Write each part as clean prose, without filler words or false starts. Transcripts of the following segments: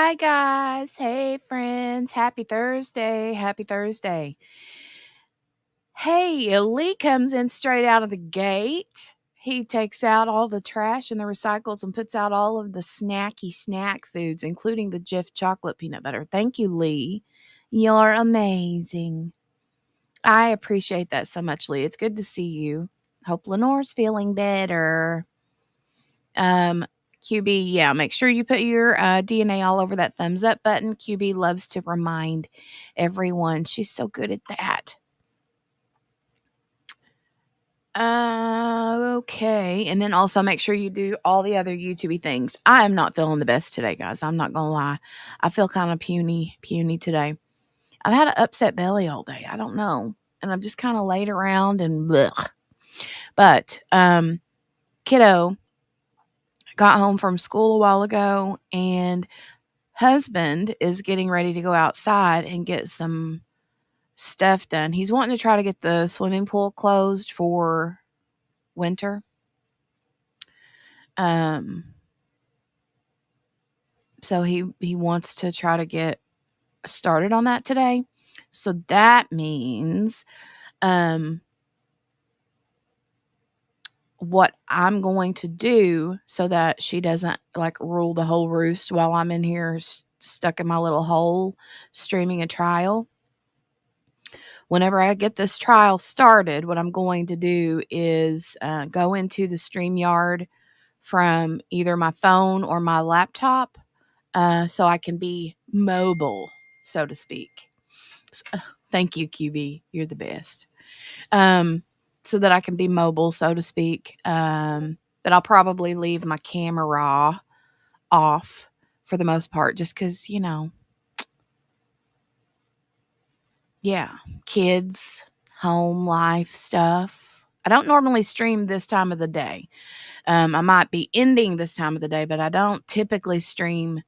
Hi, guys. Hey, friends. Happy Thursday. Happy Thursday. Hey, Lee comes in straight out of the gate. He takes out all the trash and the recycles and puts out all of the snacky snack foods, including the Jif chocolate peanut butter. Thank you, Lee. You're amazing. I appreciate that so much, Lee. It's good to see you. Hope Lenore's feeling better. QB, yeah, make sure you put your DNA all over that thumbs up button. QB loves to remind everyone. She's so good at that. Okay. And then also make sure you do all the other YouTube things. I am not feeling the best today, guys. I'm not going to lie. I feel kind of puny today. I've had an upset belly all day. I don't know. And I'm just kind of laid around and blech. But, kiddo got home from school a while ago, and husband is getting ready to go outside and get some stuff done. He's wanting to try to get the swimming pool closed for winter. So he wants to try to get started on that today. So that means what I'm going to do so that she doesn't like rule the whole roost while I'm in here stuck in my little hole streaming a trial. Whenever I get this trial started, what I'm going to do is go into the StreamYard from either my phone or my laptop so I can be mobile, so to speak. Thank you, QB. You're the best. So that I can be mobile, so to speak. But I'll probably leave my camera off for the most part just because, yeah, kids, home life stuff. I don't normally stream this time of the day. I might be ending this time of the day, but I don't typically stream,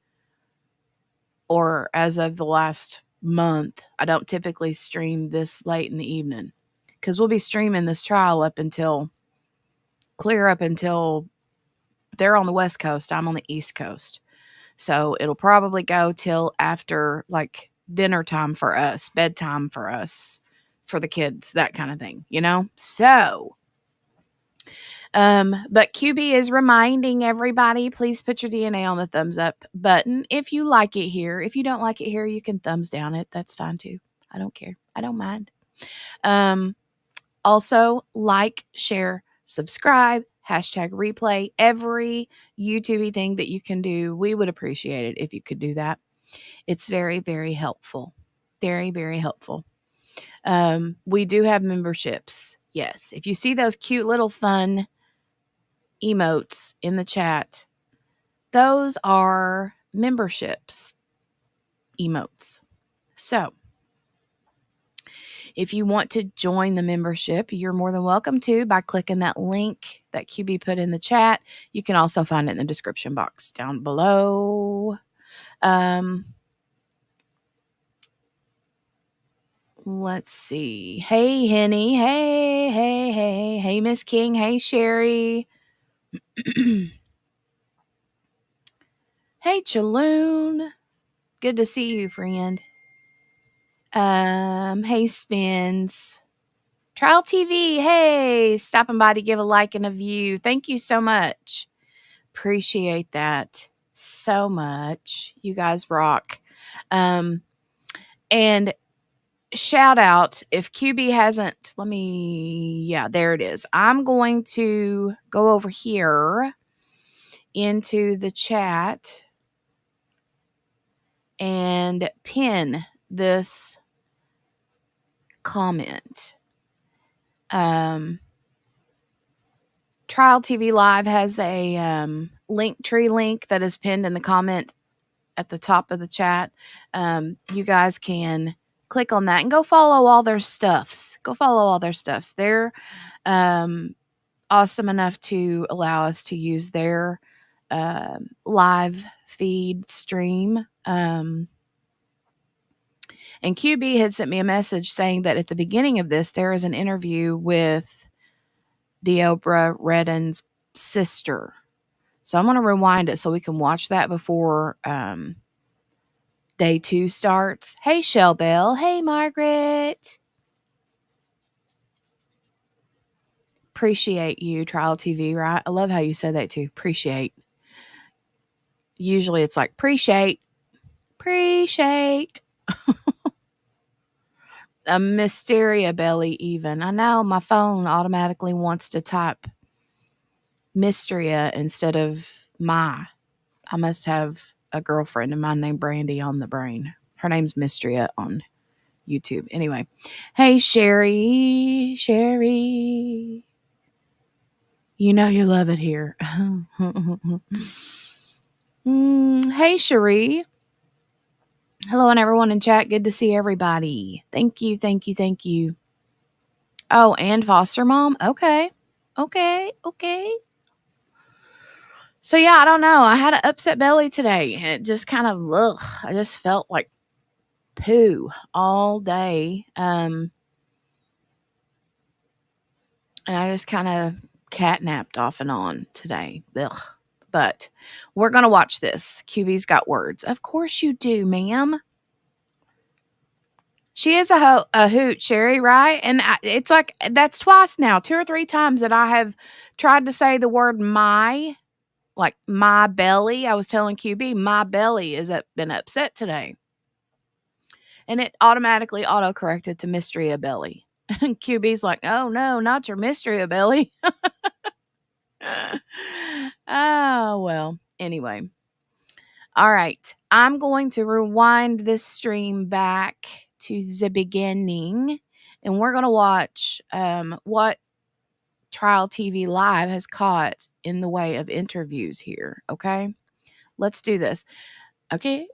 or as of the last month, I don't typically stream this late in the evening because we'll be streaming this trial clear up until they're on the West Coast. I'm on the East Coast. So it'll probably go till after like dinner time for us, bedtime for us, for the kids, that kind of thing, So, but QB is reminding everybody, please put your DNA on the thumbs up button if you like it here. If you don't like it here, you can thumbs down it. That's fine too. I don't care. I don't mind. Also, like, share, subscribe, #replay, every YouTube thing that you can do. We would appreciate it if you could do that. It's very, very helpful. Very, very helpful. We do have memberships. Yes. If you see those cute little fun emotes in the chat, those are memberships emotes. So, if you want to join the membership, you're more than welcome to by clicking that link that QB put in the chat. You can also find it in the description box down below. Let's see. Hey, Henny. Hey, Miss King. Hey, Sherry. Hey, Chaloon. Good to see you, friend. Hey, Spins. Trial TV, hey, stopping by to give a like and a view. Thank you so much. Appreciate that so much. You guys rock. And shout out, if QB hasn't, there it is. I'm going to go over here into the chat and pin this comment. Trial TV Live has a Linktree link that is pinned in the comment at the top of the chat. You guys can click on that and go follow all their stuffs. They're awesome enough to allow us to use their live feed stream. And QB had sent me a message saying that at the beginning of this, there is an interview with Deobra Redden's sister. So I'm going to rewind it so we can watch that before day 2 starts. Hey, Shell Bell. Hey, Margaret. Appreciate you, Trial TV, right? I love how you said that too. Appreciate. Usually it's like appreciate. A Mysteria Belly even. I know my phone automatically wants to type Mysteria instead of my. I must have a girlfriend of mine named Brandy on the brain. Her name's Mystria on YouTube. Anyway. Hey, Sherry. Sherry. You know you love it here. Hey, Cherie. Hello, and everyone in chat. Good to see everybody. Thank you, thank you, thank you. Oh, and foster mom? Okay. So, yeah, I don't know. I had an upset belly today. It just kind of, I just felt like poo all day. And I just kind of catnapped off and on today. Ugh. But we're going to watch this. QB's got words. Of course you do, ma'am. She is a hoot, Sherry, right? And it's like that's twice now, 2 or 3 times that I have tried to say the word my, like my belly. I was telling QB, my belly has been upset today. And it automatically auto-corrected to Mysteria belly. And QB's like, oh, no, not your Mysteria belly. Oh, well, anyway. All right. I'm going to rewind this stream back to the beginning, and we're going to watch what Trial TV Live has caught in the way of interviews here. Okay. Let's do this. Okay.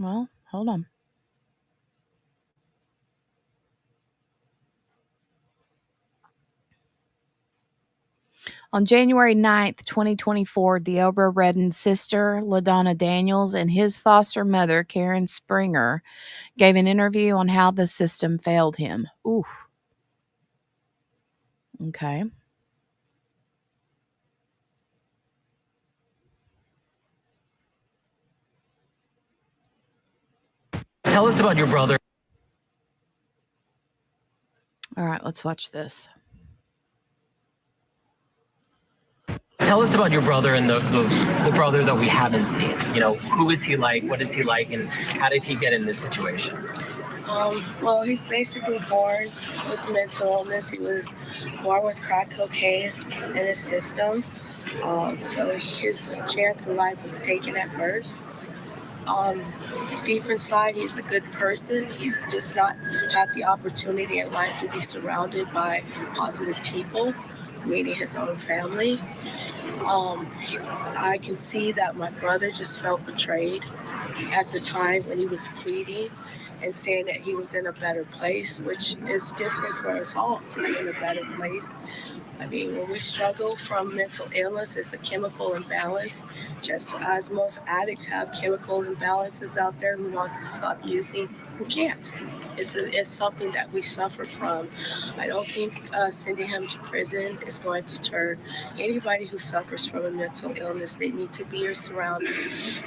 Well, hold on. On January 9th, 2024, Deobra Redden's sister, LaDonna Daniels, and his foster mother, Karen Springer, gave an interview on how the system failed him. Ooh. Okay. Tell us about your brother. All right, let's watch this. Tell us about your brother and the brother that we haven't seen. You know, who is he like? What is he like? And how did he get in this situation? Well, he's basically born with mental illness. He was born with crack cocaine in his system. So his chance in life was taken at birth. Deep inside, he's a good person. He's just not had the opportunity in life to be surrounded by positive people, meaning his own family. I can see that my brother just felt betrayed at the time when he was pleading and saying that he was in a better place, which is different for us all to be in a better place. I mean, when we struggle from mental illness, it's a chemical imbalance. Just as most addicts have chemical imbalances out there who wants to stop using, who can't. It's something that we suffer from. I don't think sending him to prison is going to turn anybody who suffers from a mental illness. They need to be surrounded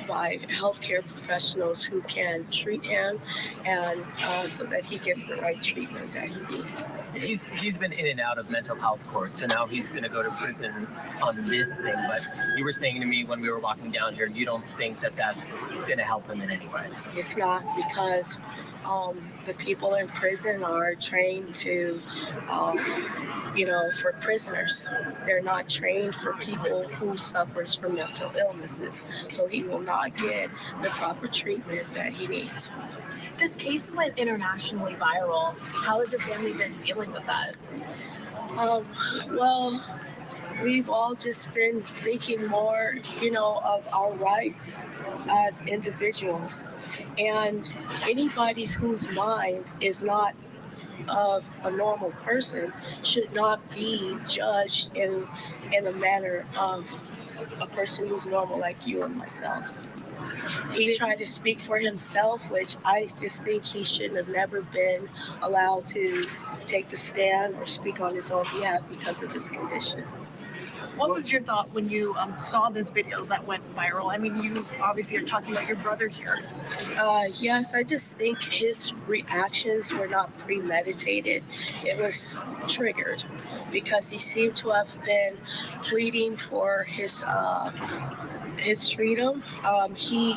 by healthcare professionals who can treat him and so that he gets the right treatment that he needs. He's been in and out of mental health court, so now he's going to go to prison on this thing. But you were saying to me when we were walking down here, you don't think that that's going to help him in any way? It's not, because the people in prison are trained to, for prisoners. They're not trained for people who suffers from mental illnesses. So he will not get the proper treatment that he needs. This case went internationally viral. How has your family been dealing with that? Well, we've all just been thinking more, of our rights as individuals. And anybody whose mind is not of a normal person should not be judged in a manner of a person who's normal like you and myself. He tried to speak for himself, which I just think he shouldn't have never been allowed to take the stand or speak on his own behalf because of his condition. What was your thought when you saw this video that went viral? I mean, you obviously are talking about your brother here. Yes, I just think his reactions were not premeditated. It was triggered because he seemed to have been pleading for his freedom. He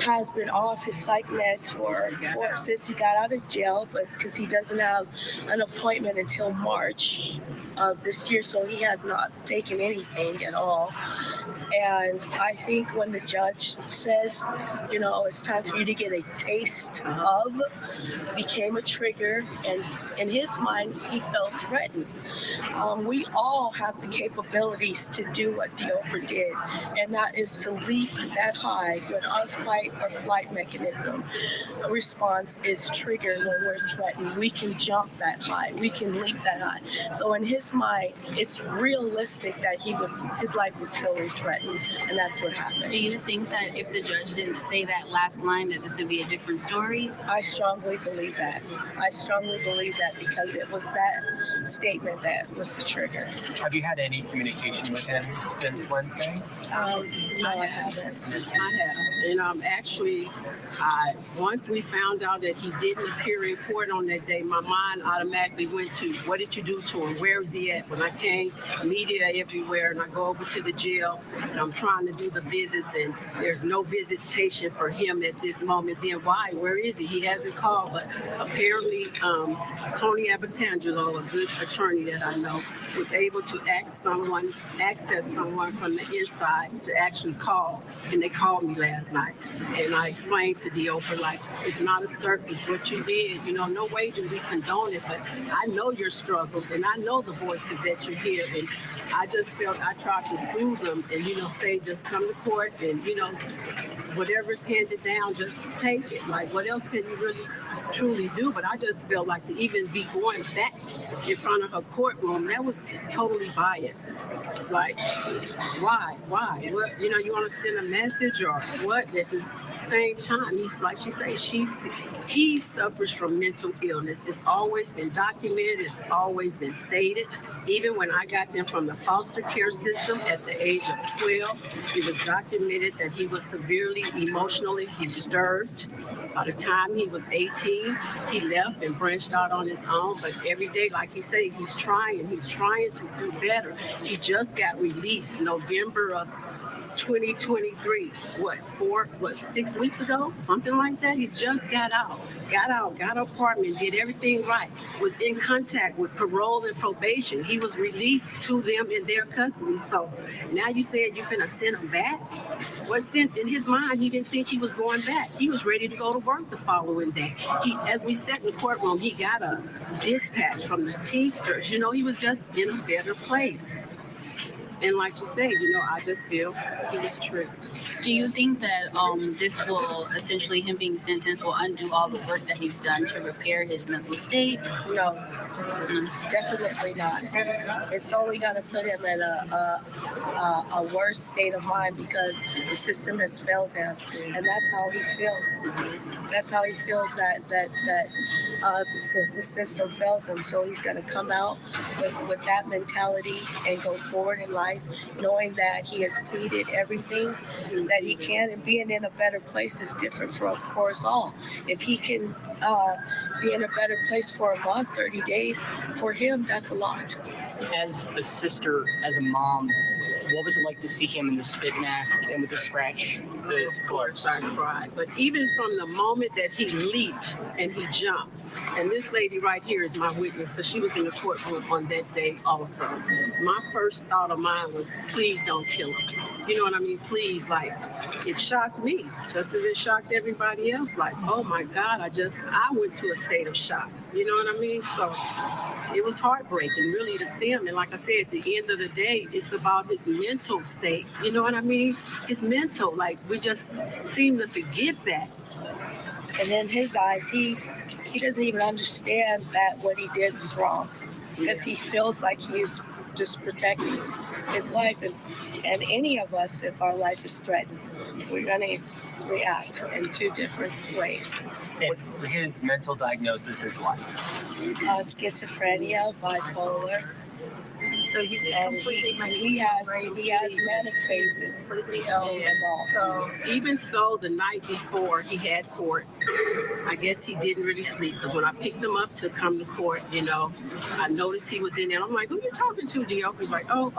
has been off his psych meds since he got out of jail, but because he doesn't have an appointment until March of this year, so he has not taken anything at all. And I think when the judge says, it's time for you to get a taste of, became a trigger, and in his mind, he felt threatened. We all have the capabilities to do what Deobra did, and that is to leap that high when our fight or flight mechanism response is triggered when we're threatened. We can jump that high. We can leap that high. So in his mind, it's realistic that his life was really threatened, and that's what happened. Do you think that if the judge didn't say that last line, that this would be a different story? I strongly believe that. Because it was that statement that was the trigger. Have you had any communication with him since Wednesday? No, I haven't. I have. And actually, once we found out that he didn't appear in court on that day, my mind automatically went to, what did you do to him? Where is he at? When I came, media everywhere, and I go over to the jail, and I'm trying to do the visits, and there's no visitation for him at this moment. Then why? Where is he? He hasn't called, but apparently Tony Abatangelo, a good attorney that I know, was able to access someone from the inside to actually call, and they called me last night. And I explained to Deobra, like, it's not a circus. What you did, no way do we condone it, but I know your struggles, and I know the voices that you hear, and I just felt I tried to soothe them and, say, just come to court and, whatever's handed down, just take it. Like, what else can you really truly do? But I just felt like to even be going back in front of her courtroom, that was totally biased. Like, why? What, you want to send a message or what? At the same time, he's like she says, he suffers from mental illness. It's always been documented. It's always been stated. Even when I got them from the foster care system at the age of 12, it was documented that he was severely emotionally disturbed. By the time he was 18, he left and branched out on his own. But every day, like he said, he's trying to do better. He just got released November of 2023, 6 weeks ago, something like that. He just got an apartment, did everything right, was in contact with parole and probation. He was released to them in their custody. So now you said you're finna send him back? What sense? In his mind, he didn't think he was going back. He was ready to go to work the following day. As we sat in the courtroom, he got a dispatch from the Teamsters. He was just in a better place. And like you say, I just feel he was tricked. Do you think that this will, essentially him being sentenced, will undo all the work that he's done to repair his mental state? No, definitely not. It's only going to put him in a worse state of mind because the system has failed him, and that's how he feels. That's how he feels that the system fails him. So he's going to come out with that mentality and go forward in life, knowing that he has pleaded everything that he can, and being in a better place is different for us all. If he can be in a better place for a month, 30 days, for him, that's a lot. As a sister, as a mom, what was it like to see him in the spit mask and with the scratch? Of course, I cried. But even from the moment that he leaped and he jumped, and this lady right here is my witness because she was in the courtroom on that day also. My first thought of mine was, please don't kill him. You know what I mean? Please, like, it shocked me just as it shocked everybody else. Like, oh my God, I went to a state of shock. You know what I mean? So it was heartbreaking, really, to see him. And like I said, at the end of the day, it's about his mental state. You know what I mean? His mental, like, we just seem to forget that. And in his eyes, he doesn't even understand that what he did was wrong because he feels like he's just protecting. his life. And any of us, if our life is threatened, we're going to react in two different ways. And his mental diagnosis is what? Schizophrenia, bipolar. So he's completely he has manic phases. completely ill. So Even so, the night before he had court, I guess he didn't really sleep because when I picked him up to come to court, I noticed he was in there. I'm like, "Who you talking to, Deobra?" He's like, "Oh,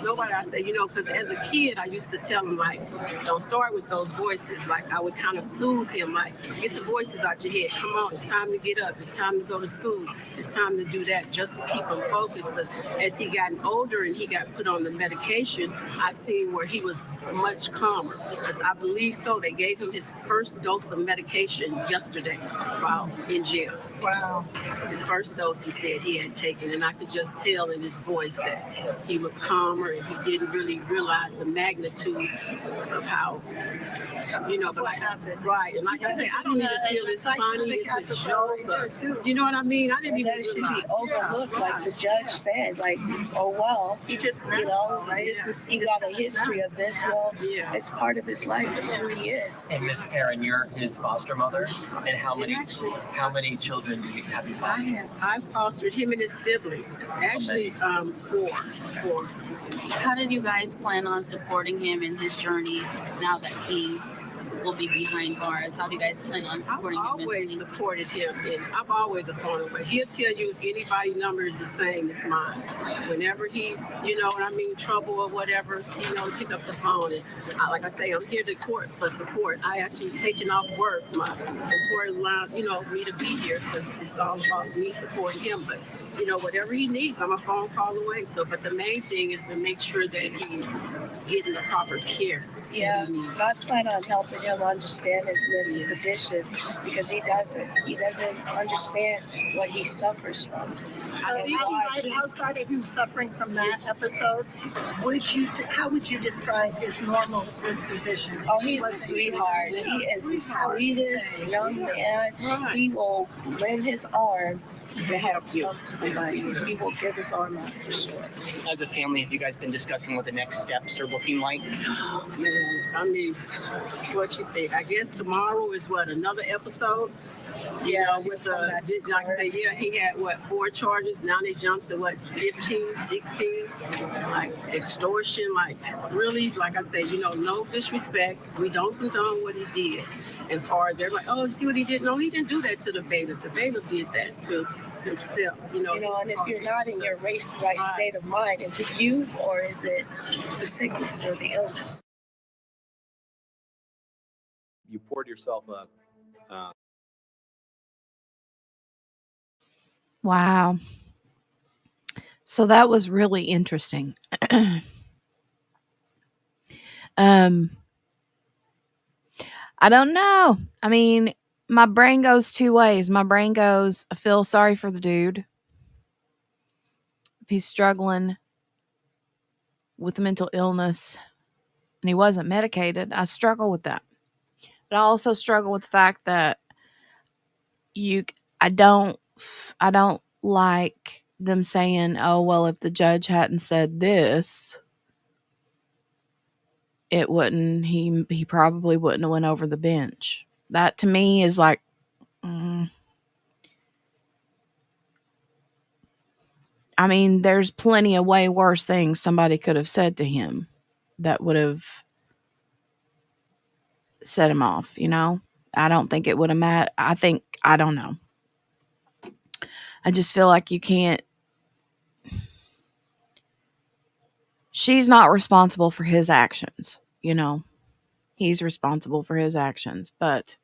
nobody." I say, because as a kid, I used to tell him like, "Don't start with those voices." Like I would kind of soothe him, like, "Get the voices out your head. Come on, it's time to get up. It's time to go to school. It's time to do that," just to keep him focused. But as he got older and he got put on the medication, I seen where he was much calmer because I believe so. They gave him his first dose of medication yesterday while in jail. wow. His first dose, he said he had taken, and I could just tell in his voice that he was calmer and he didn't really realize the magnitude of how, but like, right. And like I say, I don't even feel it's funny, it's a joke, or, you know what I mean? I didn't even That should be realize. overlooked, like the judge said. Like, oh well, He just, he got a history of this. Well, Yeah. it's part of his life. It's who he is. And Miss Karen, you're his foster mother. And how many children have you fostered? I fostered him and his siblings. Actually, four. How did you guys plan on supporting him in his journey now that he will be behind bars? How do you guys plan on I've supporting him always mentally? supported him, and I'm always a phone away. He'll tell you if anybody's number is the same as mine. Whenever he's, trouble or whatever, pick up the phone. And like I say, I'm here to court for support. I actually taken off work. My employer allowed, me to be here because it's all about me supporting him. But, whatever he needs, I'm a phone call away. So, but the main thing is to make sure that he's getting the proper care. Yeah, I plan on helping him understand his mental condition because he doesn't. He doesn't understand what he suffers from. So outside of him suffering from that episode, how would you describe his normal disposition? Oh, he's a sweetheart. He is the sweetest young man. Right. He will lend his arm to help you. somebody. He will give his arm out for sure. As a family, have you guys been discussing what the next steps are looking like? Man, I mean, what you think? I guess tomorrow is another episode? With like I say, he had 4 charges. Now they jumped to 15, 16, like extortion, like really, like I say, no disrespect. We don't condone what he did. As far as they're like, oh, see what he did? No, he didn't do that to the bailiff. The bailiff did that to himself. And if you're not in your right state of mind, is it you or is it the sickness or the illness? You poured yourself up. Wow. So that was really interesting. I don't know. I mean, my brain goes two ways. My brain goes, I feel sorry for the dude. If he's struggling with mental illness and he wasn't medicated, I struggle with that. But I also struggle with the fact that I don't like them saying, oh, well, if the judge hadn't said this, he probably wouldn't have went over the bench. That to me is like, I mean, there's plenty of way worse things somebody could have said to him that would have set him off, I don't think it would have mattered. I don't know. I just feel like you can't. She's not responsible for his actions, He's responsible for his actions, but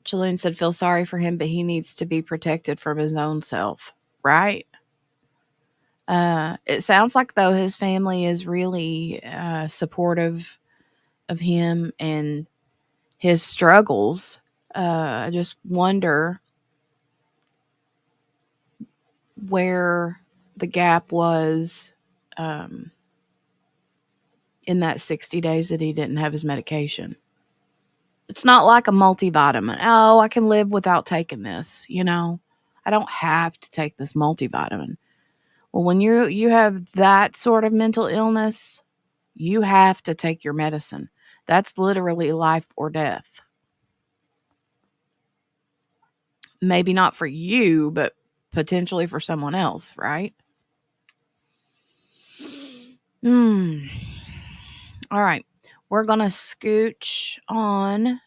Jaloon said, feel sorry for him, but he needs to be protected from his own self, right? It sounds like, though, his family is really supportive of him and his struggles. I just wonder where the gap was in that 60 days that he didn't have his medication. It's not like a multivitamin. Oh, I can live without taking this, I don't have to take this multivitamin. Well, when you have that sort of mental illness, you have to take your medicine. That's literally life or death. Maybe not for you, but potentially for someone else, right? All right. We're going to scooch on.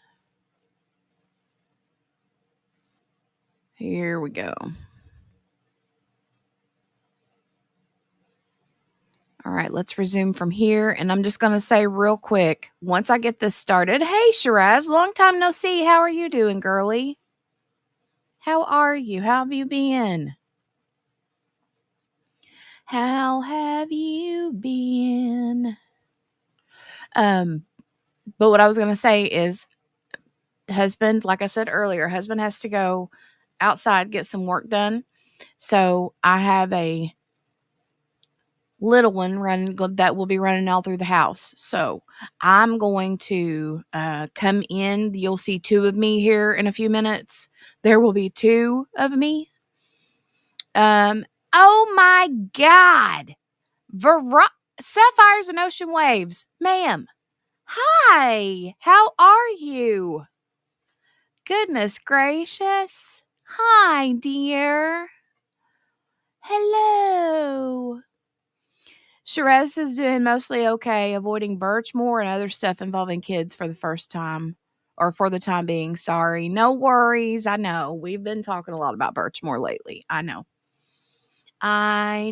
Here we go. All right, let's resume from here. And I'm just going to say real quick, once I get this started, hey, Shiraz, long time no see. How are you doing, girly? How are you? How have you been? How have you been? But what I was going to say is, husband, like I said earlier, husband has to go outside, get some work done. So I have a little one that will be running all through the house. So I'm going to come in. You'll see two of me here in a few minutes. There will be two of me. Oh my God. Sapphires and Ocean Waves. Ma'am. Hi. How are you? Goodness gracious. Hi, dear. Hello. Shiraz is doing mostly okay, avoiding Birchmore and other stuff involving kids for the first time, or for the time being. Sorry. No worries. I know. We've been talking a lot about Birchmore lately. I know. I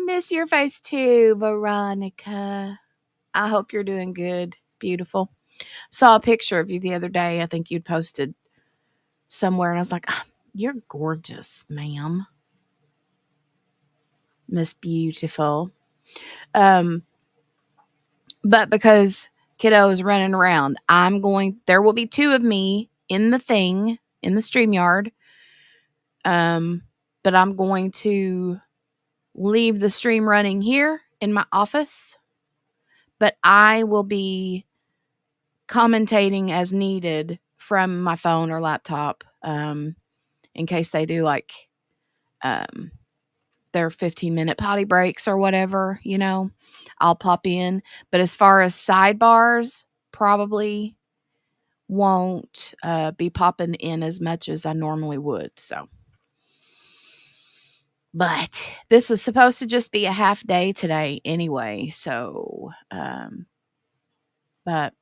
miss your face too, Veronica. I hope you're doing good. Beautiful. Saw a picture of you the other day. I think you'd posted somewhere, and I was like, you're gorgeous, ma'am. Miss Beautiful. But because kiddo is running around, there will be two of me in the StreamYard. But I'm going to leave the stream running here in my office. But I will be commentating as needed from my phone or laptop, in case they do their 15-minute potty breaks or whatever, I'll pop in. But as far as sidebars, probably won't be popping in as much as I normally would. So, but this is supposed to just be a half day today anyway. So, but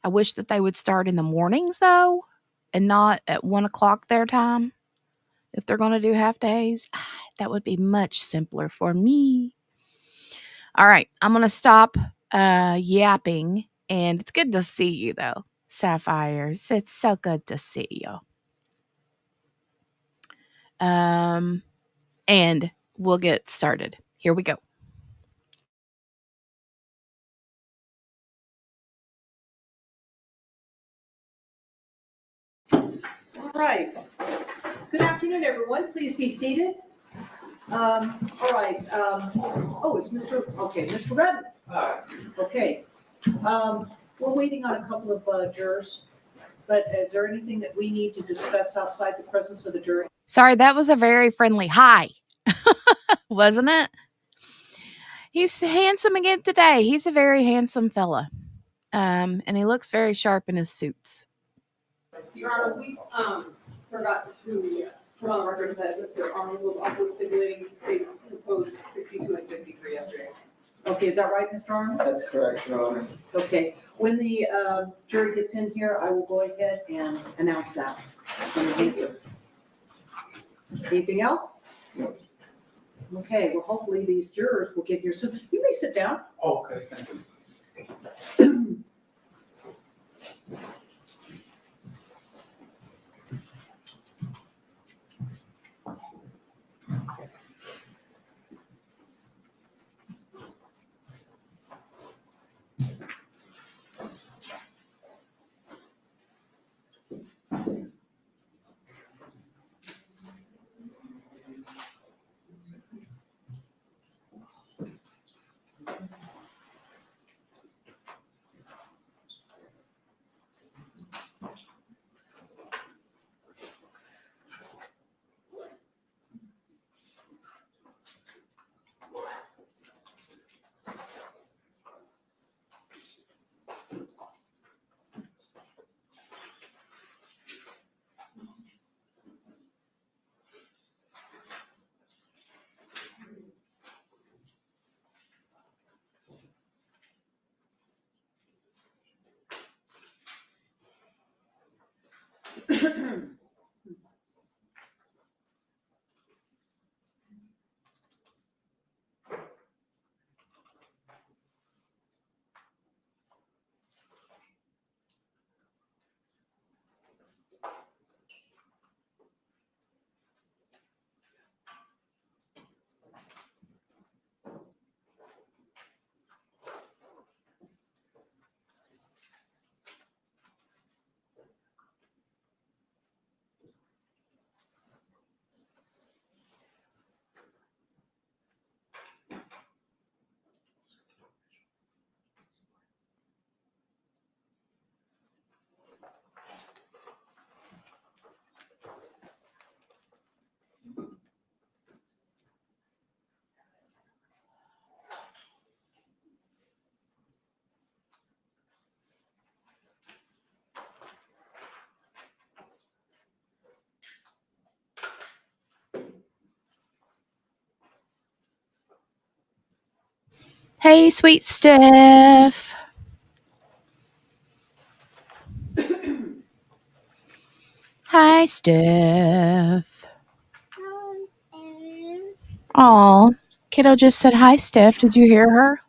I wish that they would start in the mornings though, and not at 1:00 their time. If they're going to do half days, that would be much simpler for me. All right, I'm going to stop yapping, and it's good to see you, though, Sapphires. It's so good to see you. And we'll get started. Here we go. All right. Good afternoon, everyone. Please be seated. All right. It's Mr. Redden. Hi. Okay. We're waiting on a couple of jurors, but is there anything that we need to discuss outside the presence of the jury? Sorry, that was a very friendly hi, wasn't it? He's handsome again today. He's a very handsome fella. And he looks very sharp in his suits. Your Honor, we forgot to put on the record that Mr. Arnold was also stipulating states imposed 62 and 63 yesterday. Okay, is that right, Mr. Arnold? That's correct, Your Honor. Okay, when the jury gets in here, I will go ahead and announce that. Thank you. Anything else? No. Okay, well, hopefully these jurors will get here soon. You may sit down. Oh, okay, thank you. Hey, sweet Steph. Hi, Steph. Aw, kiddo just said hi, Steph. Did you hear her?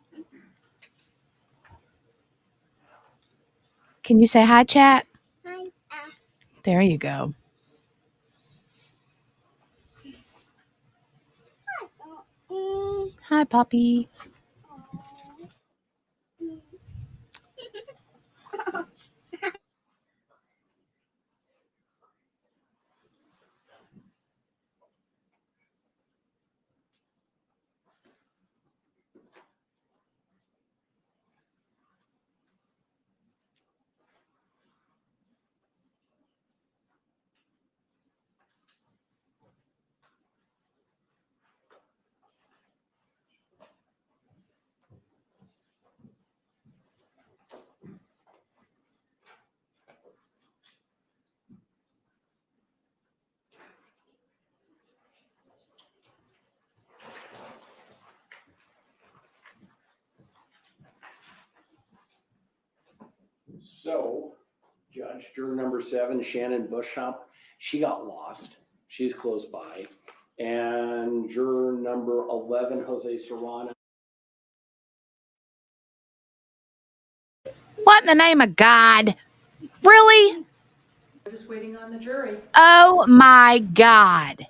Can you say hi, chat? There you go. Hi, Poppy. So, Judge, juror number 7, Shannon Bushop, she got lost. She's close by. And juror number 11, Jose Serrano. What in the name of God? Really? We're just waiting on the jury. Oh my God.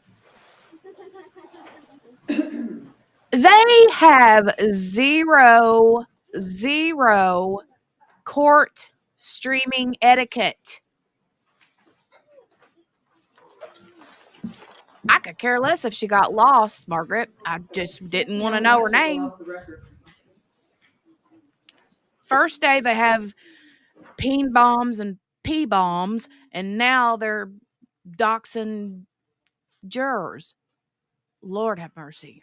They have zero court streaming etiquette. I could care less if she got lost, Margaret. I just didn't want to know her name. First day they have peen bombs and pee bombs, and now they're doxing jurors. Lord have mercy.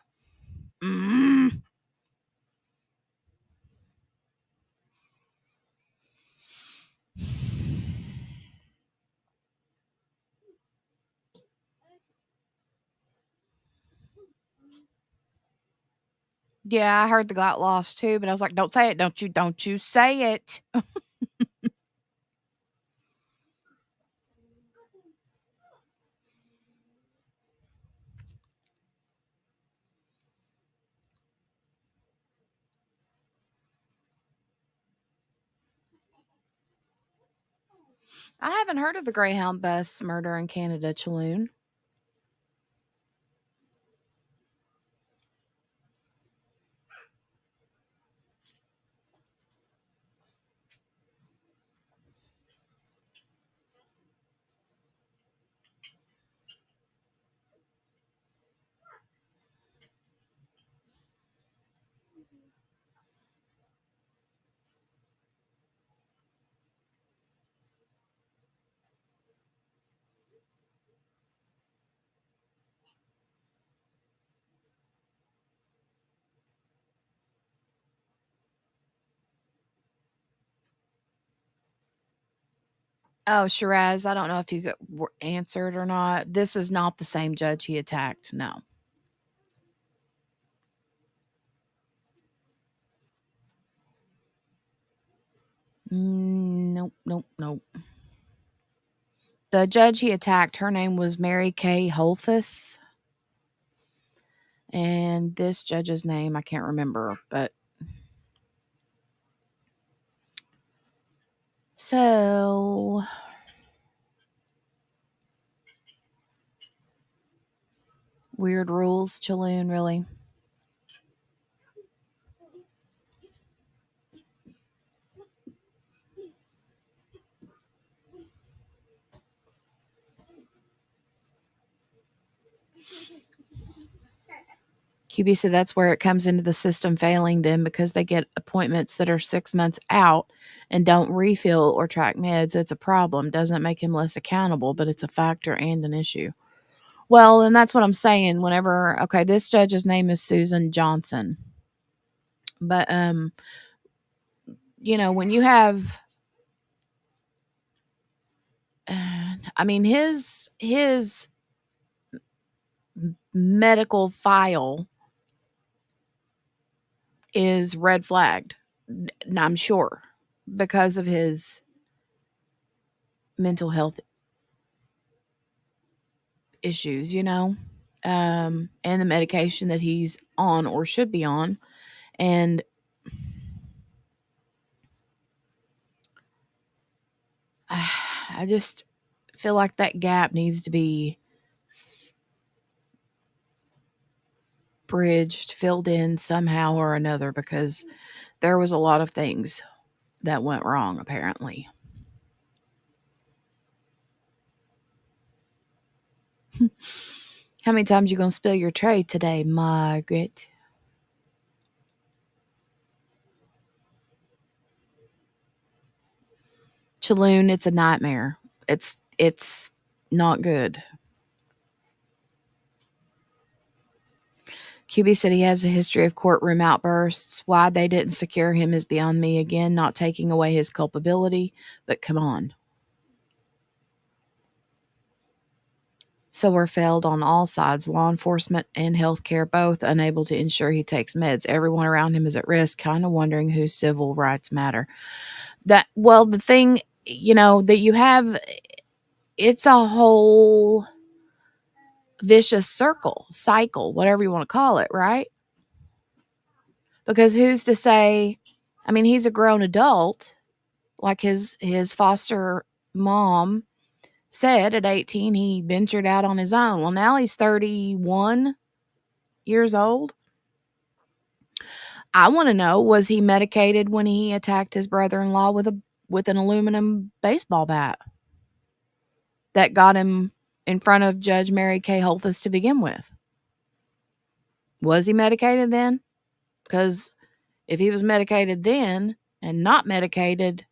Yeah, I heard they got lost too, but I was like, don't say it. Don't you say it. I haven't heard of the Greyhound bus murder in Canada, Chaloon. Oh, Shiraz, I don't know if you were answered or not. This is not the same judge he attacked. No. Nope. The judge he attacked, her name was Mary Kay Holthus. And this judge's name, I can't remember, but. So. Weird rules, Chaloon, really. QB said that's where it comes into the system failing them because they get appointments that are 6 months out and don't refill or track meds. It's a problem. Doesn't make him less accountable, but it's a factor and an issue. Well, and that's what I'm saying. Whenever, okay, this judge's name is Susan Johnson. But, you know, when you have, I mean, his medical file is red flagged. I'm sure, because of his mental health issues, and the medication that he's on or should be on. And I just feel like that gap needs to be bridged, filled in somehow or another, because there was a lot of things that went wrong, apparently. How many times you gonna spill your tray today, Margaret? Chaloon, it's a nightmare. It's not good. QB said he has a history of courtroom outbursts. Why they didn't secure him is beyond me. Again, not taking away his culpability, but come on. So we're failed on all sides, law enforcement and healthcare, both unable to ensure he takes meds. Everyone around him is at risk, kind of wondering whose civil rights matter. The thing, that you have, it's a whole vicious cycle, whatever you want to call it, right? Because who's to say, he's a grown adult, like his foster mom said at 18, he ventured out on his own. Well, now he's 31 years old. I want to know, was he medicated when he attacked his brother-in-law with an aluminum baseball bat that got him in front of Judge Mary Kay Holthus to begin with? Was he medicated then? Because if he was medicated then and not medicated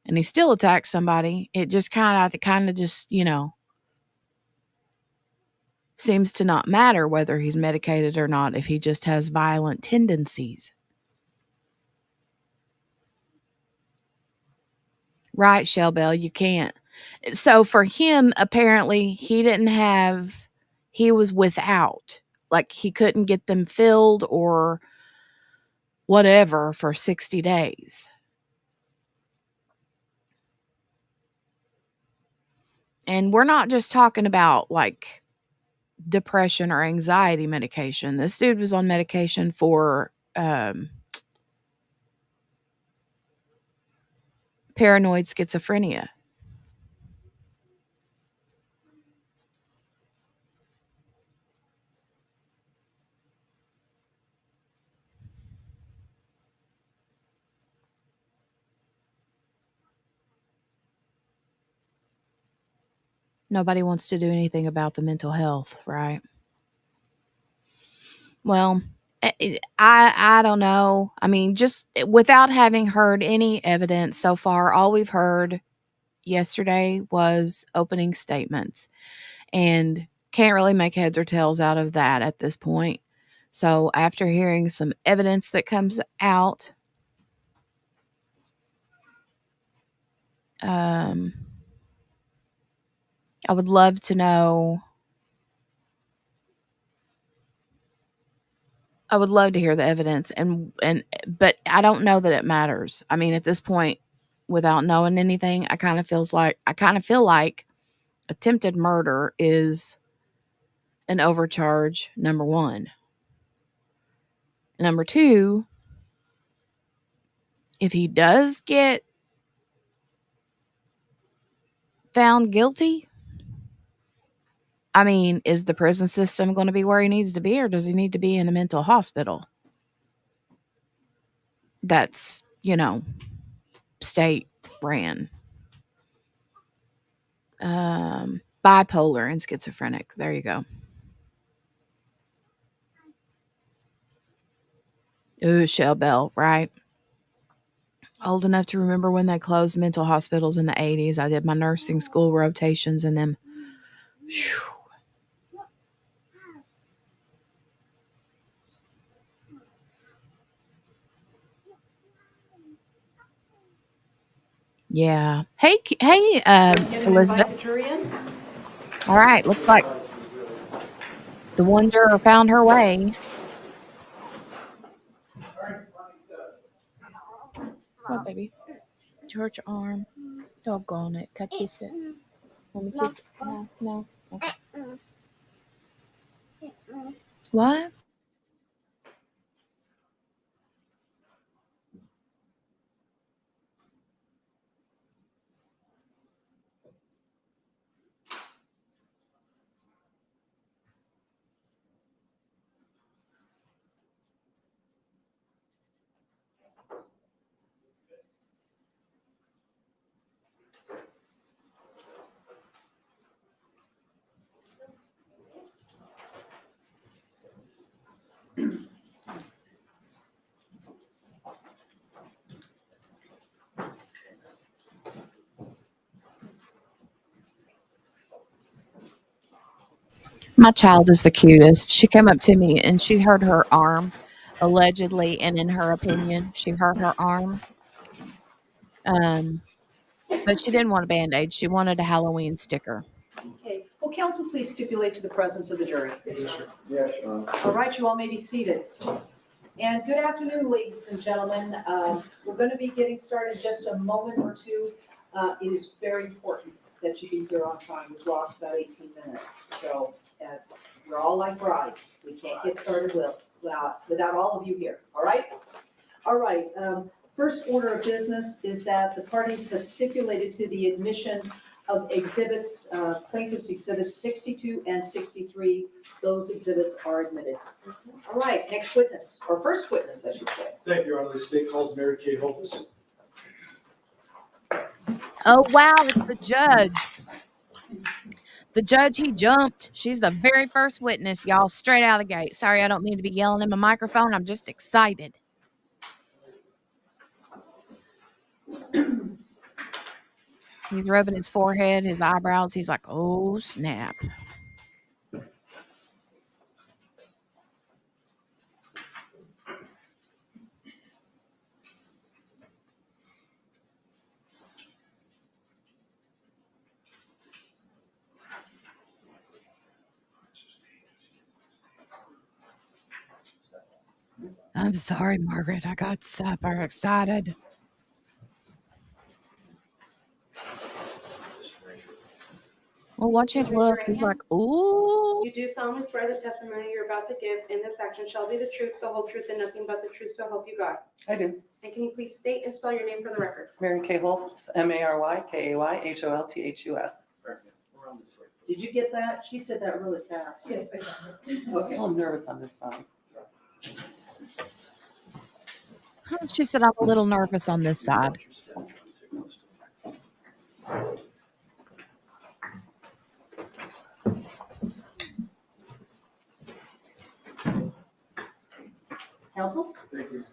and he still attacked somebody, it just kind of just, seems to not matter whether he's medicated or not if he just has violent tendencies. Right, Shell Bell, you can't. So for him, apparently, he was without. Like, he couldn't get them filled or whatever for 60 days. And we're not just talking about, like, depression or anxiety medication. This dude was on medication for paranoid schizophrenia. Nobody wants to do anything about the mental health, right? Well, I don't know. Just without having heard any evidence so far, all we've heard yesterday was opening statements, and can't really make heads or tails out of that at this point. So after hearing some evidence that comes out, I would love to know. I would love to hear the evidence, but I don't know that it matters. At this point, without knowing anything, I kind of feel like attempted murder is an overcharge, number one. Number two, if he does get found guilty, is the prison system going to be where he needs to be, or does he need to be in a mental hospital that's, state ran? Bipolar and schizophrenic. There you go. Ooh, Shell Bell, right? Old enough to remember when they closed mental hospitals in the 80s. I did my nursing school rotations in them. Whew. Yeah. Hey, Elizabeth. All right. Looks like the one juror found her way. Come on, baby. George arm. Doggone it. Can I kiss it? Let me kiss it. No, no. Okay. What? My child is the cutest. She came up to me and she hurt her arm, allegedly, and in her opinion, she hurt her arm. But she didn't want a Band-Aid. She wanted a Halloween sticker. Okay, will council please stipulate to the presence of the jury? Yes, Your Honor. All right, you all may be seated. And good afternoon, ladies and gentlemen. We're going to be getting started in just a moment or two. It is very important that you be here on time. We've lost about 18 minutes. So we're all like brides. We can't get started without all of you here. All right? All right. First order of business is that the parties have stipulated to the admission of exhibits, plaintiff's exhibits 62 and 63. Those exhibits are admitted. All right, next witness, or first witness, I should say. Thank you, Your Honor. The state calls Mary Kay Holthus. Oh, wow, it's the judge. The judge, he jumped. She's the very first witness, y'all, straight out of the gate. Sorry, I don't mean to be yelling in my microphone. I'm just excited. He's rubbing his forehead, his eyebrows. He's like, oh, snap. I'm sorry, Margaret. I got super excited. Well, watch him look. He's like, ooh. You do solemnly swear the testimony you're about to give in this action shall be the truth, the whole truth, and nothing but the truth, so help you God. I do. And can you please state and spell your name for the record? Mary Kay Holthus, MaryKayHolthus. Did you get that? She said that really fast. Yes, I got it. Okay. I'm nervous on this side. She said, I'm a little nervous on this side. Counsel? Thank you.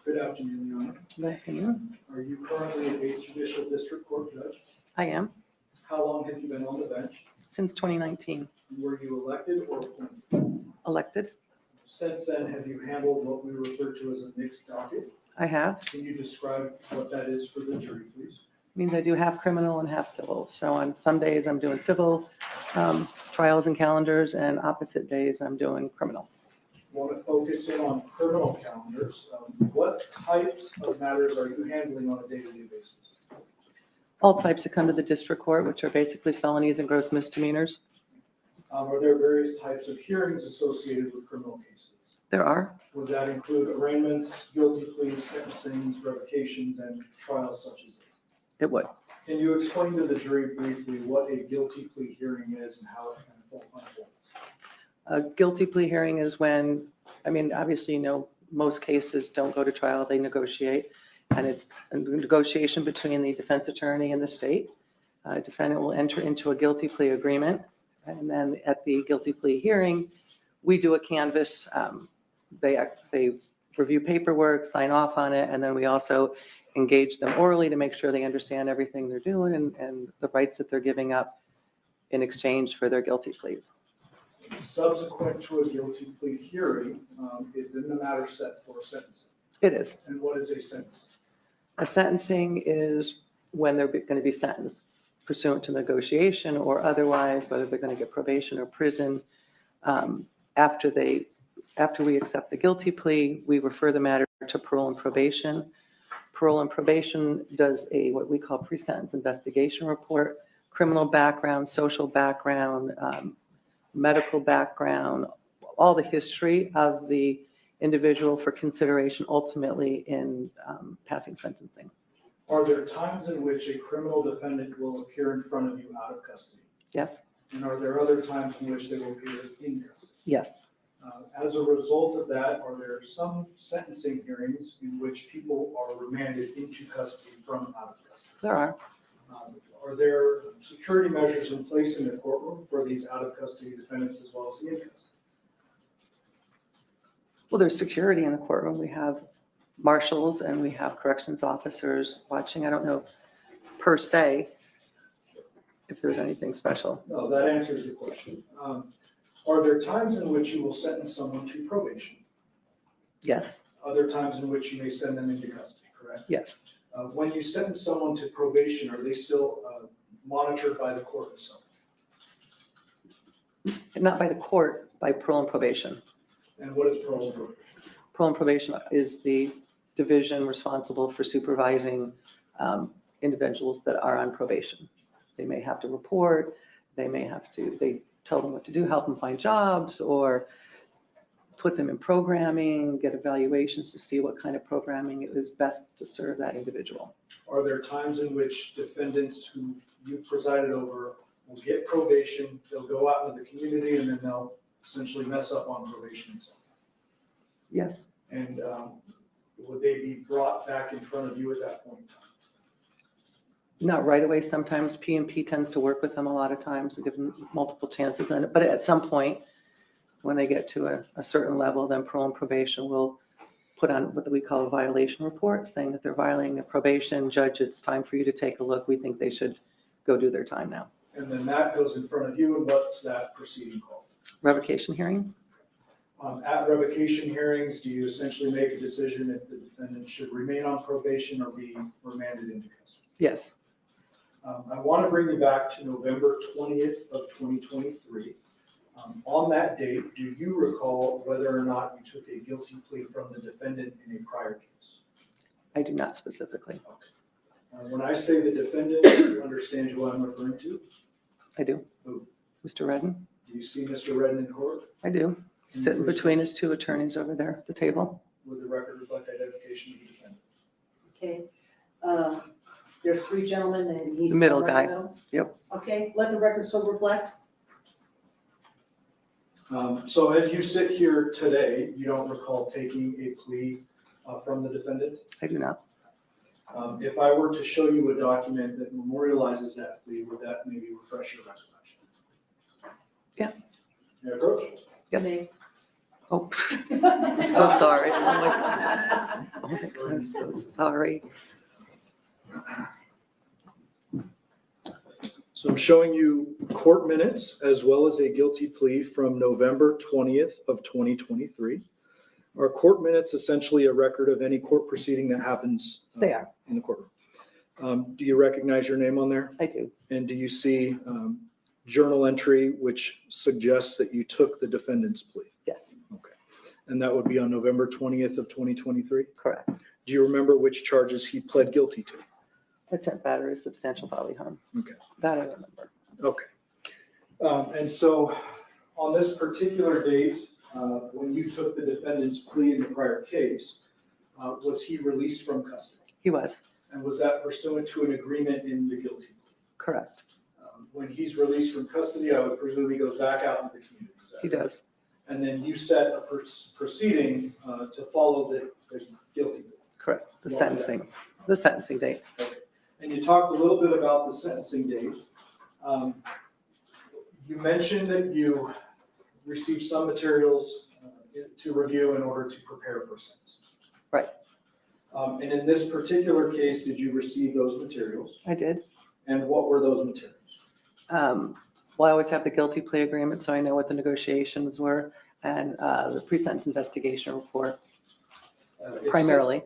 Good afternoon, Your Honor. Good afternoon. Are you currently a judicial district court judge? I am. How long have you been on the bench? Since 2019. Were you elected or appointed? Elected. Since then, have you handled what we refer to as a mixed docket? I have. Can you describe what that is for the jury, please? Means I do half criminal and half civil. So on some days I'm doing civil trials and calendars, and opposite days I'm doing criminal. Want to focus in on criminal calendars. What types of matters are you handling on a day-to-day basis? All types that come to the district court, which are basically felonies and gross misdemeanors. Are there various types of hearings associated with criminal cases? There are. Would that include arraignments, guilty pleas, sentencings, revocations, and trials such as this? It would. Can you explain to the jury briefly what a guilty plea hearing is and how it unfolds? A guilty plea hearing is when, obviously, most cases don't go to trial, they negotiate. And it's a negotiation between the defense attorney and the state. Defendant will enter into a guilty plea agreement. And then at the guilty plea hearing, we do a canvass. They review paperwork, sign off on it, and then we also engage them orally to make sure they understand everything they're doing and the rights that they're giving up in exchange for their guilty pleas. Subsequent to a guilty plea hearing, is in the matter set for sentencing? It is. And what is a sentence? A sentencing is when they're going to be sentenced pursuant to negotiation or otherwise, whether they're going to get probation or prison. After we accept the guilty plea, we refer the matter to parole and probation. Parole and probation does what we call pre-sentence investigation report, criminal background, social background, medical background, all the history of the individual for consideration ultimately in passing sentencing. Are there times in which a criminal defendant will appear in front of you out of custody? Yes. And are there other times in which they will appear in custody? Yes. As a result of that, are there some sentencing hearings in which people are remanded into custody from out of custody? There are. Are there security measures in place in the courtroom for these out of custody defendants as well as the in custody? Well, there's security in the courtroom. We have marshals and we have corrections officers watching. I don't know per se if there's anything special. No, that answers the question. Are there times in which you will sentence someone to probation? Yes. Other times in which you may send them into custody, correct? Yes. When you sentence someone to probation, are they still monitored by the court itself? Not by the court, by parole and probation. And what is parole and probation? Parole and probation is the division responsible for supervising individuals that are on probation. They may have to report, they tell them what to do, help them find jobs, or put them in programming, get evaluations to see what kind of programming is best to serve that individual. Are there times in which defendants who you presided over will get probation, they'll go out into the community, and then they'll essentially mess up on probation and stuff? Yes. And would they be brought back in front of you at that point in time? Not right away. Sometimes P&P tends to work with them a lot of times and give them multiple chances. But at some point, when they get to a certain level, then parole and probation will put on what we call a violation report, saying that they're violating the probation. Judge, it's time for you to take a look. We think they should go do their time now. And then that goes in front of you, and what's that proceeding called? Revocation hearing? At revocation hearings, do you essentially make a decision if the defendant should remain on probation or be remanded into custody? Yes. I want to bring you back to November 20th of 2023. On that date, do you recall whether or not you took a guilty plea from the defendant in a prior case? I do not specifically. Okay. When I say the defendant, do you understand who I'm referring to? I do. Who? Mr. Redden? Do you see Mr. Redden in court? I do. Sitting between his two attorneys over there at the table. Would the record reflect identification of the defendant? Okay. There's three gentlemen and he's The middle right in the guy. middle? Yep. Okay, let the record so reflect. So as you sit here today, you don't recall taking a plea from the defendant? I do not. If I were to show you a document that memorializes that plea, would that maybe refresh your recollection? Yeah. May I approach? Yes. Oh, I'm so sorry. Oh my God, I'm so sorry. So I'm showing you court minutes as well as a guilty plea from November 20th of 2023. Are court minutes essentially a record of any court proceeding that happens They are. in the courtroom? Do you recognize your name on there? I do. And do you see journal entry which suggests that you took the defendant's plea? Yes. Okay. And that would be on November 20th of 2023? Correct. Do you remember which charges he pled guilty to? Attempt battery, substantial bodily harm. Okay. That I remember. Okay. And so on this particular date, when you took the defendant's plea in the prior case, was he released from custody? He was. And was that pursuant to an agreement in the guilty plea? Correct. When he's released from custody, I would presume he goes back out into the community. He does. And then you set a proceeding to follow the guilty plea. Correct. The sentencing date. Okay. And you talked a little bit about the sentencing date. You mentioned that you received some materials to review in order to prepare for sentence. Right. And in this particular case, did you receive those materials? I did. And what were those materials? Well, I always have the guilty plea agreement, so I know what the negotiations were, and the pre-sentence investigation report, primarily.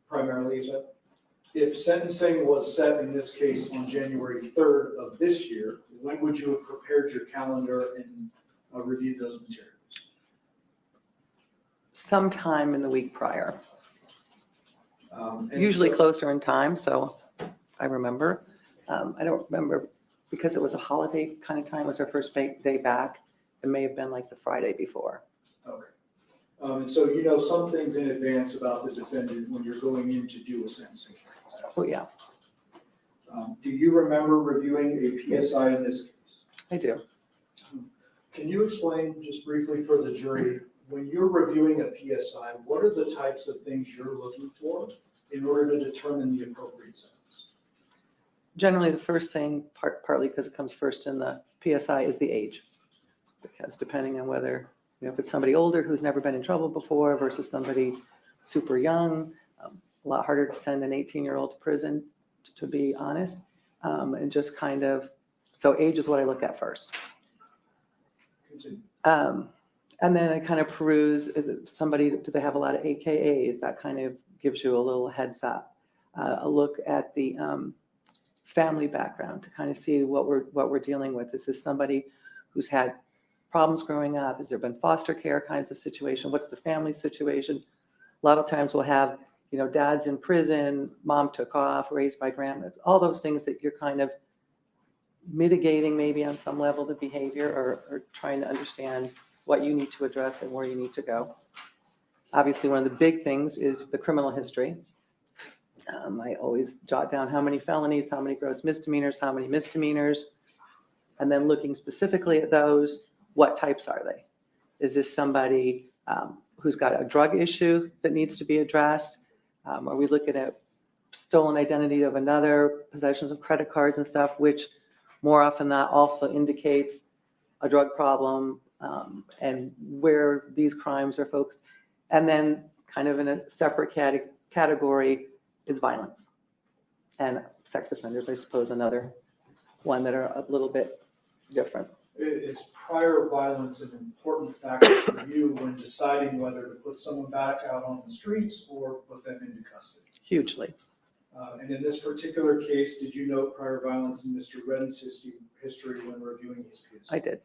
Primarily, you said? If sentencing was set in this case on January 3rd of this year, when would you have prepared your calendar and reviewed those materials? Sometime in the week prior. And Usually so- closer in time, so I remember. I don't remember, because it was a holiday kind of time, it was our first day back. It may have been like the Friday before. Okay. And so you know some things in advance about the defendant when you're going in to do a sentencing hearing. Oh, yeah, Do you remember reviewing a PSI in this case? I do. Can you explain just briefly for the jury, when you're reviewing a PSI, what are the types of things you're looking for in order to determine the appropriate sentence? Generally, the first thing, partly because it comes first in the PSI, is the age. Because depending on whether, if it's somebody older who's never been in trouble before versus somebody super young, a lot harder to send an 18-year-old to prison, to be honest. And just kind of, so age is what I look at first. Continue. And then I kind of peruse, is it somebody, do they have a lot of AKAs? That kind of gives you a little heads up. A look at the family background to kind of see what we're dealing with. Is this somebody who's had problems growing up? Has there been foster care kinds of situation? What's the family situation? A lot of times we'll have, dad's in prison, mom took off, raised by grandma, all those things that you're kind of mitigating maybe on some level the behavior, or trying to understand what you need to address and where you need to go. Obviously, one of the big things is the criminal history. I always jot down how many felonies, how many gross misdemeanors, how many misdemeanors, and then looking specifically at those, what types are they? Is this somebody who's got a drug issue that needs to be addressed? Are we looking at stolen identity of another, possessions of credit cards and stuff, which more often than not also indicates a drug problem, and where these crimes are focused. And then kind of in a separate category is violence. And sex offenders, I suppose, another one that are a little bit different. Is prior violence an important factor for you when deciding whether to put someone back out on the streets or put them into custody? Hugely. And in this particular case, did you note prior violence in Mr. Redden's history when reviewing his case? I did.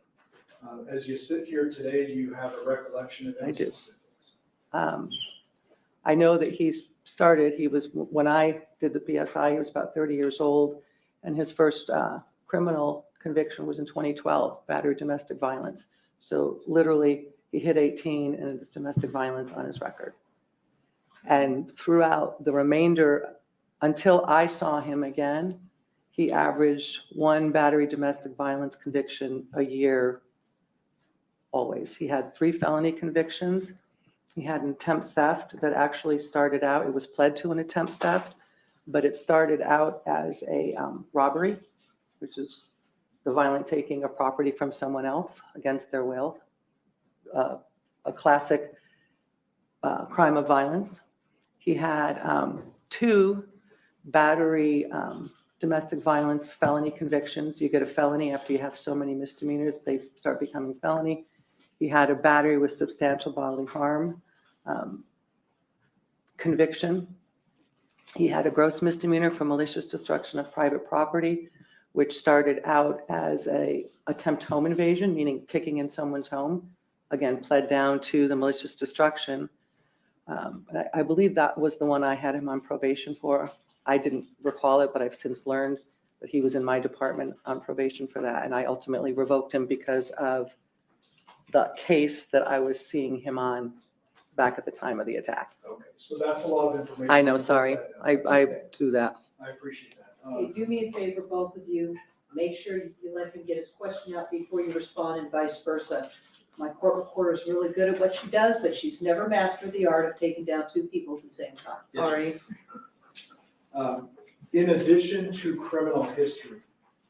As you sit here today, do you have a recollection of any specifics? I know that when I did the PSI, he was about 30 years old, and his first criminal conviction was in 2012, battery domestic violence. So literally, he hit 18 and it's domestic violence on his record. And throughout the remainder, until I saw him again, he averaged one battery domestic violence conviction a year, always. He had 3 felony convictions. He had an attempt theft that actually started out, it was pled to an attempt theft, but it started out as a robbery, which is the violent taking of property from someone else against their will, a classic crime of violence. He had 2 battery domestic violence felony convictions. You get a felony after you have so many misdemeanors, they start becoming felony. He had a battery with substantial bodily harm conviction. He had a gross misdemeanor for malicious destruction of private property, which started out as a attempt home invasion, meaning kicking in someone's home. Again, pled down to the malicious destruction. I believe that was the one I had him on probation for. I didn't recall it, but I've since learned that he was in my department on probation for that. And I ultimately revoked him because of the case that I was seeing him on back at the time of the attack. Okay, so that's a lot of information. I know, sorry. I do that. I appreciate that. Okay, do me a favor, both of you, make sure you let him get his question out before you respond and vice versa. My court reporter is really good at what she does, but she's never mastered the art of taking down 2 people at the same time. Sorry. In addition to criminal history,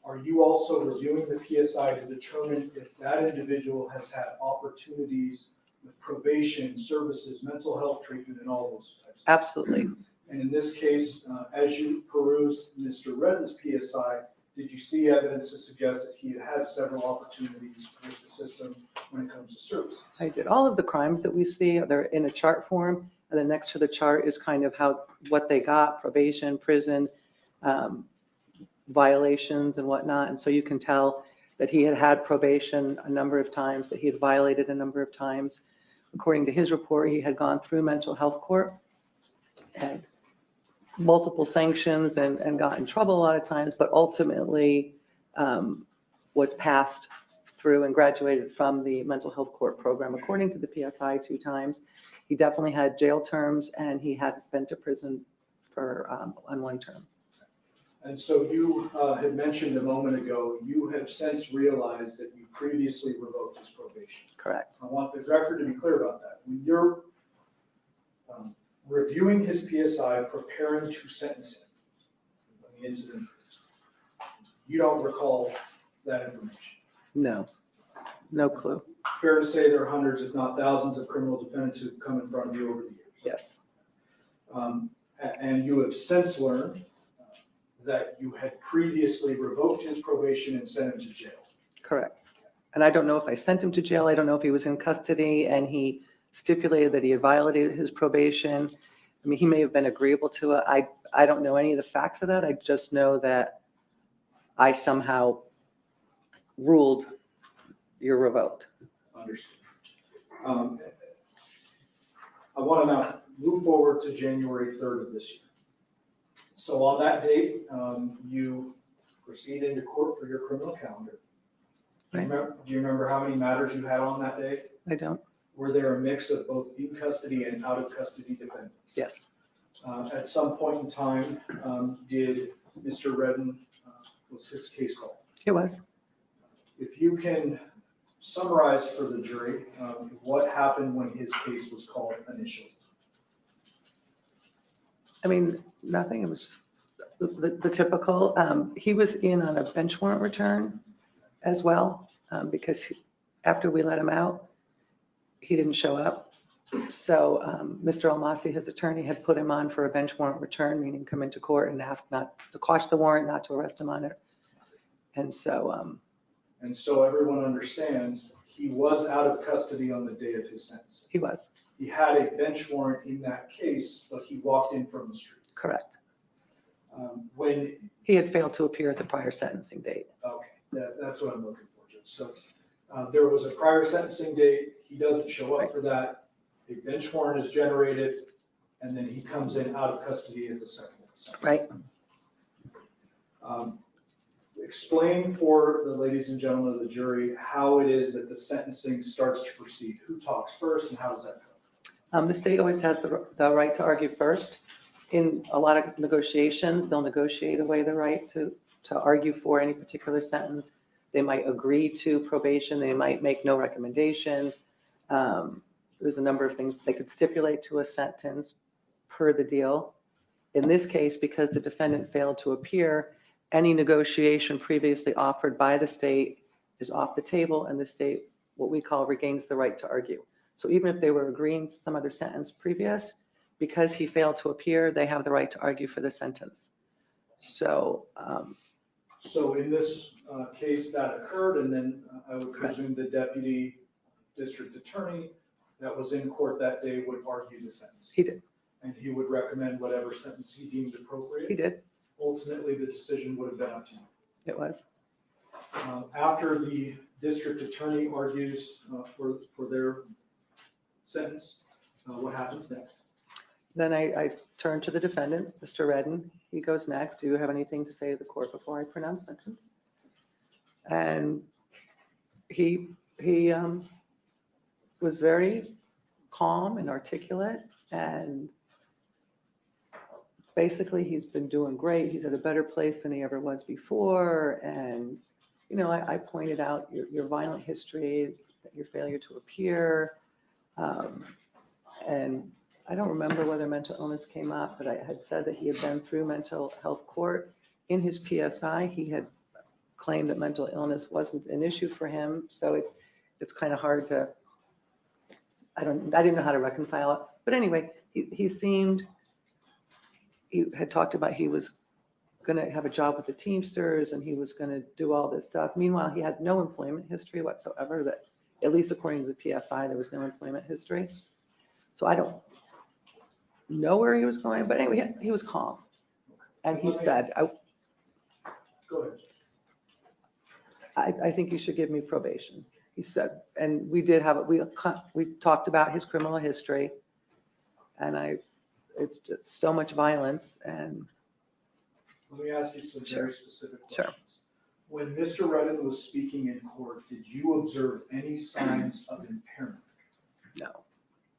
are you also reviewing the PSI to determine if that individual has had opportunities with probation, services, mental health treatment, and all those types? Absolutely. And in this case, as you perused Mr. Redden's PSI, did you see evidence to suggest that he had had several opportunities with the system when it comes to services? I did. All of the crimes that we see, they're in a chart form, and then next to the chart is kind of what they got, probation, prison, violations and whatnot. And so you can tell that he had probation a number of times, that he had violated a number of times. According to his report, he had gone through mental health court, and multiple sanctions and got in trouble a lot of times, but ultimately was passed through and graduated from the mental health court program according to the PSI 2 times. He definitely had jail terms, and he had been to prison for on 1 term. And so you had mentioned a moment ago, you have since realized that you previously revoked his probation. Correct. I want the record to be clear about that. When you're reviewing his PSI, preparing to sentence him when the incident occurs, you don't recall that information. No, no clue. Fair to say there are hundreds, if not thousands, of criminal defendants who've come in front of you over the years. Yes. And you have since learned that you had previously revoked his probation and sent him to jail. Correct. And I don't know if I sent him to jail. I don't know if he was in custody and he stipulated that he had violated his probation. I mean, he may have been agreeable to it. I don't know any of the facts of that. I just know that I somehow ruled you're revoked. Understood. I want to now move forward to January 3rd of this year. So on that date, you proceed into court for your criminal calendar. Do you remember how many matters you had on that day? I don't. Were there a mix of both in custody and out of custody defendants? Yes. At some point in time, did Mr. Redden, was his case called? It was. If you can summarize for the jury what happened when his case was called initially. I mean, nothing. It was just the typical. He was in on a bench warrant return as well because after we let him out, he didn't show up. So Mr. Almasi, his attorney, had put him on for a bench warrant return, meaning come into court and ask not to quash the warrant, not to arrest him on it. And so everyone understands he was out of custody on the day of his sentence. He was. He had a bench warrant in that case, but he walked in from the street. Correct. When he had failed to appear at the prior sentencing date. Okay, that's what I'm looking for, Judge. So there was a prior sentencing date. He doesn't show up for that. A bench warrant is generated, and then he comes in out of custody at the second sentence. Right. Explain for the ladies and gentlemen of the jury how it is that the sentencing starts to proceed. Who talks first, and how does that go? The state always has the right to argue first. In a lot of negotiations, they'll negotiate away the right to argue for any particular sentence. They might agree to probation. They might make no recommendation. There's a number of things they could stipulate to a sentence per the deal. In this case, because the defendant failed to appear, any negotiation previously offered by the state is off the table, and the state, what we call, regains the right to argue. So even if they were agreeing to some other sentence previous, because he failed to appear, they have the right to argue for the sentence. So in this case that occurred, and then I would presume the deputy district attorney that was in court that day would argue the sentence. He did. And he would recommend whatever sentence he deemed appropriate. He did. Ultimately, the decision would have been up to you. It was. After the district attorney argues for their sentence, what happens next? Then I turn to the defendant, Mr. Redden. He goes next. Do you have anything to say to the court before I pronounce sentence? And he was very calm and articulate, and basically he's been doing great. He's at a better place than he ever was before. And, you know, I pointed out your violent history, your failure to appear. And I don't remember whether mental illness came up, but I had said that he had been through mental health court. In his PSI, he had claimed that mental illness wasn't an issue for him. So it's kind of hard to, I didn't know how to reconcile it. But anyway, he had talked about he was going to have a job with the Teamsters and he was going to do all this stuff. Meanwhile, he had no employment history whatsoever, that at least according to the PSI, there was no employment history. So I don't know where he was going, but anyway, he was calm. And he said, Go ahead. I think you should give me probation. He said, and we did have, we talked about his criminal history. And I it's just so much violence and. Let me ask you some very specific Sure. questions. When Mr. Redden was speaking in court, did you observe any signs of impairment? No.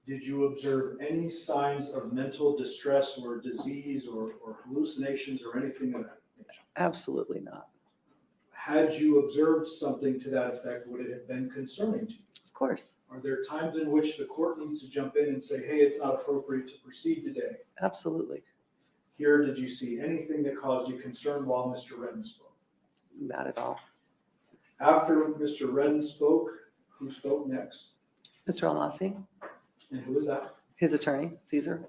Did you observe any signs of mental distress or disease or hallucinations or anything of that nature? Absolutely not. Had you observed something to that effect, would it have been concerning to you? Of course. Are there times in which the court needs to jump in and say, hey, it's not appropriate to proceed today? Absolutely. Here, did you see anything that caused you concern while Mr. Redden spoke? Not at all. After Mr. Redden spoke, who spoke next? Mr. Almasi, And who was that? his attorney, Caesar.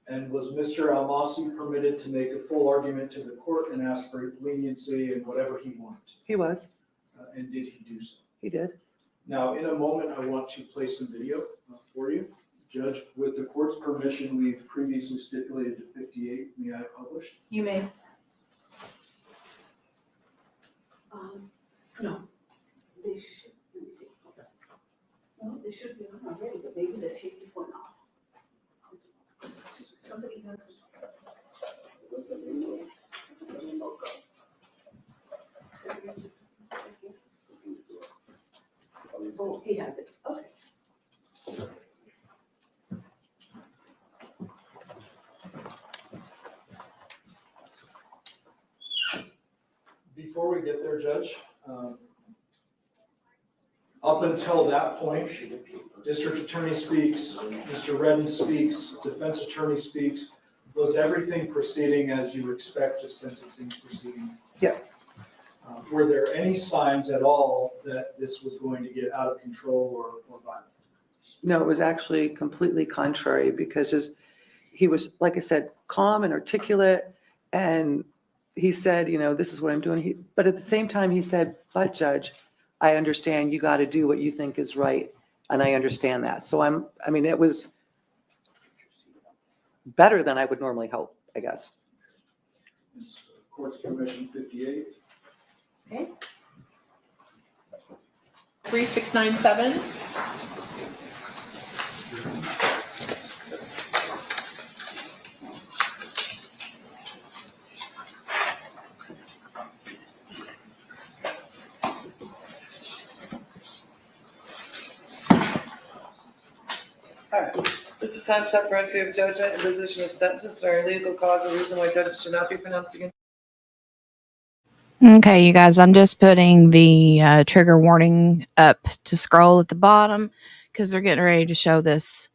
And was Mr. Almasi permitted to make a full argument to the court and ask for leniency and whatever he wanted? He was. And did he do so? He did. Now, in a moment, I want to play some video for you. Judge, with the court's permission, we've previously stipulated to 58. May I publish? You may. No. They should, let me see. Well, they should be on already, but maybe the tape is going off. Somebody has. Look at the logo. Oh, he has it. Okay. Before we get there, Judge, up until that point, district attorney speaks, Mr. Redden speaks, defense attorney speaks. Was everything proceeding as you expect a sentencing proceeding? Yes. Were there any signs at all that this was going to get out of control or violent? No, it was actually completely contrary because he was, like I said, calm and articulate. And he said, this is what I'm doing. But at the same time, he said, but Judge, I understand you got to do what you think is right. And I understand that. So it was better than I would normally hope, I guess. Court's permission 58. Okay. 3697. This is time set for entry of judgment, imposition of sentence, or legal cause or reason why judgment should not be pronounced against. Okay, you guys, I'm just putting the trigger warning up to scroll at the bottom because they're getting ready to show this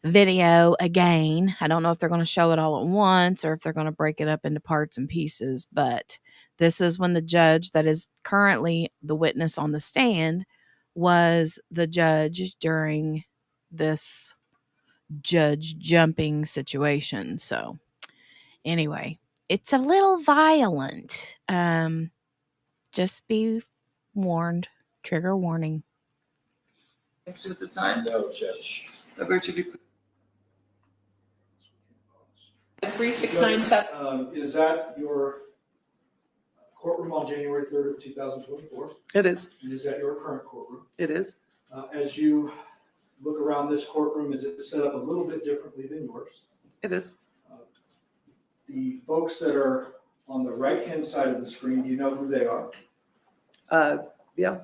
video again. I don't know if they're going to show it all at once or if they're going to break it up into parts and pieces, but this is when the judge that is currently the witness on the stand was the judge during this judge jumping situation. So anyway, it's a little violent. Just be warned. Trigger warning. At this time? No, Judge. The virtue be. 3697. Is that your courtroom on January 3rd of 2024? It is. And is that your current courtroom? It is. As you look around this courtroom, is it set up a little bit differently than yours? It is. The folks that are on the right-hand side of the screen, do you know who they are? Yeah.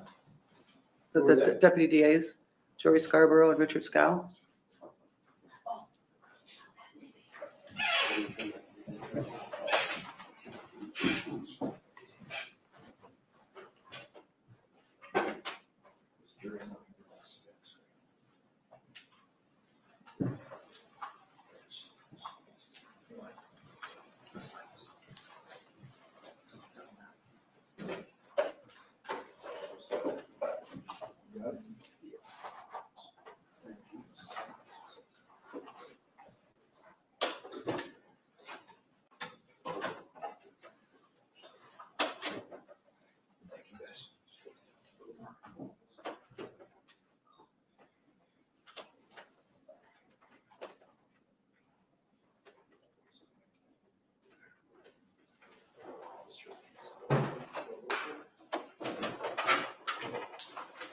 Who are The they? deputy DAs, Joey Scarborough and Richard Scow.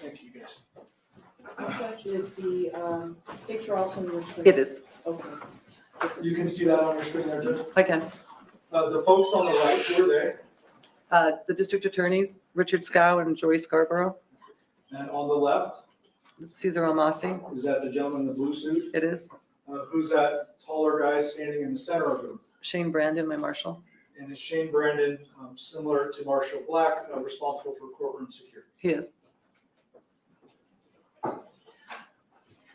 Thank you, guys. Judge, is the picture also in your screen? It is. Okay. You can see that on your screen there, Judge. I can. The folks on the right, who are they? The district attorneys, Richard Scow and Joy Scarborough. And on the left? Cesar Almasi. Is that the gentleman in the blue suit? It is. Who's that taller guy standing in the center of them? Shane Brandon, my marshal. And is Shane Brandon, similar to Marshall Black, responsible for courtroom security? He is.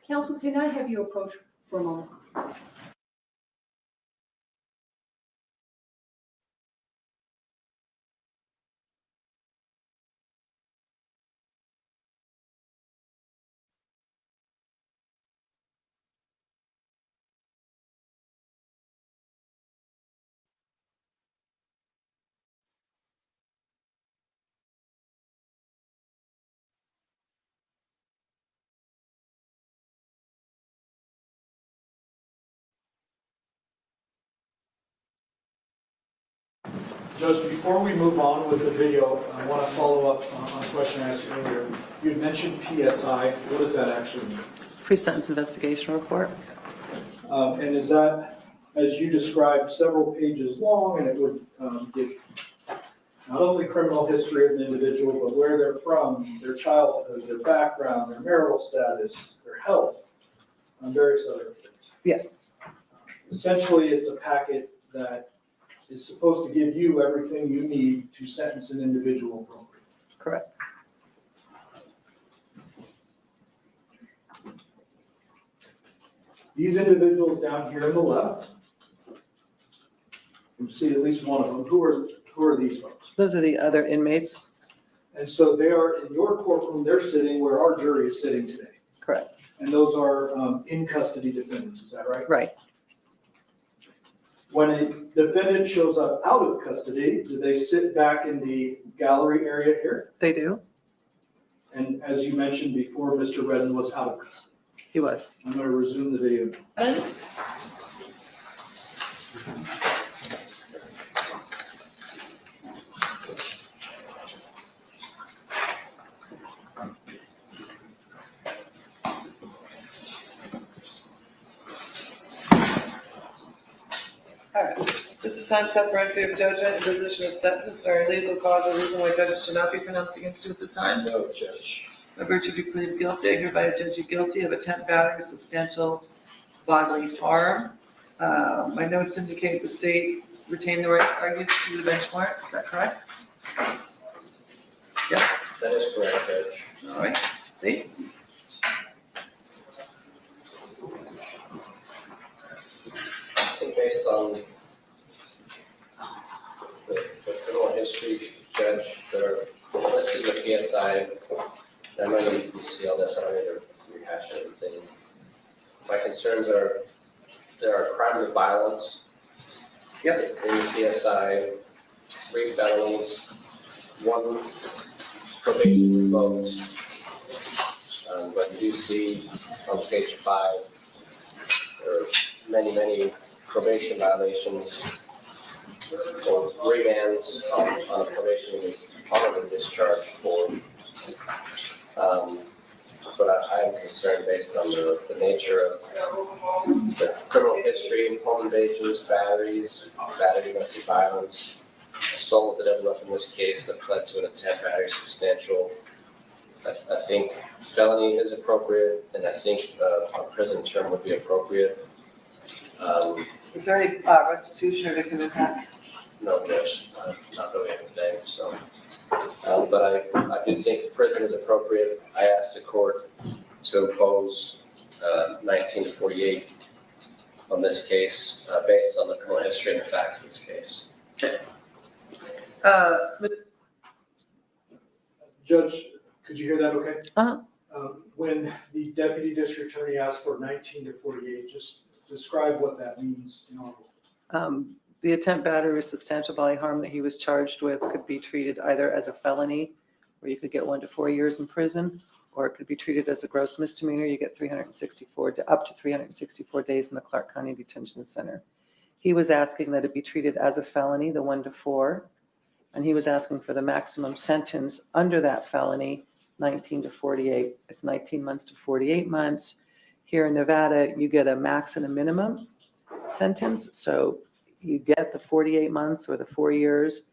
Counsel, can I have you approach for a moment? Judge, before we move on with the video, I want to follow up on a question I asked earlier. You had mentioned PSI. What does that actually mean? Pre-sentence investigation report. And is that, as you described, several pages long, and it would give not only criminal history of an individual, but where they're from, their childhood, their background, their marital status, their health, and various other things. Yes. Essentially, it's a packet that is supposed to give you everything you need to sentence an individual appropriately. Correct. These individuals down here on the left, you see at least one of them. Who are these folks? Those are the other inmates. And so they are in your courtroom, they're sitting where our jury is sitting today. Correct. And those are in custody defendants, is that right? Right. When a defendant shows up out of custody, do they sit back in the gallery area here? They do. And as you mentioned before, Mr. Redden was out of custody. He was. I'm going to resume the video. Alright, this is time set for entry of judgment in position of sentence or legal cause or reason why judgment should not be pronounced against you at this time. No, Judge. By virtue of you pleading guilty, I hereby judge you guilty of attempt battery, substantial bodily harm. My notes indicate the state retained the right to argue to the bench warrant. Is that correct? Yeah. That is correct, Judge. All right. State. I think based on the criminal history, Judge, they're listed in the PSI. I know you see all this, I don't need to rehash everything. My concerns are, there are crimes of violence. Yep. In the PSI, 3 felonies, 1 probation revoked. But you do see on page 5, there are many probation violations. So remands on a probation is probably discharged for. But I am concerned based on the nature of the criminal history, home invasions, batteries, battery domestic violence, assault with a deadly weapon in this case that led to an attempt battery substantial. I think felony is appropriate, and I think a prison term would be appropriate. Is there any restitution or victim impact? No, Judge, not really today, so. But I do think prison is appropriate. I asked the court to impose 19 to 48 on this case, based on the criminal history and the facts of this case. Okay. Judge, could you hear that okay? Uh-huh. When the deputy district attorney asked for 19 to 48, just describe what that means in our world. The attempt battery or substantial bodily harm that he was charged with could be treated either as a felony, where you could get 1 to 4 years in prison, or it could be treated as a gross misdemeanor. You get up to 364 days in the Clark County Detention Center. He was asking that it be treated as a felony, the 1 to 4, and he was asking for the maximum sentence under that felony, 19 to 48. It's 19 months to 48 months. Here in Nevada, you get a max and a minimum. sentence. So you get the 48 months or the 4 years.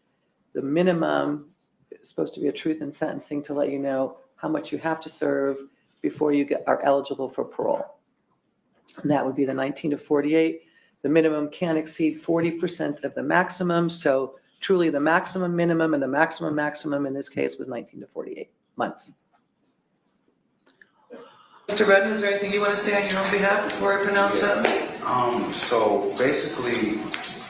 The minimum is supposed to be a truth in sentencing to let you know how much you have to serve before you are eligible for parole. And that would be the 19 to 48. The minimum can't exceed 40% of the maximum. So truly the maximum minimum and the maximum in this case was 19 to 48 months. Mr. Redden, is there anything you want to say on your own behalf before I pronounce sentence? So basically,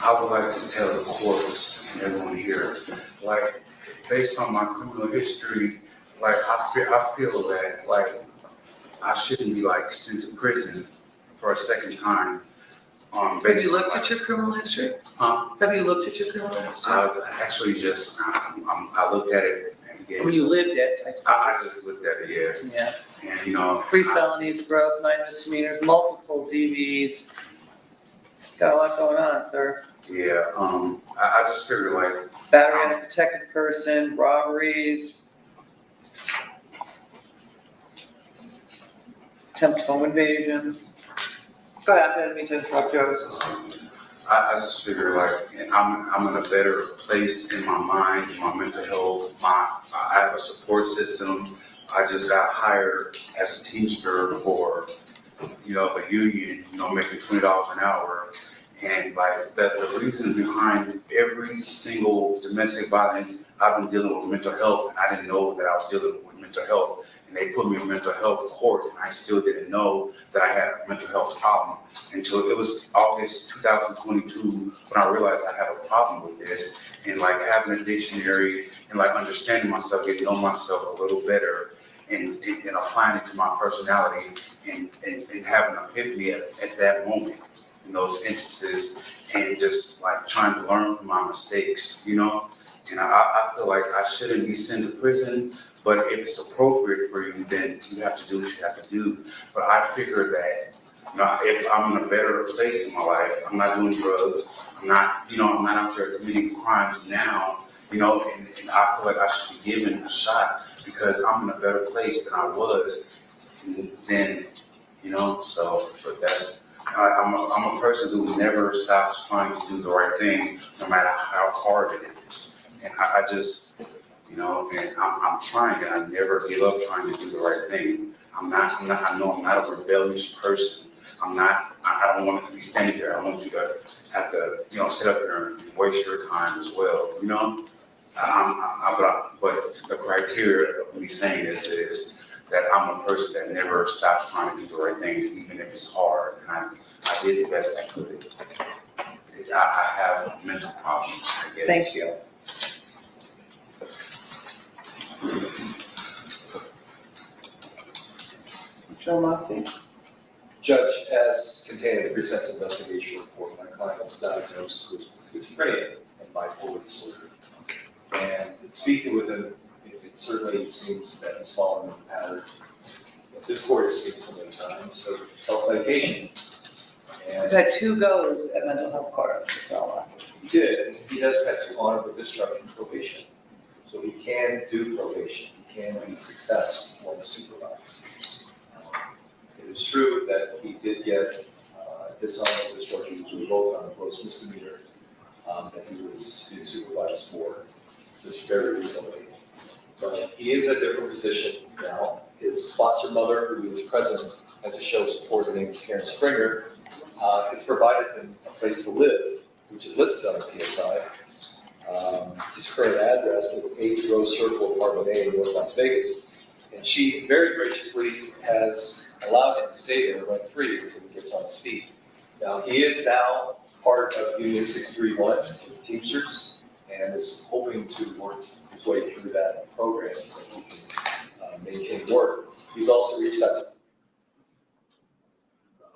I would like to tell the courts and everyone here, like, based on my criminal history, like, I feel that, like, I shouldn't be, like, sent to prison for a second time. Have you looked at your criminal history? Huh? Have you looked at your criminal history? I actually just, I looked at it and gave When you lived it, I just looked at it, yeah. Yeah. And, you know. 3 felonies, gross, 9 misdemeanors, multiple DVs. Got a lot going on, sir. Yeah, I just figured like. Battery on a protected person, robberies. Attempt home invasion. Go ahead, I didn't mean to interrupt you. I just figure like I'm in a better place in my mind, in my mental health. I have a support system. I just got hired as a teamster for, you know, a union, you know, making $20 an hour. And like the reason behind every single domestic violence, I've been dealing with mental health, and I didn't know that I was dealing with mental health. And they put me in mental health court, and I still didn't know that I had a mental health problem until it was August 2022 when I realized I have a problem with this. And like having a dictionary and like understanding myself, getting to know myself a little better, and applying it to my personality, and having an epiphany at that moment in those instances, and just like trying to learn from my mistakes, you know. And I feel like I shouldn't be sent to prison. But if it's appropriate for you, then you have to do what you have to do. But I figure that, you know, if I'm in a better place in my life, I'm not doing drugs, I'm not out there committing crimes now, you know, and I feel like I should be given a shot because I'm in a better place than I was then, you know. So, but that's, I'm a person who never stops trying to do the right thing, no matter how hard it is. And I just, you know, and I'm trying, and I never give up trying to do the right thing. I know I'm not a rebellious person. I don't want to be standing there. I want you to have to, you know, sit up here and waste your time as well, you know? But the criteria of me saying this is that I'm a person that never stops trying to do the right things, even if it's hard. And I did the best I could. I have mental problems, I guess. Thank you. Joe Massey. Judge, as contained in the pre-sentence investigation report, my client was diagnosed with schizophrenia and bipolar disorder. And in speaking with him, it certainly seems that he's following the pattern that this court has seen so many times of self-medication. We've had 2 goes at mental health court, Mr. Massey. He did. He does have to honor the discharge from probation. So he can do probation. He can be successful when supervised. It is true that he did get dishonorable discharge. He was revoked on a gross misdemeanor that he was being supervised for just very recently. But he is in a different position now. His foster mother, who is present as a show of support, her name is Karen Springer, has provided him a place to live, which is listed on the PSI. His current address is 8 Rose Circle, Apartment A in North Las Vegas. And she very graciously has allowed him to stay there rent-free until he gets on his feet. Now, he is now part of Union 631 with Teamsters and is hoping to work his way through that program so that he can maintain work. He's also reached out to.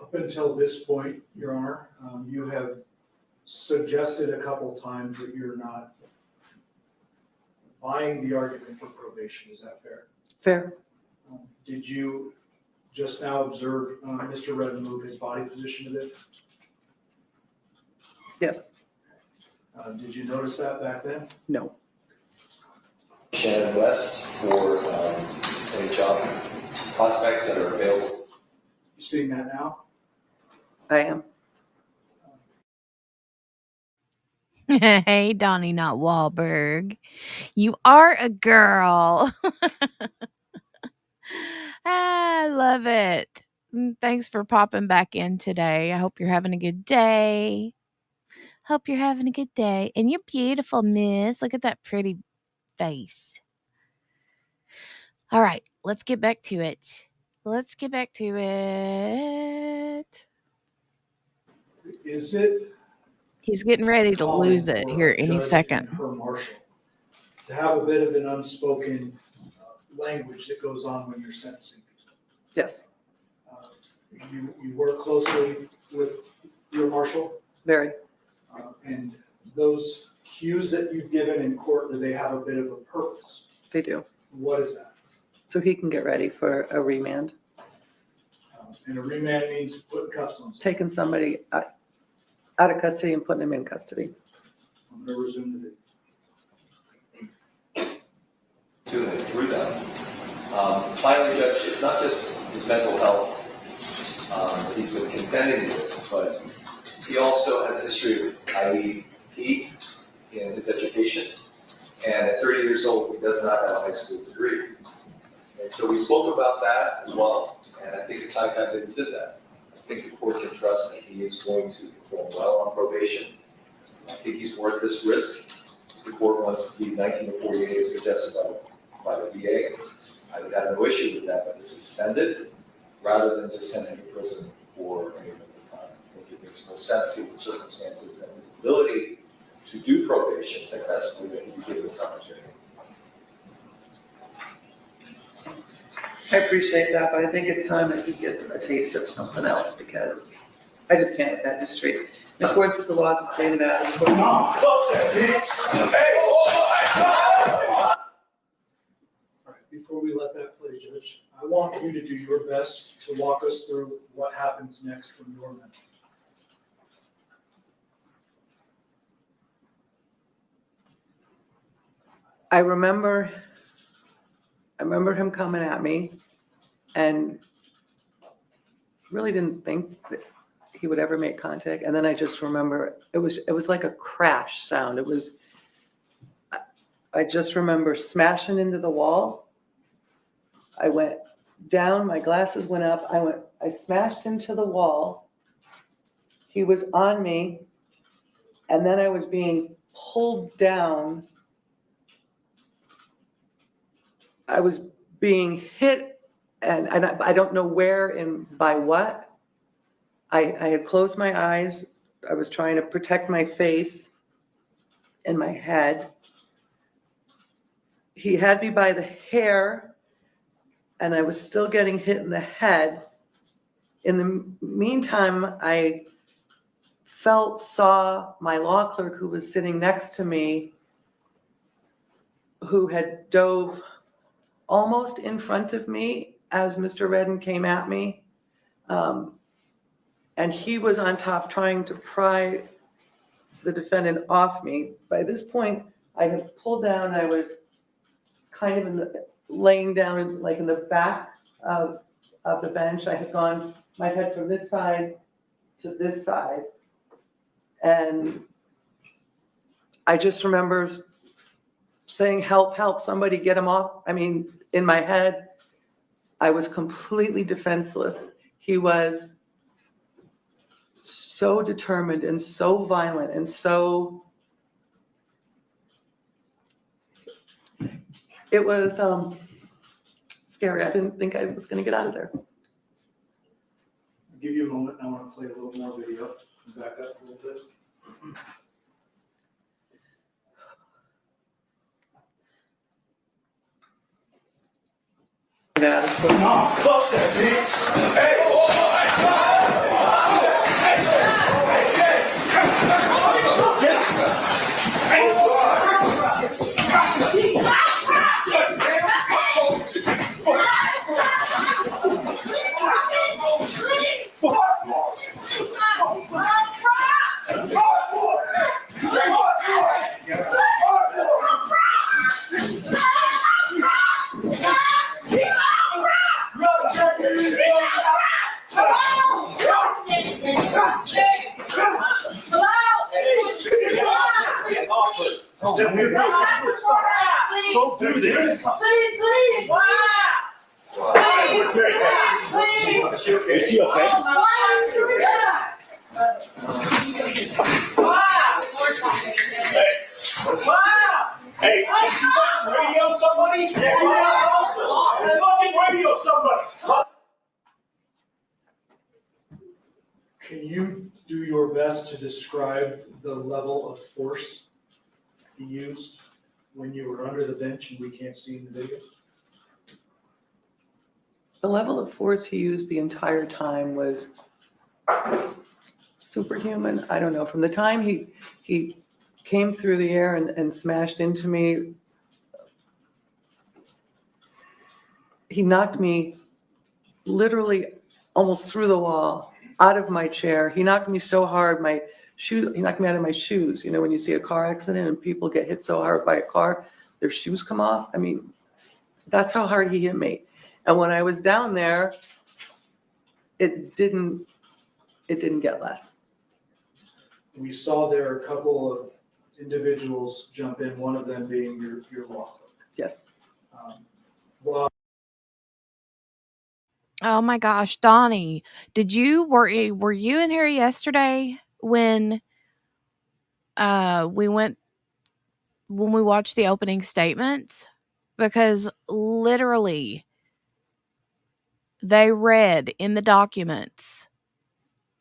Up until this point, Your Honor, you have suggested a couple times that you're not buying the argument for probation. Is that fair? Fair. Did you just now observe Mr. Redden move his body position a bit? Yes. Did you notice that back then? No. Shannon West for any job prospects that are available. You seeing that now? I am. Hey, Donnie, not Wahlberg. You are a girl. I love it. Thanks for popping back in today. I hope you're having a good day. Hope you're having a good day. And you're beautiful, miss. Look at that pretty face. All right, let's get back to it. Let's get back to it. Is it He's getting ready to lose common it for here a any judge second. and her marshal to have a bit of an unspoken language that goes on when you're sentencing? Yes, You work closely with your marshal, very. and those cues that you've given in court, do they have a bit of a purpose? They do. What is that? So he can get ready for a remand. And a remand means putting cuffs on someone. Taking somebody out of custody and putting him in custody. I'm going to resume the video. To and through them. Finally, Judge, it's not just his mental health that he's been contending with, but he also has a history of IEP in his education. And at 30 years old, he does not have a high school degree. And so we spoke about that as well, and I think it's high time that he did that. I think the court can trust that he is going to perform well on probation. I think he's worth this risk. The court wants the 19 to 48 days suggested by the VA. I would have no issue with that, but to suspend it rather than just send him to prison for any length of time. I think it makes more sense given the circumstances and his ability to do probation successfully that he be given this opportunity. I appreciate that, but I think it's time that he get a taste of something else because I just can't get that history. In accordance with the laws of the state of Nevada. All right, before we let that play, Judge, I want you to do your best to walk us through what happens next from your end. I remember him coming at me and really didn't think that he would ever make contact. And then I just remember it was like a crash sound. I just remember smashing into the wall. I went down, my glasses went up. I smashed into the wall. He was on me. And then I was being pulled down. I was being hit, and I don't know where and by what. I had closed my eyes. I was trying to protect my face and my head. He had me by the hair, and I was still getting hit in the head. In the meantime, I saw my law clerk who was sitting next to me, who had dove almost in front of me as Mr. Redden came at me. And he was on top trying to pry the defendant off me. By this point, I had pulled down. I was kind of laying down like in the back of the bench. I had gone my head from this side to this side. And I just remember saying, help, help, somebody get him off. I mean, in my head, I was completely defenseless. He was so determined and so violent and so, it was scary. I didn't think I was going to get out of there. I'll give you a moment. I want to play a little more video and back up a little bit. Yeah, fuck that bitch. Hey, Don't do this. Please. Is she okay? Why are you doing that? Hey, can you fucking radio somebody? Fucking radio somebody. Can you do your best to describe the level of force he used when you were under the bench and we can't see in the video? The level of force he used the entire time was superhuman. I don't know. From the time he came through the air and smashed into me, he knocked me literally almost through the wall, out of my chair. He knocked me so hard, he knocked me out of my shoes. You know, when you see a car accident and people get hit so hard by a car, their shoes come off. I mean, that's how hard he hit me. And when I was down there, it didn't get less. We saw there a couple of individuals jump in, one of them being your law clerk. Yes. Well, Oh my gosh, Donnie, were you in here yesterday when we watched the opening statements? Because literally they read in the documents,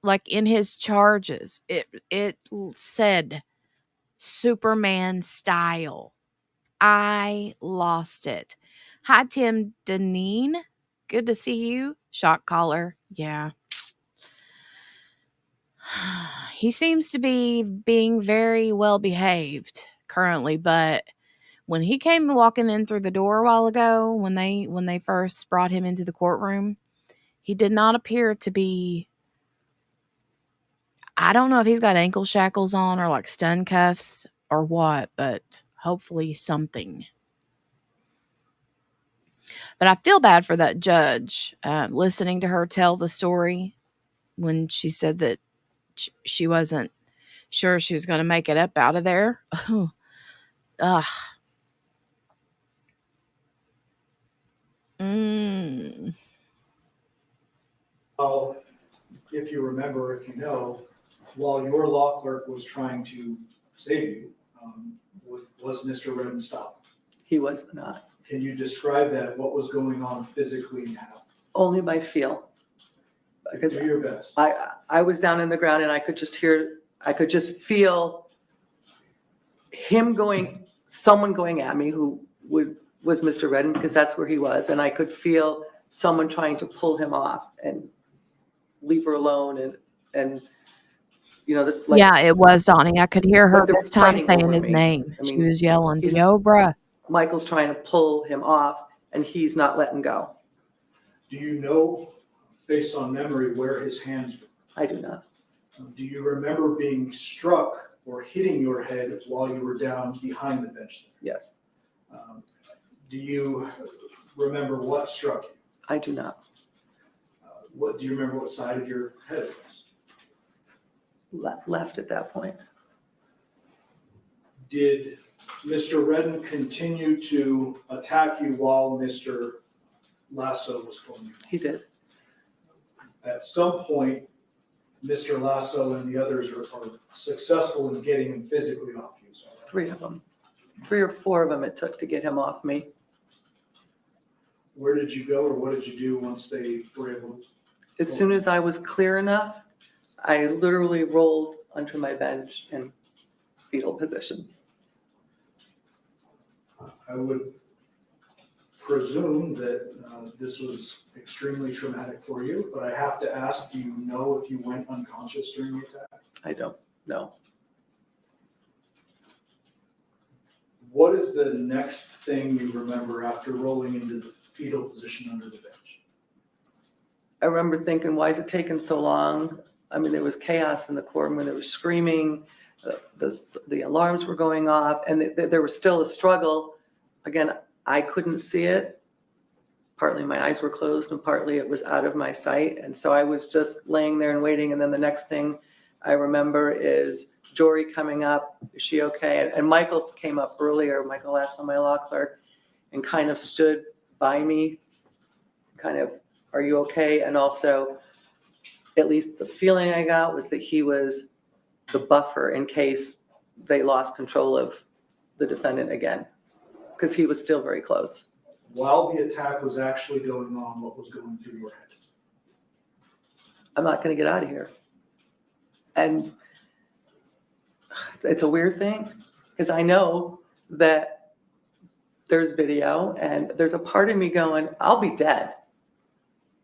like in his charges, it said Superman style. I lost it. Hi, Tim Deneen. Good to see you. Shock collar. Yeah. He seems to be being very well behaved currently, but when he came walking in through the door a while ago, when they first brought him into the courtroom, he did not appear to be. I don't know if he's got ankle shackles on or like stun cuffs or what, but hopefully something. But I feel bad for that judge, listening to her tell the story when she said that she wasn't sure she was going to make it up out of there. Ugh. Well, if you remember, if you know, while your law clerk was trying to save you, was Mr. Redden stopped? He was not. Can you describe that? What was going on physically and how? Only by feel. Because do your best. I was down in the ground and I could just feel someone going at me who was Mr. Redden, because that's where he was. And I could feel someone trying to pull him off and leave her alone. And you know, this. Yeah, it was Donnie. I could hear her this time fighting saying over his me. name. I mean, She was yelling, Deobra. Michael's trying to pull him off and he's not letting go. Do you know, based on memory, where his hands were? I do not. Do you remember being struck or hitting your head while you were down behind the bench? Yes. Do you remember what struck you? I do not. Do you remember what side of your head it was? Left at that point. Did Mr. Redden continue to attack you while Mr. Lasso was pulling you? He did. At some point, Mr. Lasso and the others are successful in getting him physically off you. So. 3 of them. 3 or 4 of them it took to get him off me. Where did you go, or what did you do once they were able to? As soon as I was clear enough, I literally rolled onto my bench in fetal position. I would presume that this was extremely traumatic for you, but I have to ask, do you know if you went unconscious during the attack? I don't know. What is the next thing you remember after rolling into the fetal position under the bench? I remember thinking, why is it taking so long? I mean, there was chaos in the courtroom. There was screaming, the alarms were going off, and there was still a struggle. Again, I couldn't see it. Partly my eyes were closed and partly it was out of my sight. And so I was just laying there and waiting. And then the next thing I remember is Jory coming up, is she okay? And Michael came up earlier, Michael Lasso, my law clerk, and kind of stood by me, kind of, are you okay? And also, at least the feeling I got was that he was the buffer in case they lost control of the defendant again, because he was still very close. While the attack was actually going on, what was going through your head? I'm not going to get out of here. And it's a weird thing, because I know that there's video and there's a part of me going, I'll be dead.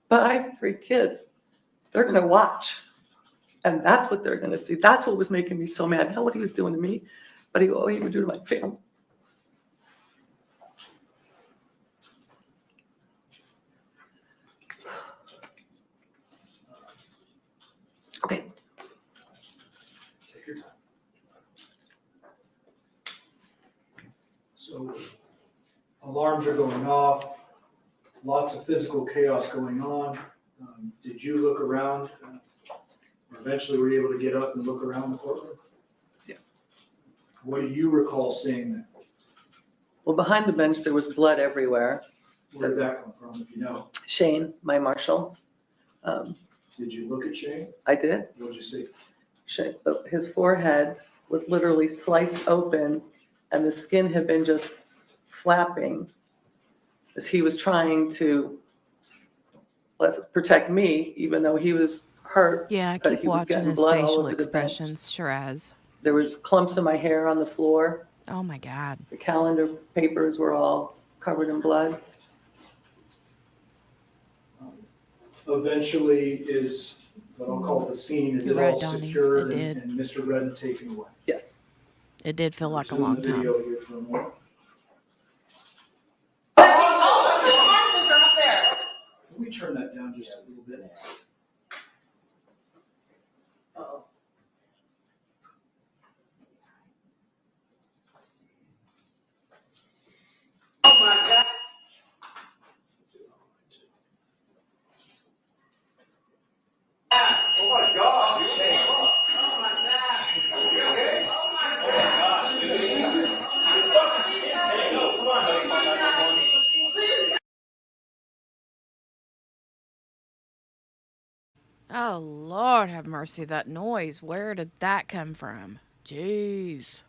But I have 3 kids. They're going to watch. And that's what they're going to see. That's what was making me so mad. Not what he was doing to me, but what he would do to my family. Okay. Take your time. So alarms are going off, lots of physical chaos going on. Did you look around? Or eventually were you able to get up and look around the courtroom? Yeah. What do you recall seeing then? Well, behind the bench, there was blood everywhere. Where did that come from, if you know? Shane, my marshal. Did you look at Shane? I did. What did you see? Shane, his forehead was literally sliced open, and the skin had been just flapping as he was trying to protect me, even though he was hurt. Yeah, I but keep he was watching getting his blood all facial over the bench. expressions. Shiraz. There was clumps of my hair on the floor. Oh my God. The calendar papers were all covered in blood. Eventually is what I'll call the scene. Is You're it right, all Donnie. secured It did. and Mr. Redden taken away? Yes. It did feel like a Zoom long the time. video here for a moment. Can we turn that down just a little bit? Uh-oh. Oh my God. Oh my God. Oh my God. You okay? Oh my gosh, dude. This fucking is insane. No, come on. Oh, Lord have mercy, that noise. Where did that come from? Jeez.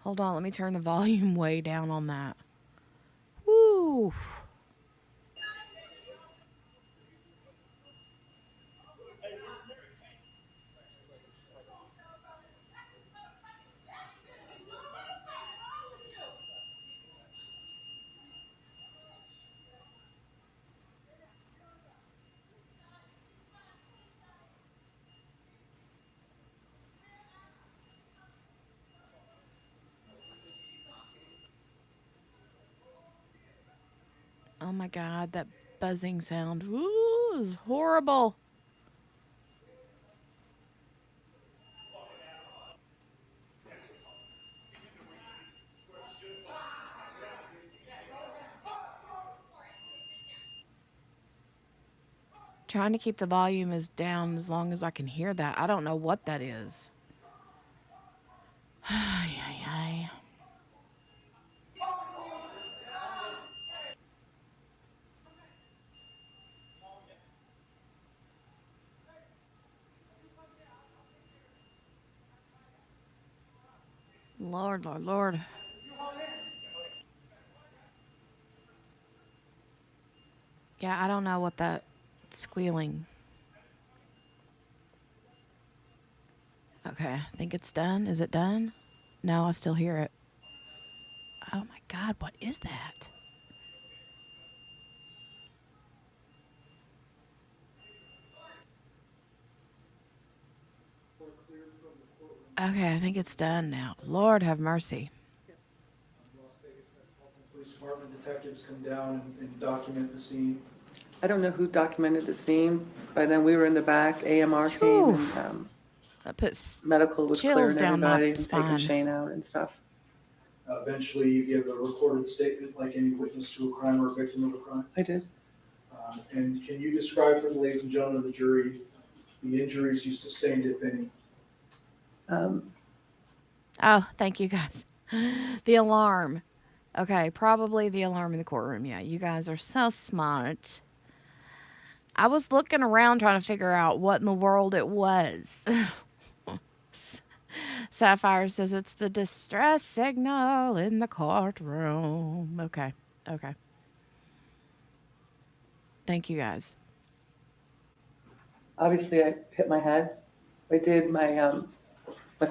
Hold on, let me turn the volume way down on that. Woo. Oh my God, that buzzing sound. Ooh, is horrible. Trying to keep the volume as down as long as I can hear that. I don't know what that is. Ay, ay, ay. Lord, Lord, Lord. Yeah, I don't know what that squealing. Okay, I think it's done. Is it done? No, I still hear it. Oh my God, what is that? Okay, I think it's done now. Lord have mercy. Police department detectives come down and document the scene. I don't know who documented the scene. By then we were in the back. AMR came Oof. and That puts medical was chills clearing down my everybody and taking spine. Shane out and stuff. Eventually, you give a recorded statement like any witness to a crime or a victim of a crime. I did. And can you describe for the ladies and gentlemen of the jury the injuries you sustained, if any. Oh, thank you guys. The alarm. Okay, probably the alarm in the courtroom. Yeah, you guys are so smart. I was looking around trying to figure out what in the world it was. Sapphire says it's the distress signal in the courtroom. Okay, okay. Thank you guys. Obviously, I hit my head. I did my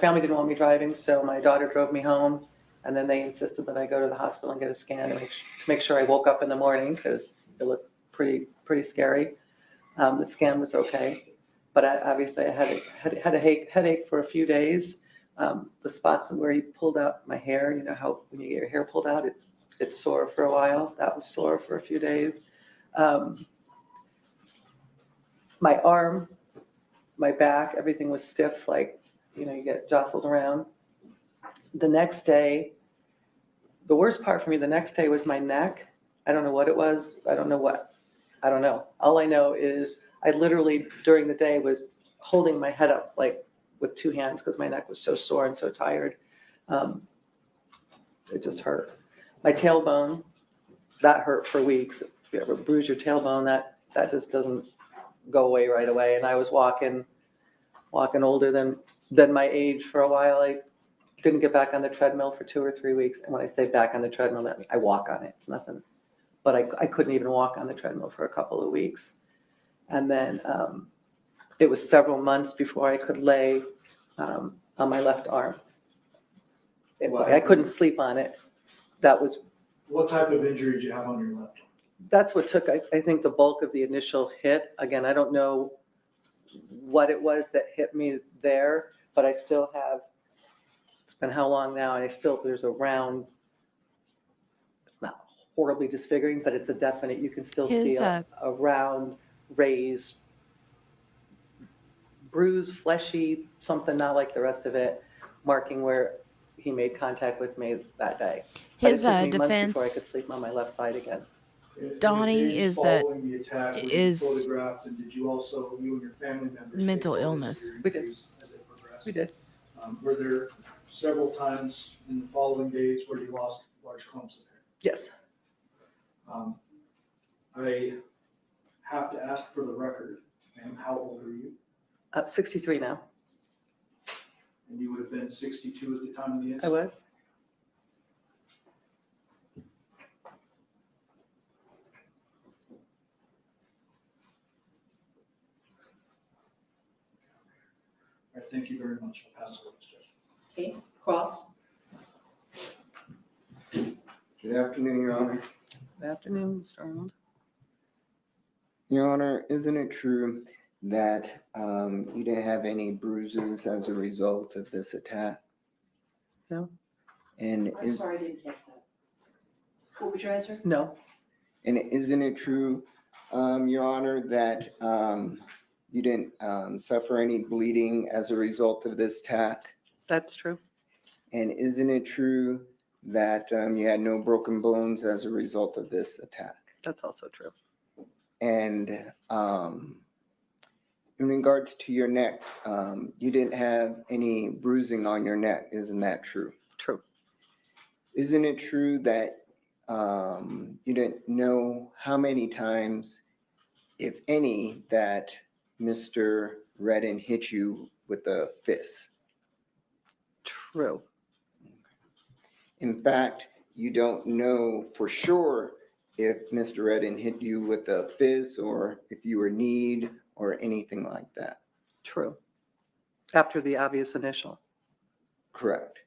family didn't want me driving, so my daughter drove me home, and then they insisted that I go to the hospital and get a scan to make sure I woke up in the morning because it looked pretty scary. The scan was okay, but obviously I had a headache for a few days. The spots where he pulled out my hair, you know how when you get your hair pulled out, it's sore for a while. That was sore for a few days. My arm, my back, everything was stiff, like, you know, you get jostled around. The next day, the worst part for me, the next day was my neck. I don't know what it was. I don't know. All I know is I literally, during the day, was holding my head up, like, with two hands because my neck was so sore and so tired. It just hurt. My tailbone, that hurt for weeks. If you ever bruise your tailbone, that just doesn't go away right away. And I was walking older than my age for a while. I didn't get back on the treadmill for 2 or 3 weeks. And when I say back on the treadmill, that means I walk on it. It's nothing. But I couldn't even walk on the treadmill for a couple of weeks. And then it was several months before I could lay on my left arm. I couldn't sleep on it. That was. What type of injury did you have on your left? That's what took, I think, the bulk of the initial hit. Again, I don't know what it was that hit me there, but I still have, it's been how long now, and there's a round, it's not horribly disfiguring, but it's a definite, you can still see a round, raised, bruised, fleshy, something not like the rest of it, marking where he made contact with me that day. His but it took me months defense, before I could sleep on my left side again. Donnie, is that following the attack, is photographed, and did you also, you and your family members, mental take photos of illness. your We did. injuries as they progressed? We did. Were there several times in the following days where you lost large clumps of hair? Yes. I have to ask for the record, ma'am, how old are you? 63 now. And you would have been 62 at the time of the incident? I was. All right, thank you very much. I'll pass it over to Judge. Okay, Cross. Good afternoon, Your Honor. Good afternoon, Mr. Arnold. Your Honor, isn't it true that you didn't have any bruises as a result of this attack? No. And I'm sorry, I didn't catch that. What was your answer? No. And isn't it true, Your Honor, that you didn't suffer any bleeding as a result of this attack? That's true. And isn't it true that you had no broken bones as a result of this attack? That's also true. And in regards to your neck, you didn't have any bruising on your neck. Isn't that true? True. Isn't it true that you didn't know how many times, if any, that Mr. Redden hit you with a fist? True. In fact, you don't know for sure if Mr. Redden hit you with a fist or if you were kneed or anything like that. True. After the obvious initial. Correct.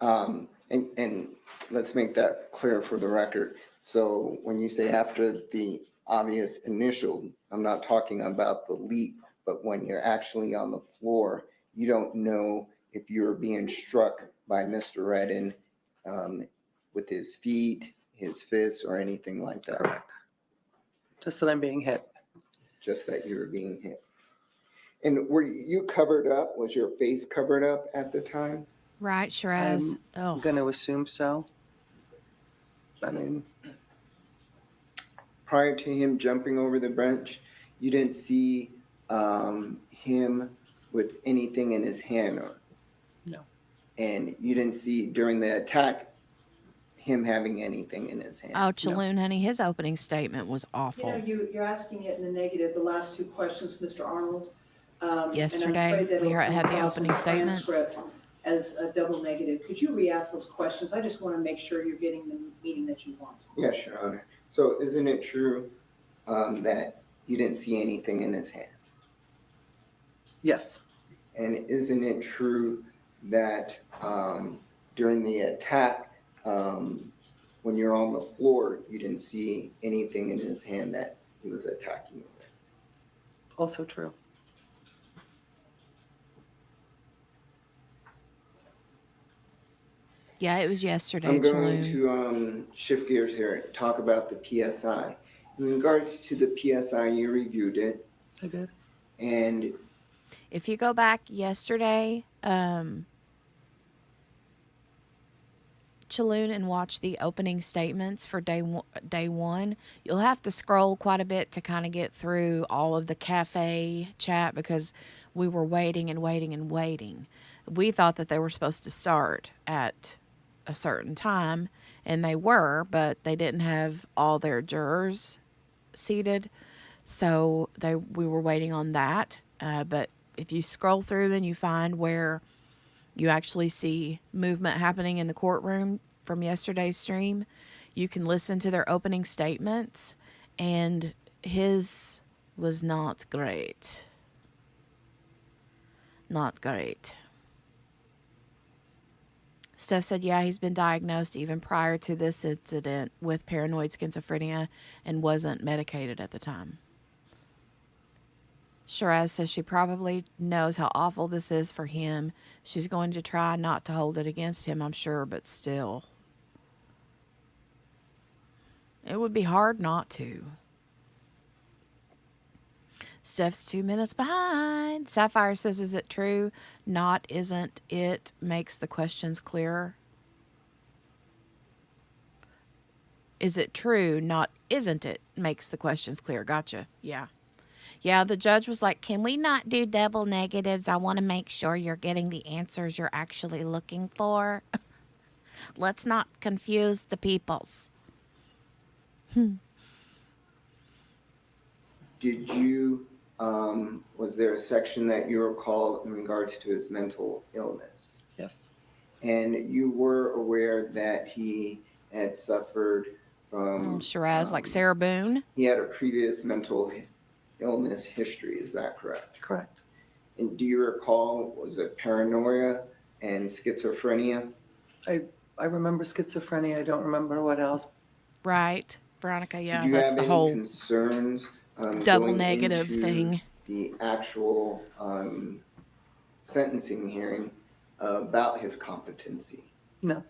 And let's make that clear for the record. So when you say after the obvious initial, I'm not talking about the leap, but when you're actually on the floor, you don't know if you're being struck by Mr. Redden with his feet, his fists, or anything like that. Correct. Just that I'm being hit. Just that you were being hit. And were you covered up? Was your face covered up at the time? Right, Shiraz. I'm going to assume so. I mean, prior to him jumping over the bench, you didn't see him with anything in his hand? No. And you didn't see during the attack him having anything in his hand? Oh, Chaloon, honey, his opening statement was You know, awful. you're asking it in the negative, the last two questions, Mr. Arnold. And I'm Yesterday, afraid that we it'll come had the across in opening statements. transcript as a double negative. Could you re-ask those questions? I just want to make sure you're getting the meaning that you want. Yes, Your Honor. So isn't it true that you didn't see anything in his hand? Yes. And isn't it true that during the attack, when you're on the floor, you didn't see anything in his hand that he was attacking you with? Also true. Yeah, it was yesterday, I'm going Chaloon. to shift gears here and talk about the PSI. In regards to the PSI, you reviewed it. I did. And If you go back yesterday, Chaloon, and watch the opening statements for day one, you'll have to scroll quite a bit to kind of get through all of the cafe chat because we were waiting and waiting and waiting. We thought that they were supposed to start at a certain time, and they were, but they didn't have all their jurors seated, so we were waiting on that. But if you scroll through, then you find where you actually see movement happening in the courtroom from yesterday's stream. You can listen to their opening statements, and his was not great. Not great. Steph said, yeah, he's been diagnosed even prior to this incident with paranoid schizophrenia and wasn't medicated at the time. Shiraz says she probably knows how awful this is for him. She's going to try not to hold it against him, I'm sure, but still. It would be hard not to. Steph's 2 minutes behind. Sapphire says, is it true? Not isn't it makes the questions clearer. Is it true? Not isn't it makes the questions clear. Gotcha. Yeah. Yeah, the judge was like, can we not do double negatives? I want to make sure you're getting the answers you're actually looking for. Let's not confuse the peoples. did you, was there a section that you recall in regards to his mental illness? Yes. And you were aware that he had suffered from Shiraz, like Sarah Boone? He had a previous mental illness history, is that correct? Correct. And do you recall, was it paranoia and schizophrenia? I remember schizophrenia. I don't remember what else. Right. Veronica, yeah, Did you that's have the any whole concerns double going negative into thing. the actual sentencing hearing about his competency? No.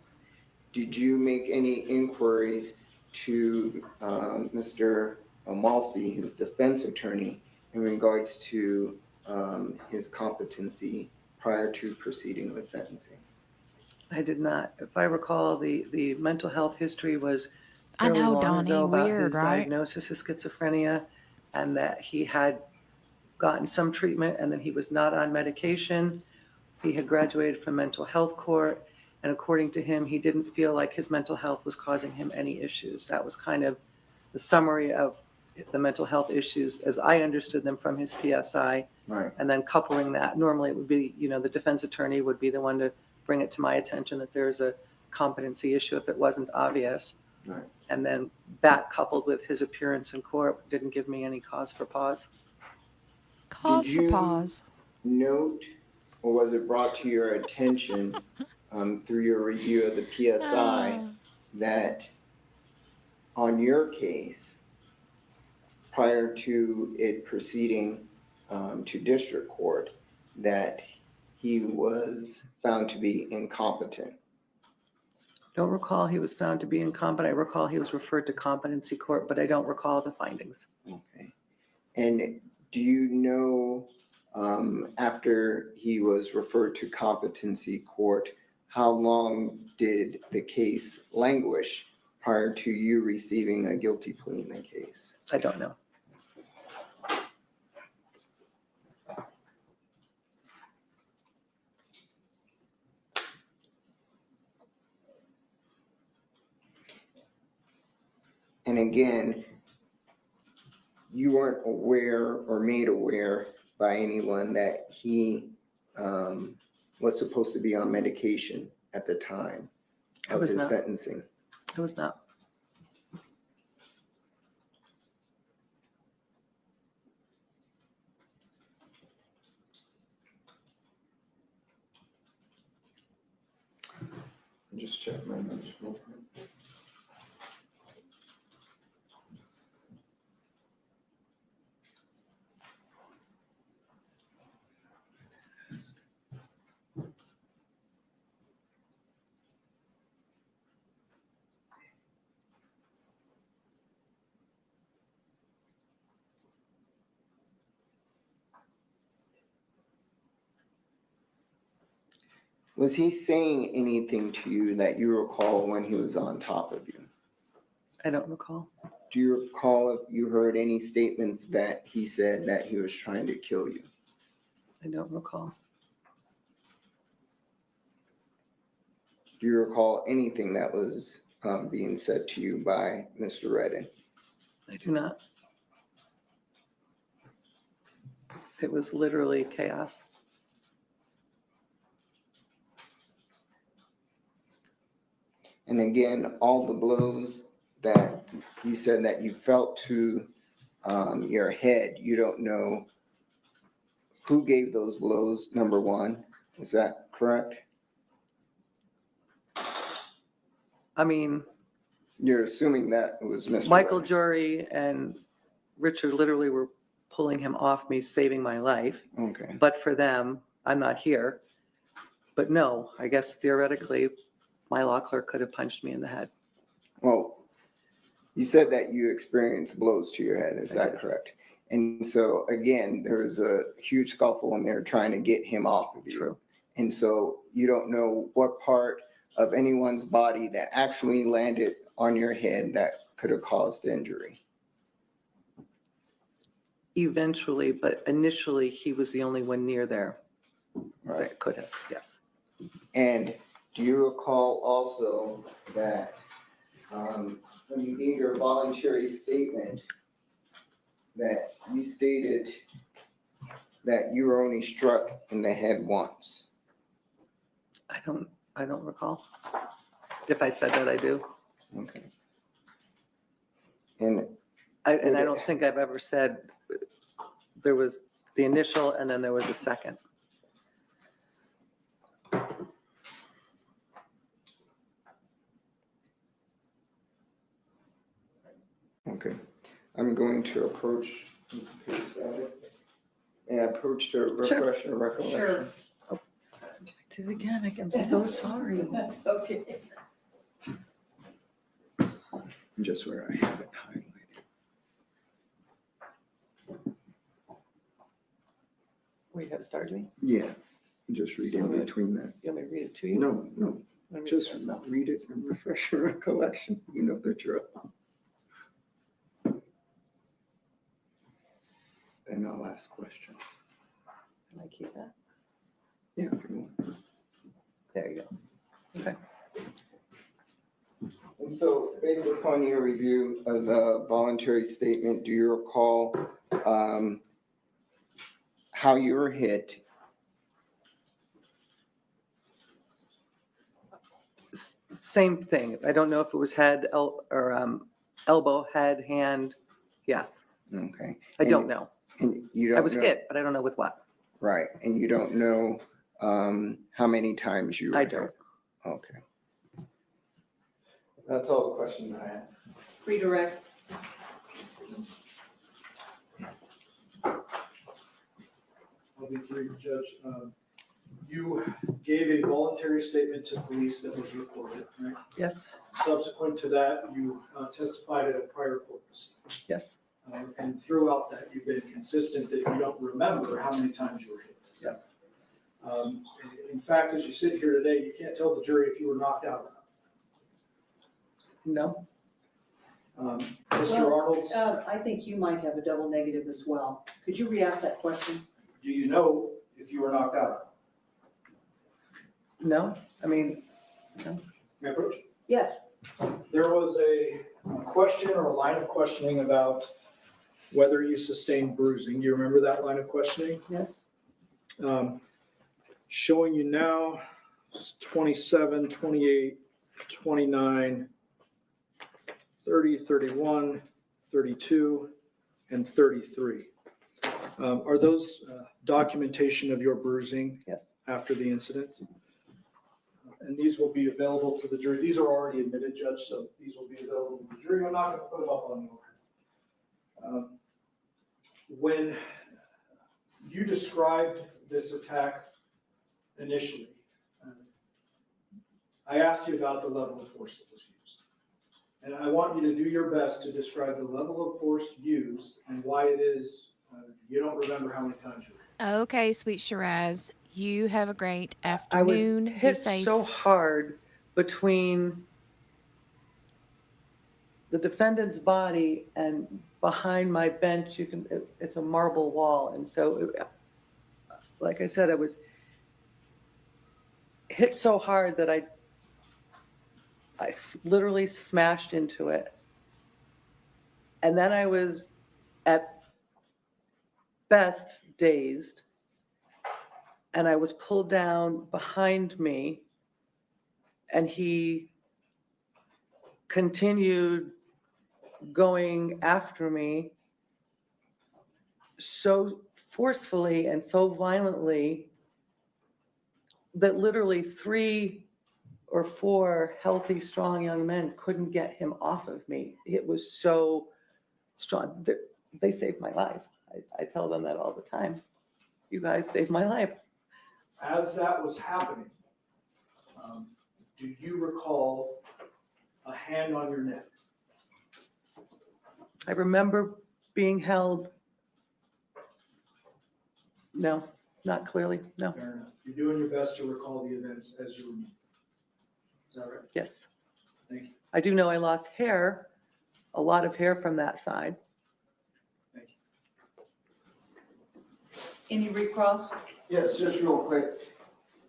Did you make any inquiries to Mr. Amalsi, his defense attorney, in regards to his competency prior to proceeding with sentencing? I did not. If I recall, the mental health history was I fairly know, long Donnie, ago about weird, his right? diagnosis of schizophrenia, and that he had gotten some treatment and then he was not on medication. He had graduated from mental health court, and according to him, he didn't feel like his mental health was causing him any issues. That was kind of the summary of the mental health issues as I understood them from his PSI. Right. And then coupling that, normally it would be, the defense attorney would be the one to bring it to my attention that there's a competency issue if it wasn't obvious. Right. And then that coupled with his appearance in court didn't give me any cause for pause. Cause Did for you pause. note, or was it brought to your attention through your review of the PSI that on your case, prior to it proceeding to district court, that he was found to be incompetent? Don't recall he was found to be incompetent. I recall he was referred to competency court, but I don't recall the findings. Okay. And do you know, after he was referred to competency court, how long did the case languish prior to you receiving a guilty plea in the case? I don't know. And again, you weren't aware or made aware by anyone that he was supposed to be on medication at the time I of was his not. sentencing. I was not. Just check my notes real quick. Was he saying anything to you that you recall when he was on top of you? I don't recall. Do you recall if you heard any statements that he said that he was trying to kill you? I don't recall. Do you recall anything that was being said to you by Mr. Redden? I do not. It was literally chaos. And again, all the blows that you said that you felt to your head, you don't know who gave those blows, number one. Is that correct? I mean, you're assuming that it was Mr. Michael Redden. Jury and Richard literally were pulling him off me, saving my life. Okay. But for them, I'm not here. But no, I guess theoretically, my law clerk could have punched me in the head. Well, you said that you experienced blows to your head. Is that correct? And so again, there was a huge scuffle and they're trying to get him off of you. True. And so you don't know what part of anyone's body that actually landed on your head that could have caused injury. Eventually, but initially he was the only one near there. Right. That could have, yes. And do you recall also that when you gave your voluntary statement that you stated that you were only struck in the head once? I don't recall. If I said that, I do. Okay. And I don't think I've ever said there was the initial and then there was a second. Okay, I'm going to approach and approach to refresh your recollection. Sure. I did it again. I'm so sorry. That's okay. Just where I have it highlighted. Where you have started me? Yeah, just read in between that. You want me to read it to you? No, just read it and refresh your recollection. You know that you're up. And I'll ask questions. Can I keep that? Yeah, if you want. There you go. Okay. And so based upon your review of the voluntary statement, do you recall how you were hit? Same thing. I don't know if it was head or elbow, head, hand. Yes. Okay. I don't know. And you don't know? I was hit, but I don't know with what. Right, and you don't know how many times you were hit? don't. Okay. That's all the questions I have. Redirect. I'll be brief, Judge. You gave a voluntary statement to police that was recorded, right? Yes. Subsequent to that, you testified at a prior court proceeding. Yes. And throughout that, you've been consistent that you don't remember how many times you were hit. Yes. In fact, as you sit here today, you can't tell the jury if you were knocked out or No. not. Mr. Arnold, I think you might have a double negative as well. Could you re-ask that question? do you know if you were knocked out? No. I mean, no. May I approach? Yes. There was a a question or a line of questioning about whether you sustained bruising. Do you remember that line of questioning? Yes. Showing you now 27, 28, 29, 30, 31, 32, and 33. Are those documentation of your bruising? Yes. After the incident? And these will be available to the jury. These are already admitted, Judge, so these will be available to the jury. I'm not going to put them up on the record. When you described this attack initially, I asked you about the level of force that was used. And I want you to do your best to describe the level of force used and why it is you don't remember how many times you were. Okay, sweet Shiraz, you have a great I afternoon. was Be hit safe. so hard between the defendant's body and behind my bench. It's a marble wall. And so, like I said, I was hit so hard that I literally smashed into it. And then I was at best dazed, and I was pulled down behind me, and he continued going after me so forcefully and so violently that literally 3 or 4 healthy, strong young men couldn't get him off of me. It was so strong. They saved my life. I tell them that all the time. You guys saved my life. As that was happening, do you recall a hand on your neck? I remember being held. No, not clearly, no. Fair enough. You're doing your best to recall the events as you remember. Is that right? Yes. Thank you. I do know I lost hair, a lot of hair from that side. Thank you. Any recross? Yes, just real quick.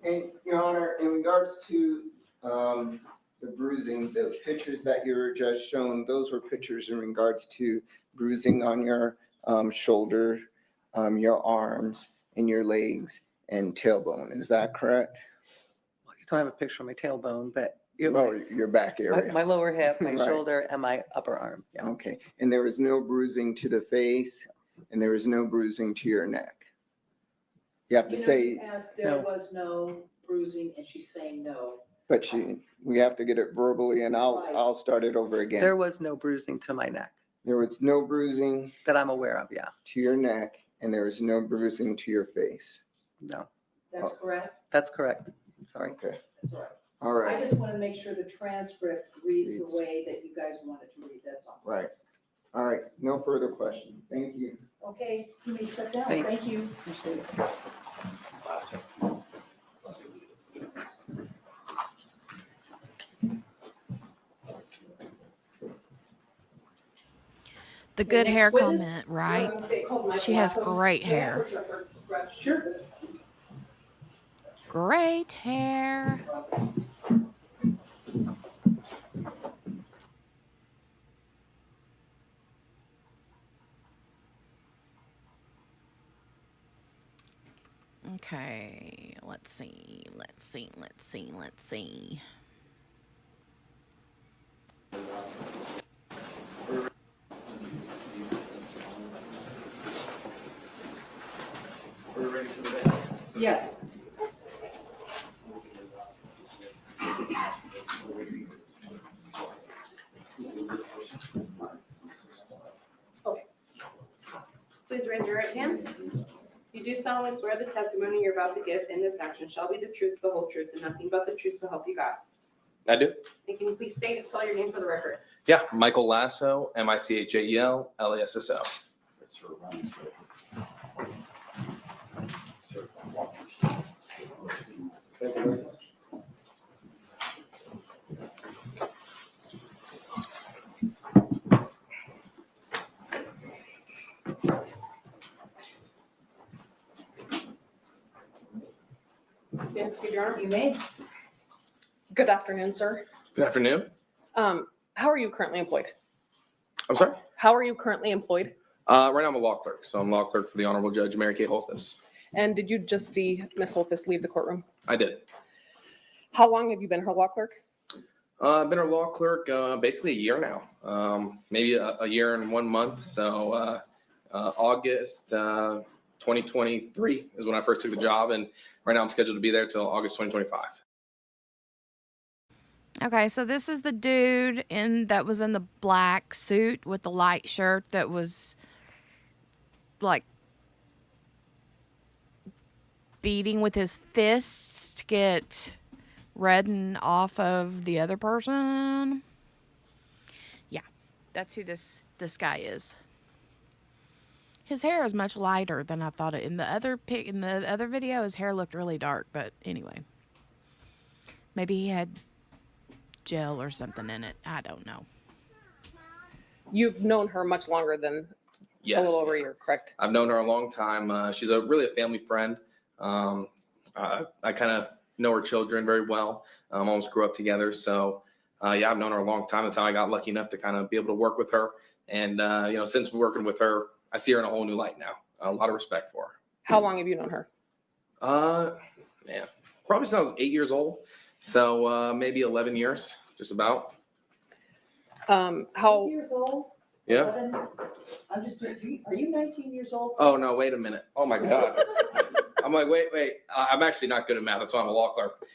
And Your Honor, in regards to the bruising, the pictures that you were just shown, those were pictures in regards to bruising on your shoulder, your arms, and your legs and tailbone. Is that correct? Well, you don't have a picture of my tailbone, but your back area. my lower hip, my Right. shoulder, and my upper arm. Yeah. Okay. And there was no bruising to the face, and there was no bruising to your neck. You have to say, There was no bruising, and she's saying no. but we have to get it verbally, and I'll start it over again. There was no bruising to my neck. There was no bruising that I'm aware of, yeah. to your neck, and there was no bruising to your face. No. That's correct? That's correct. I'm sorry. Okay. That's all right. All right. I just want to make sure the transcript reads the way that you guys want it to read, that's all. Right. All right. No further questions. Thank you. Okay, you may step down. Thanks. Thank you. Appreciate it. The good next hair witness, comment, right? State calls Michael She has Lasso. great Yeah, hair. Sure. Great hair. Okay, let's see. We're ready for the witness. Yes. Okay. Please raise your right hand. You do solemnly swear the testimony you're about to give in this action shall be the truth, the whole truth, and nothing but the truth, so help you God. I do. And can you please state and spell your name for the record? Yeah, Michael Lasso, Michael Lasso. Thank you, witness. Yeah, proceed, Your Honor. You may. Good afternoon, sir. Good afternoon. How are you currently employed? I'm sorry? How are you currently employed? Right now I'm a law clerk, so I'm law clerk for the Honorable Judge Mary Kay Holthus. And did you just see Ms. Holthus leave the courtroom? I did. How long have you been her law clerk? I've been her law clerk basically a year now, maybe a year and 1 month. So August 2023 is when I first took the job, and right now I'm scheduled to be there till August 2025. Okay, so this is the dude that was in the black suit with the light shirt that was like beating with his fists to get Redden off of the other person. Yeah, that's who this guy is. His hair is much lighter than I thought it. In the other video, his hair looked really dark, but anyway. Maybe he had gel or something in it. I don't know. You've known her much longer than a little over a year, correct? I've known her a long time. She's really a family friend. I kind of know her children very well. Almost grew up together. So yeah, I've known her a long time. That's how I got lucky enough to kind of be able to work with her. And since working with her, I see her in a whole new light now. A lot of respect for her. How long have you known her? Man, probably since I was 8 years old. So maybe 11 years, just about. How years old? Yeah. 11? I'm just, are you 19 years old? Oh, no, wait a minute. Oh, my God. I'm like, wait. I'm actually not good at math. That's why I'm a law clerk.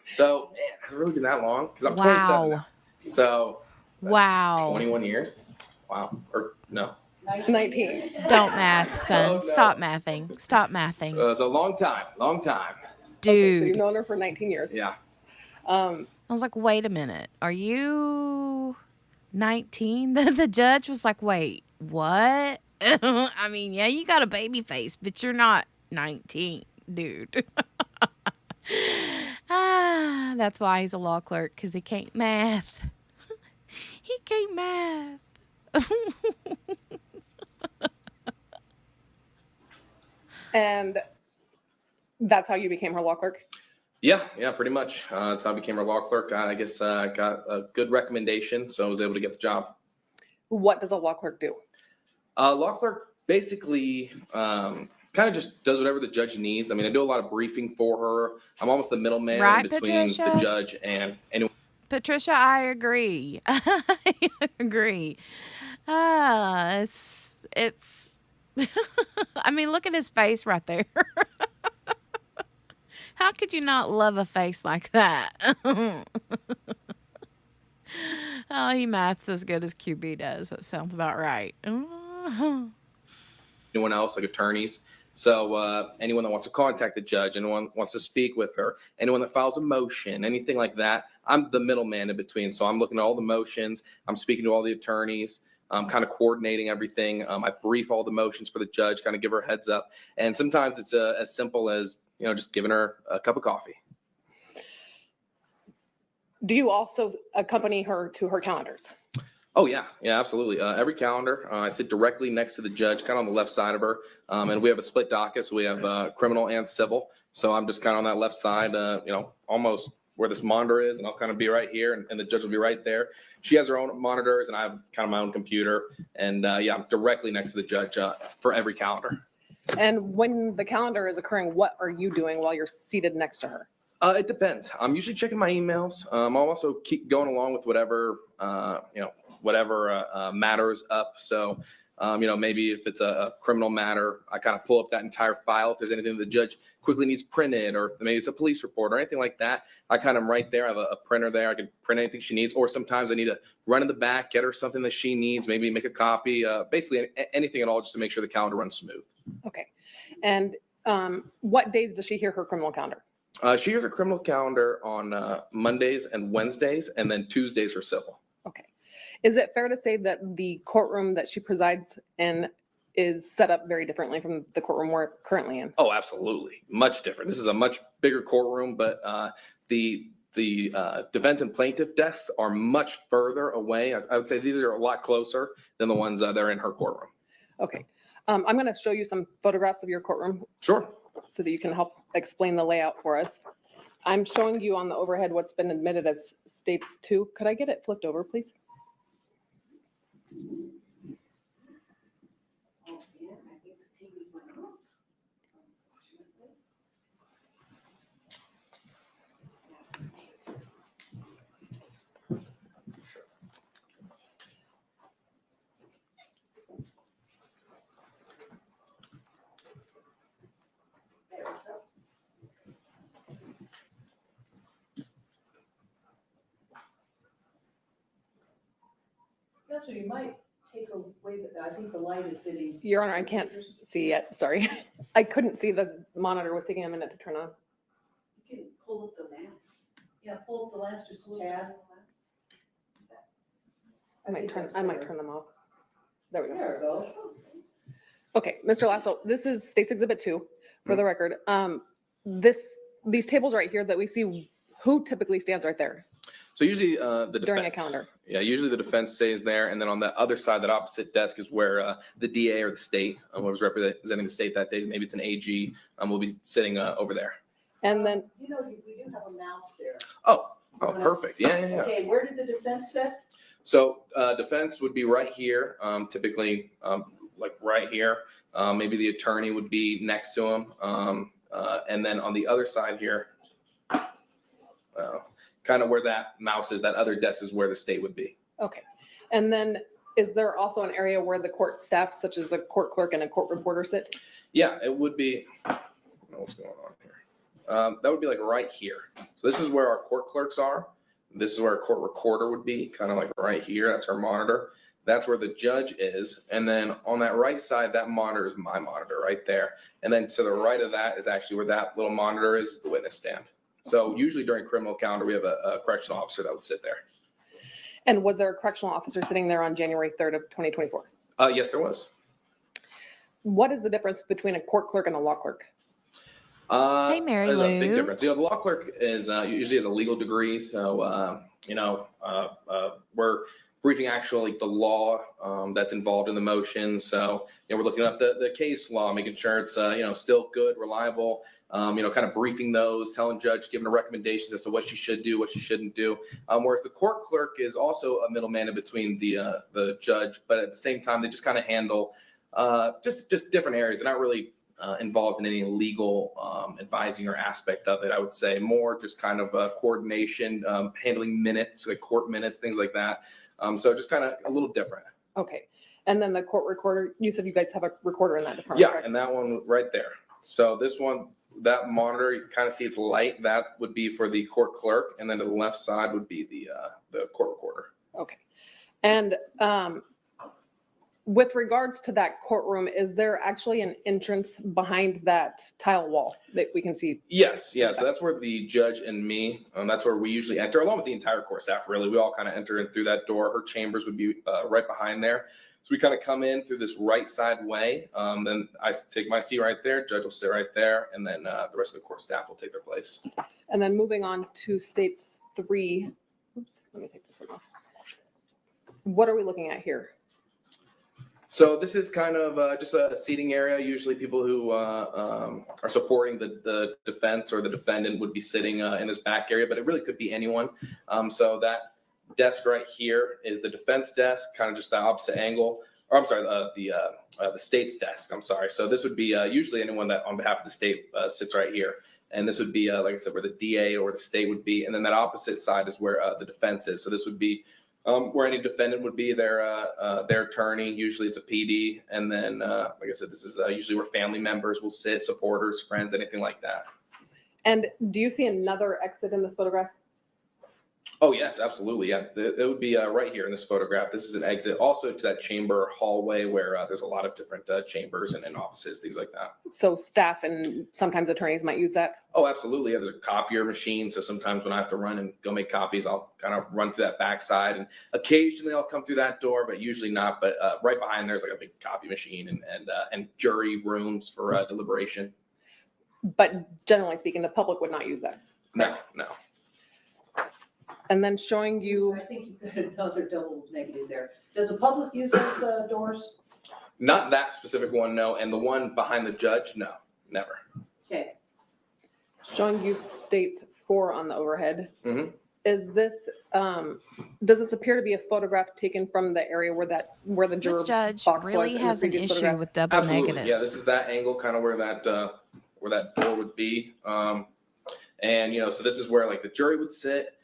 So, man, has it really been that long? Because I'm 27 now. So, wow. 21 years? Wow. Or no. 19. Don't math, son. Oh, no. Stop mathing. Stop mathing. It's a long time. Dude. Okay, so you've known her for 19 years. Yeah. I was like, wait a minute. Are you 19? The judge was like, wait, what? I mean, yeah, you got a baby face, but you're not 19, dude. That's why he's a law clerk, because he can't math. He can't math. And that's how you became her law clerk? Yeah, pretty much. That's how I became her law clerk. I guess I got a good recommendation, so I was able to get the job. What does a law clerk do? Law clerk basically kind of just does whatever the judge needs. I mean, I do a lot of briefing for her. I'm almost the middleman Right, between Patricia? the judge and anyone. Patricia, I agree. I agree. It's I mean, look at his face right there. How could you not love a face like that? Oh, he maths as good as QB does. That sounds about right. Anyone else, like attorneys. So anyone that wants to contact the judge, anyone wants to speak with her, anyone that files a motion, anything like that, I'm the middleman in between. So I'm looking at all the motions. I'm speaking to all the attorneys. I'm kind of coordinating everything. I brief all the motions for the judge, kind of give her a heads up. And sometimes it's as simple as, just giving her a cup of coffee. Do you also accompany her to her calendars? Oh, yeah, absolutely. Every calendar, I sit directly next to the judge, kind of on the left side of her. And we have a split docket, so we have criminal and civil. So I'm just kind of on that left side, almost where this monitor is, and I'll kind of be right here, and the judge will be right there. She has her own monitors, and I have kind of my own computer. And I'm directly next to the judge for every calendar. And when the calendar is occurring, what are you doing while you're seated next to her? It depends. I'm usually checking my emails. I'll also keep going along with whatever matters up. So, maybe if it's a criminal matter, I kind of pull up that entire file. If there's anything the judge quickly needs printed, or maybe it's a police report or anything like that, I kind of right there. I have a printer there. I can print anything she needs. Or sometimes I need to run in the back, get her something that she needs, maybe make a copy, basically anything at all, just to make sure the calendar runs smooth. Okay. And what days does she hear her criminal calendar? She hears her criminal calendar on Mondays and Wednesdays, and then Tuesdays are civil. Okay. Is it fair to say that the courtroom that she presides in is set up very differently from the courtroom we're currently in? Oh, absolutely. Much different. This is a much bigger courtroom, but the defense and plaintiff desks are much further away. I would say these are a lot closer than the ones that are in her courtroom. Okay. I'm going to show you some photographs of your courtroom. Sure. So that you can help explain the layout for us. I'm showing you on the overhead what's been admitted as states 2. Could I get it flipped over, please? Actually, you might take away, I think the light is hitting. Your Honor, I can't see yet, sorry. I couldn't see the monitor, was taking a minute to turn on. You can pull up the lamps. Yeah, pull up the lamps, just a tad. I might turn them off. There we go. There it goes. Okay, Mr. Lasso, this is State's Exhibit 2, for the record. These tables right here that we see, who typically stands right there So usually the defense. during a calendar? Yeah, usually the defense stays there, and then on the other side, that opposite desk is where the DA or the state, whoever's representing the state that day, maybe it's an AG, will be sitting over there. And then, You know, we do have a mouse there. Oh, perfect. Yeah. Okay, where did the defense sit? So defense would be right here, typically like right here. Maybe the attorney would be next to him. And then on the other side here, kind of where that mouse is, that other desk is where the state would be. okay. And then is there also an area where the court staff, such as the court clerk and a court reporter sit? Yeah, it would be, I don't know what's going on here. That would be like right here. So this is where our court clerks are. This is where our court recorder would be, kind of like right here. That's our monitor. That's where the judge is. And then on that right side, that monitor is my monitor right there. And then to the right of that is actually where that little monitor is, the witness stand. So usually during criminal calendar, we have a correctional officer that would sit there. And was there a correctional officer sitting there on January 3rd of 2024? Yes, there was. What is the difference between a court clerk and a law clerk? Hey, Mary There's a big Lou. difference. The law clerk is usually has a legal degree. So, we're briefing actually the law that's involved in the motion. So, we're looking up the case law, making sure it's, still good, reliable, kind of briefing those, telling judge, giving her recommendations as to what she should do, what she shouldn't do. Whereas the court clerk is also a middleman in between the judge, but at the same time, they just kind of handle just different areas. They're not really involved in any legal advising or aspect of it. I would say more just kind of coordination, handling minutes, like court minutes, things like that. So just kind of a little different. Okay. And then the court recorder, you said you guys have a recorder in that department, Yeah, correct? and that one right there. So this one, that monitor, you kind of see it's light. That would be for the court clerk, and then to the left side would be the court recorder. Okay. And with regards to that courtroom, is there actually an entrance behind that tile wall that we can see? Yes, yeah. So that's where the judge and me, that's where we usually enter, along with the entire court staff, really. We all kind of enter in through that door. Her chambers would be right behind there. So we kind of come in through this right side way. Then I take my seat right there. Judge will sit right there. And then the rest of the court staff will take their place. And then moving on to states 3. Oops, let me take this one off. What are we looking at here? So this is kind of just a seating area. Usually people who are supporting the defense or the defendant would be sitting in this back area, but it really could be anyone. So that desk right here is the defense desk, kind of just the opposite angle. Or I'm sorry, the state's desk. I'm sorry. So this would be usually anyone that on behalf of the state sits right here. And this would be, like I said, where the DA or the state would be. And then that opposite side is where the defense is. So this would be where any defendant would be their attorney. Usually it's a PD. And then, like I said, this is usually where family members will sit, supporters, friends, anything like that. And do you see another exit in this photograph? Oh, yes, absolutely. Yeah, it would be right here in this photograph. This is an exit also to that chamber hallway where there's a lot of different chambers and offices, things like that. So staff and sometimes attorneys might use that? Oh, absolutely. Yeah, there's a copier machine. So sometimes when I have to run and go make copies, I'll kind of run through that backside. And occasionally I'll come through that door, but usually not. But right behind there's like a big copy machine and jury rooms for deliberation. But generally speaking, the public would not use that? No. And then showing you. I think you've got another double negative there. Does the public use those doors? Not that specific one, no. And the one behind the judge, no, never. Okay. Showing you states 4 on the overhead. Mm-hmm. Is this, does this appear to be a photograph taken from the area where the juror This judge box really was in the has an previous issue photograph? with double Absolutely. negatives. Yeah, this is that angle, kind of where that door would be. And, so this is where like the jury would sit.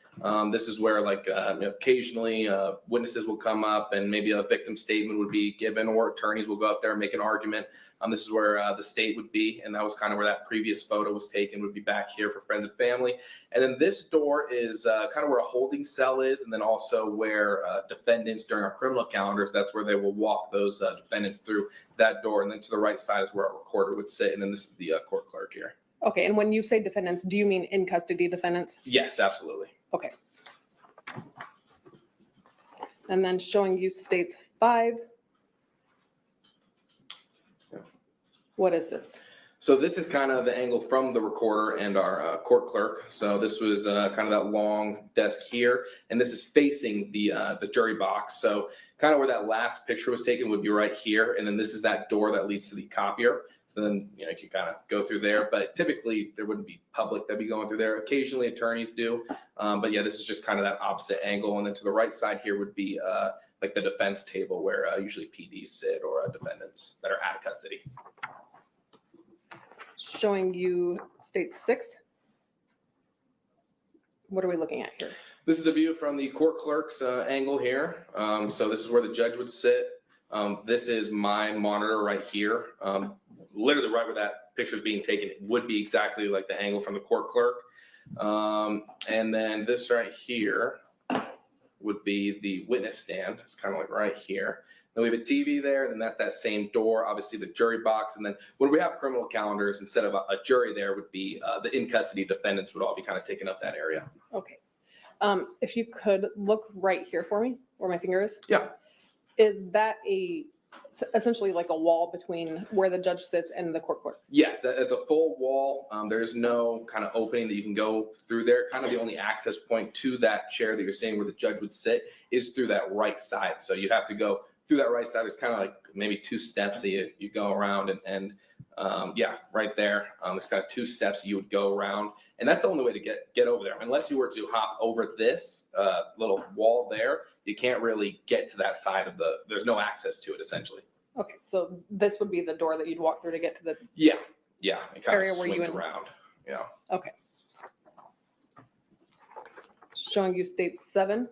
This is where like occasionally witnesses will come up and maybe a victim statement would be given, or attorneys will go up there and make an argument. This is where the state would be, and that was kind of where that previous photo was taken, would be back here for friends and family. And then this door is kind of where a holding cell is, and then also where defendants during our criminal calendars, that's where they will walk those defendants through that door. And then to the right side is where our recorder would sit, and then this is the court clerk here. Okay, and when you say defendants, do you mean in custody defendants? Yes, absolutely. Okay. And then showing you states 5. What is this? So this is kind of the angle from the recorder and our court clerk. So this was kind of that long desk here, and this is facing the jury box. So kind of where that last picture was taken would be right here, and then this is that door that leads to the copier. So then you can kind of go through there, but typically there wouldn't be public that'd be going through there. Occasionally attorneys do, but yeah, this is just kind of that opposite angle. And then to the right side here would be like the defense table where usually PDs sit, or defendants that are out of custody. Showing you state 6. What are we looking at here? This is the view from the court clerk's angle here. So this is where the judge would sit. This is my monitor right here. Literally right where that picture is being taken, it would be exactly like the angle from the court clerk. And then this right here would be the witness stand. It's kind of like right here. Then we have a TV there, and that's that same door, obviously the jury box. And then when we have criminal calendars, instead of a jury there would be the in-custody defendants would all be kind of taking up that area. Okay. If you could look right here for me, where my finger is. Yeah. Is that essentially like a wall between where the judge sits and the court clerk? Yes, that's a full wall. There's no kind of opening that you can go through there. Kind of the only access point to that chair that you're seeing where the judge would sit is through that right side. So you have to go through that right side. There's kind of like maybe 2 steps that you go around, and yeah, right there. There's kind of 2 steps you would go around, and that's the only way to get over there. Unless you were to hop over this little wall there, you can't really get to that side of there's no access to it essentially. Okay, so this would be the door that you'd walk through to get to the Yeah, it kind area of where swings you around. Yeah. Okay. Showing you state 7.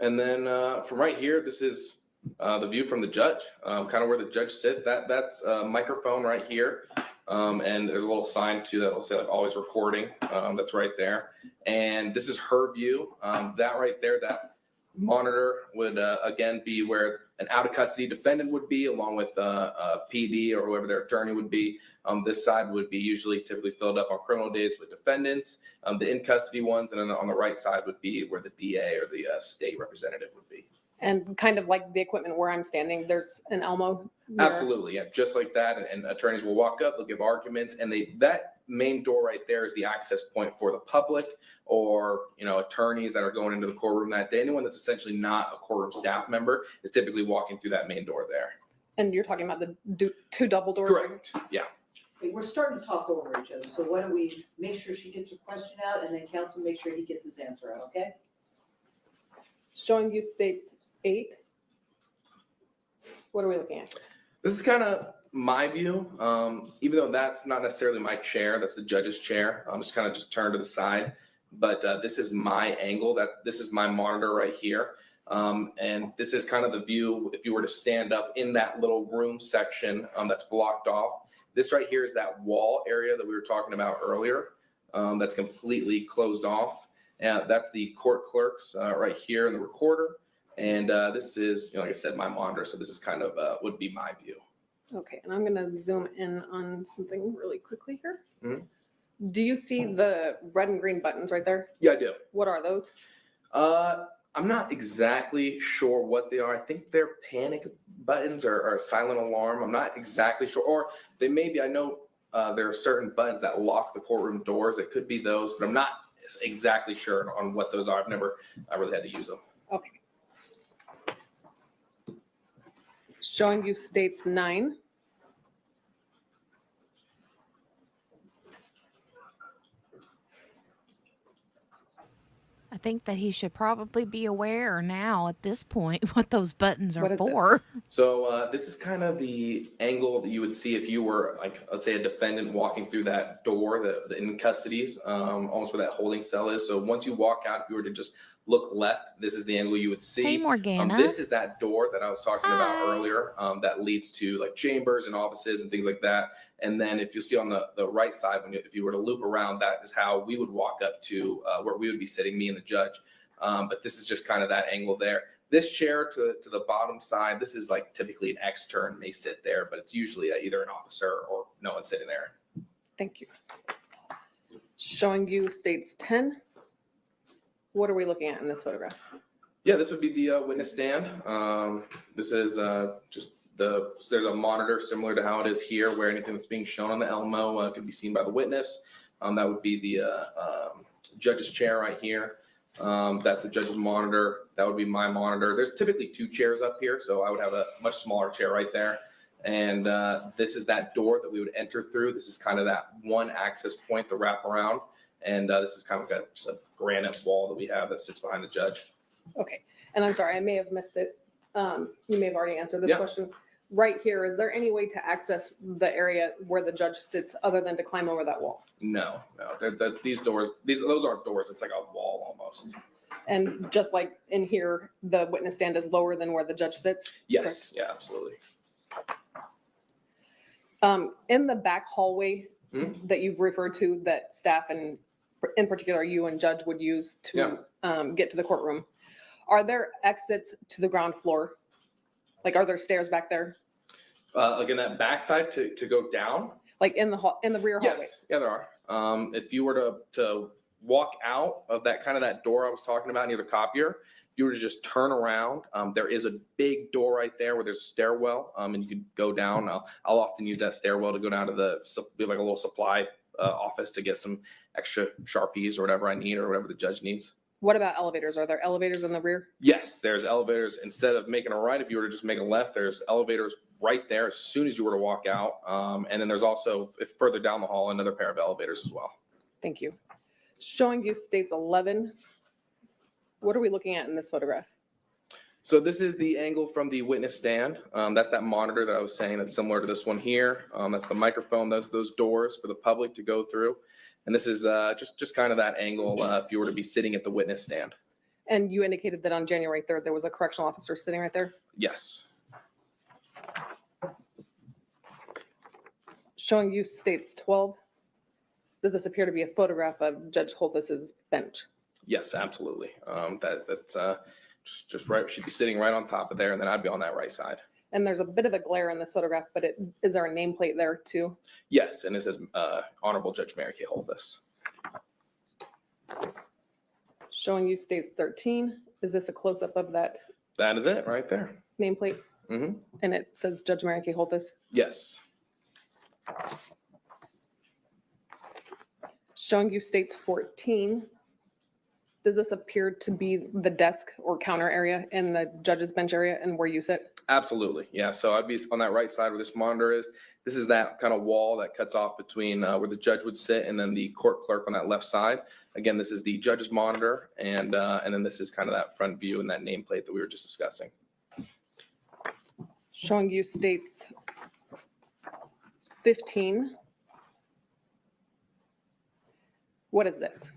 And then from right here, this is the view from the judge, kind of where the judge sits. That's a microphone right here. And there's a little sign too that will say like always recording. That's right there. And this is her view. That right there, that monitor would again be where an out of custody defendant would be, along with a PD or whoever their attorney would be. This side would be usually typically filled up on criminal days with defendants, the in custody ones, and then on the right side would be where the DA or the state representative would be. And kind of like the equipment where I'm standing, there's an Elmo mirror. Absolutely, yeah, just like that. And attorneys will walk up, they'll give arguments, and that main door right there is the access point for the public or attorneys that are going into the courtroom that day. Anyone that's essentially not a courtroom staff member is typically walking through that main door there. And you're talking about the 2 double doors? Correct. Yeah. Okay, we're starting to talk over each other, so why don't we make sure she gets her question out, and then counsel make sure he gets his answer out, okay? Showing you states 8. What are we looking at? This is kind of my view, even though that's not necessarily my chair, that's the judge's chair. I'm just kind of turned to the side, but this is my angle. This is my monitor right here. And this is kind of the view if you were to stand up in that little room section that's blocked off. This right here is that wall area that we were talking about earlier that's completely closed off. That's the court clerks right here in the recorder. And this is, like I said, my monitor. So this is kind of would be my view. Okay, and I'm going to zoom in on something really quickly here. Mm-hmm. Do you see the red and green buttons right there? Yeah, I do. What are those? I'm not exactly sure what they are. I think they're panic buttons or silent alarm. I'm not exactly sure. Or they may be. I know there are certain buttons that lock the courtroom doors. It could be those, but I'm not exactly sure on what those are. I really had to use them. Okay. Showing you states 9. think that he should probably be aware now at this point what those buttons are What is this? for. So this is kind of the angle that you would see if you were, like, let's say a defendant walking through that door, the in custodies, almost where that holding cell is. So once you walk out, if you were to just look left, this is the angle you would see. Hey, Morgana. This is that door that I was talking about earlier, that leads to like chambers and offices and things like that. And then if you see on the right side, if you were to loop around, that is how we would walk up to where we would be sitting, me and the judge. But this is just kind of that angle there. This chair to the bottom side, this is like typically an extern may sit there, but it's usually either an officer or no one sitting there. Thank you. Showing you states 10. What are we looking at in this photograph? Yeah, this would be the witness stand. This is just there's a monitor similar to how it is here, where anything that's being shown on the Elmo can be seen by the witness. That would be the judge's chair right here. That's the judge's monitor. That would be my monitor. There's typically 2 chairs up here, so I would have a much smaller chair right there. And this is that door that we would enter through. This is kind of that one access point, the wraparound. And this is kind of like just a granite wall that we have that sits behind the judge. Okay, and I'm sorry, I may have missed it. You may have already answered this Yeah. question. Right here, is there any way to access the area where the judge sits other than to climb over that wall? No. These doors, those aren't doors. It's like a wall almost. And just like in here, the witness stand is lower than where the judge sits? Yes, yeah, absolutely. In the back hallway that you've referred to, that staff and in particular you and judge would use to get to the courtroom, are there exits to the ground floor? Like, are there stairs back there? Like in that backside to go down? Like in the rear hallway? Yes, yeah, there are. If you were to walk out of that kind of that door I was talking about near the copier, if you were to just turn around, there is a big door right there where there's a stairwell, and you could go down. I'll often use that stairwell to go down to like a little supply office to get some extra Sharpies or whatever I need or whatever the judge needs. What about elevators? Are there elevators in the rear? Yes, there's elevators. Instead of making a right, if you were to just make a left, there's elevators right there as soon as you were to walk out. And then there's also, if further down the hall, another pair of elevators as well. Thank you. Showing you states 11. What are we looking at in this photograph? So this is the angle from the witness stand. That's that monitor that I was saying that's similar to this one here. That's the microphone, those doors for the public to go through. And this is just kind of that angle if you were to be sitting at the witness stand. And you indicated that on January 3rd, there was a correctional officer sitting right there? Yes. Showing you states 12. Does this appear to be a photograph of Judge Holthus's bench? Yes, absolutely. That's just right. She'd be sitting right on top of there, and then I'd be on that right side. And there's a bit of a glare in this photograph, but is there a nameplate there too? Yes, and it says Honorable Judge Mary Kay Holthus. Showing you states 13. Is this a close-up of that That is it right there. nameplate? Mm-hmm. And it says Judge Mary Kay Holthus. Yes. Showing you states 14. Does this appear to be the desk or counter area in the judge's bench area and where you sit? Absolutely. Yeah. So I'd be on that right side where this monitor is. This is that kind of wall that cuts off between where the judge would sit and then the court clerk on that left side. Again, this is the judge's monitor, and then this is kind of that front view and that nameplate that we were just discussing. Showing you states 15. What is this?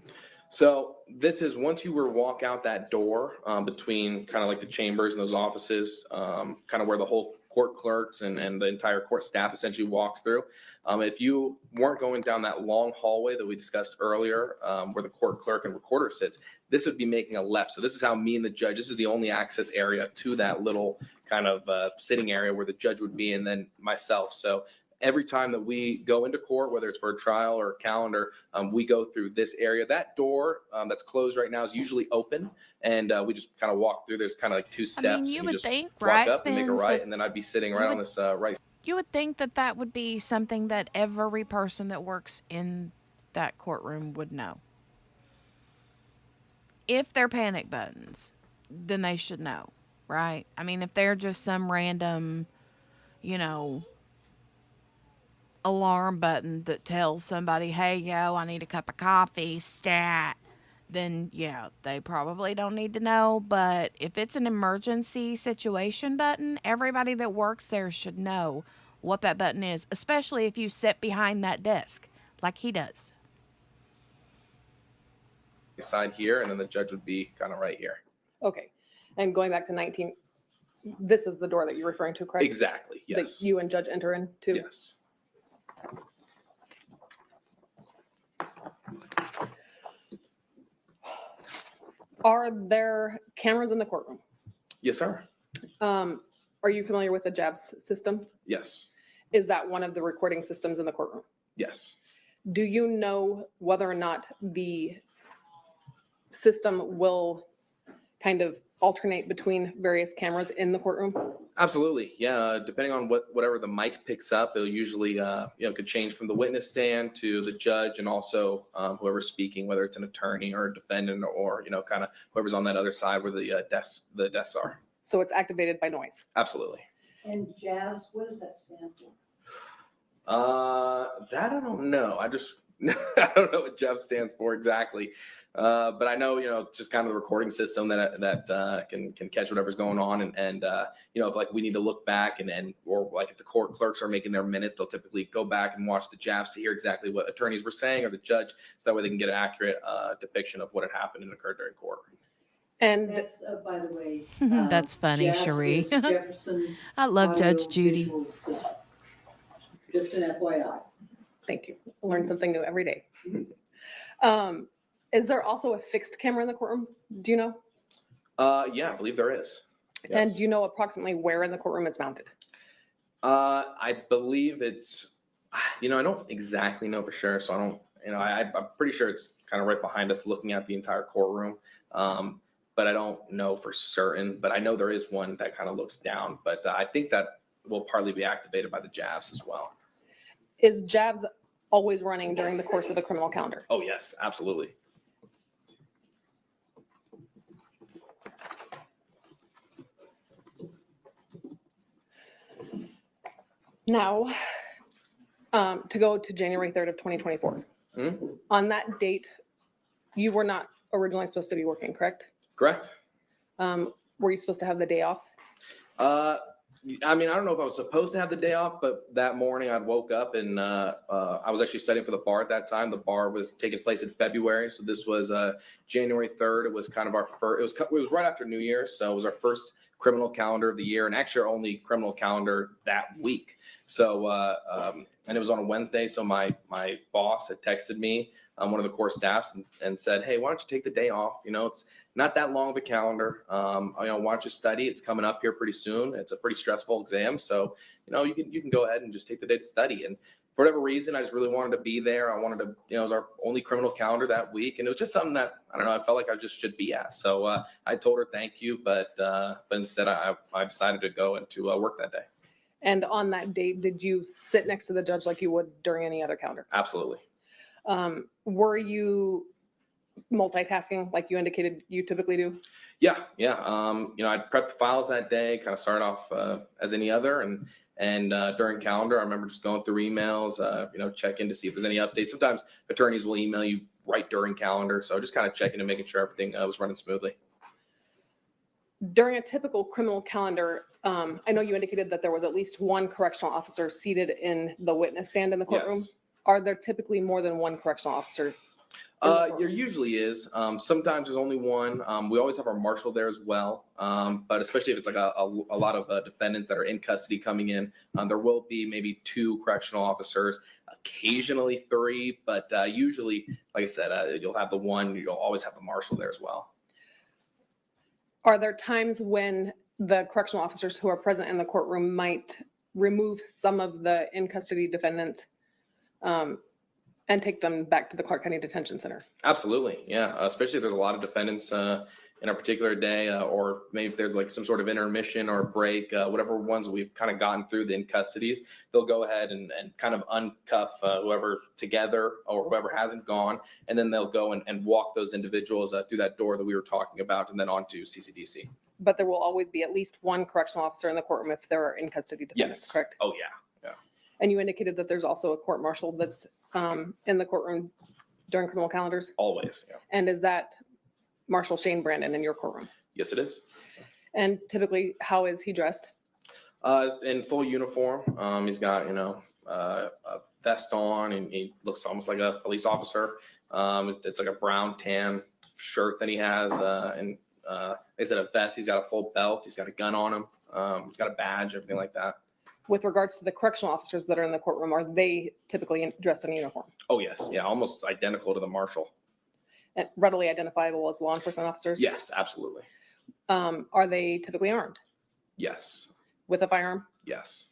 So this is once you were to walk out that door between kind of like the chambers and those offices, kind of where the whole court clerks and the entire court staff essentially walks through. If you weren't going down that long hallway that we discussed earlier, where the court clerk and recorder sits, this would be making a left. So this is how me and the judge, this is the only access area to that little kind of sitting area where the judge would be, and then myself. So every time that we go into court, whether it's for a trial or a calendar, we go through this area. That door that's closed right now is usually open, and we just kind of walk through. There's kind of like 2 steps. I mean, you would just think, walk right, up and make a Spence, right, that and then I'd be sitting right on this right. You would think that that would be something that every person that works in that courtroom would know. If they're panic buttons, then they should know, right? I mean, if they're just some random, alarm button that tells somebody, hey, yo, I need a cup of coffee, stat, then yeah, they probably don't need to know. But if it's an emergency situation button, everybody that works there should know what that button is, especially if you sit behind that desk like he does. Side here, and then the judge would be kind of right here. Okay. And going back to 19, this is the door that you're referring to, correct? Exactly, yes. That you and Judge enter into? Yes. Are there cameras in the courtroom? Yes, sir. Are you familiar with the JABS system? Yes. Is that one of the recording systems in the courtroom? Yes. Do you know whether or not the system will kind of alternate between various cameras in the courtroom? Absolutely. Yeah. Depending on whatever the mic picks up, it'll usually, could change from the witness stand to the judge and also whoever's speaking, whether it's an attorney or a defendant or, kind of whoever's on that other side where the desks are. So it's activated by noise? Absolutely. And JABS, what does that stand for? That I don't know. I don't know what Jeff stands for exactly. But I know, just kind of the recording system that can catch whatever's going on. And if like we need to look back or like if the court clerks are making their minutes, they'll typically go back and watch the JABs to hear exactly what attorneys were saying or the judge. So that way they can get an accurate depiction of what had happened and occurred during court. And that's, by the way. That's funny, JABS Cherie. is Jefferson I love Judge Audio Judy. Visual System. Just an FYI. Thank you. Learn something new every day. Is there also a fixed camera in the courtroom? Do you know? Yeah, I believe there is. Yes. And do you know approximately where in the courtroom it's mounted? I believe it's, I don't exactly know for sure. So I don't, I'm pretty sure it's kind of right behind us looking at the entire courtroom. But I don't know for certain, but I know there is one that kind of looks down, but I think that will partly be activated by the JABs as well. Is JABS always running during the course of the criminal calendar? Oh, yes, absolutely. Now, to go to January 3rd of 2024. Mm-hmm. On that date, you were not originally supposed to be working, correct? Correct. Were you supposed to have the day off? I don't know if I was supposed to have the day off, but that morning I woke up and I was actually studying for the bar at that time. The bar was taking place in February. So this was January 3rd. It was kind of our first, it was right after New Year's. So it was our first criminal calendar of the year and actually our only criminal calendar that week. So, and it was on a Wednesday. So my boss had texted me, one of the core staffs and said, hey, why don't you take the day off? It's not that long of a calendar. Why don't you study? It's coming up here pretty soon. It's a pretty stressful exam. So, you can go ahead and just take the day to study. And for whatever reason, I just really wanted to be there. I wanted to, it was our only criminal calendar that week. And it was just something that, I don't know, I felt like I just should be at. So I told her thank you, but instead I decided to go and to work that day. And on that date, did you sit next to the judge like you would during any other calendar? Absolutely. Were you multitasking like you indicated you typically do? Yeah. I prepped the files that day, kind of started off as any other. And during calendar, I remember just going through emails, check in to see if there's any updates. Sometimes attorneys will email you right during calendar. So just kind of checking and making sure everything was running smoothly. During a typical criminal calendar, I know you indicated that there was at least one correctional officer seated in the witness stand in the courtroom. Yes. Are there typically more than one correctional officer? There usually is. Sometimes there's only one. We always have our marshal there as well. But especially if it's like a lot of defendants that are in custody coming in, there will be maybe two correctional officers, occasionally three, but usually, like I said, you'll have the one, you'll always have the marshal there as well. Are there times when the correctional officers who are present in the courtroom might remove some of the in custody defendants and take them back to the Clark County Detention Center? Absolutely. Yeah. Especially if there's a lot of defendants in a particular day or maybe if there's like some sort of intermission or break, whatever ones we've kind of gotten through the in custodies, they'll go ahead and kind of uncuff whoever together or whoever hasn't gone. And then they'll go and walk those individuals through that door that we were talking about and then on to CCDC. But there will always be at least one correctional officer in the courtroom if there are in custody defendants, Yes. correct? Oh, yeah. And you indicated that there's also a court marshal that's in the courtroom during criminal calendars? Always, yeah. And is that Marshal Shane Brandon in your courtroom? Yes, it is. And typically, how is he dressed? In full uniform. He's got, a vest on, and he looks almost like a police officer. It's like a brown tan shirt that he has, and they said a vest. He's got a full belt. He's got a gun on him. He's got a badge, everything like that. With regards to the correctional officers that are in the courtroom, are they typically dressed in uniform? Oh, yes. Yeah, almost identical to the marshal. And readily identifiable as law enforcement officers? Yes, absolutely. Are they typically armed Yes. with a firearm? Yes.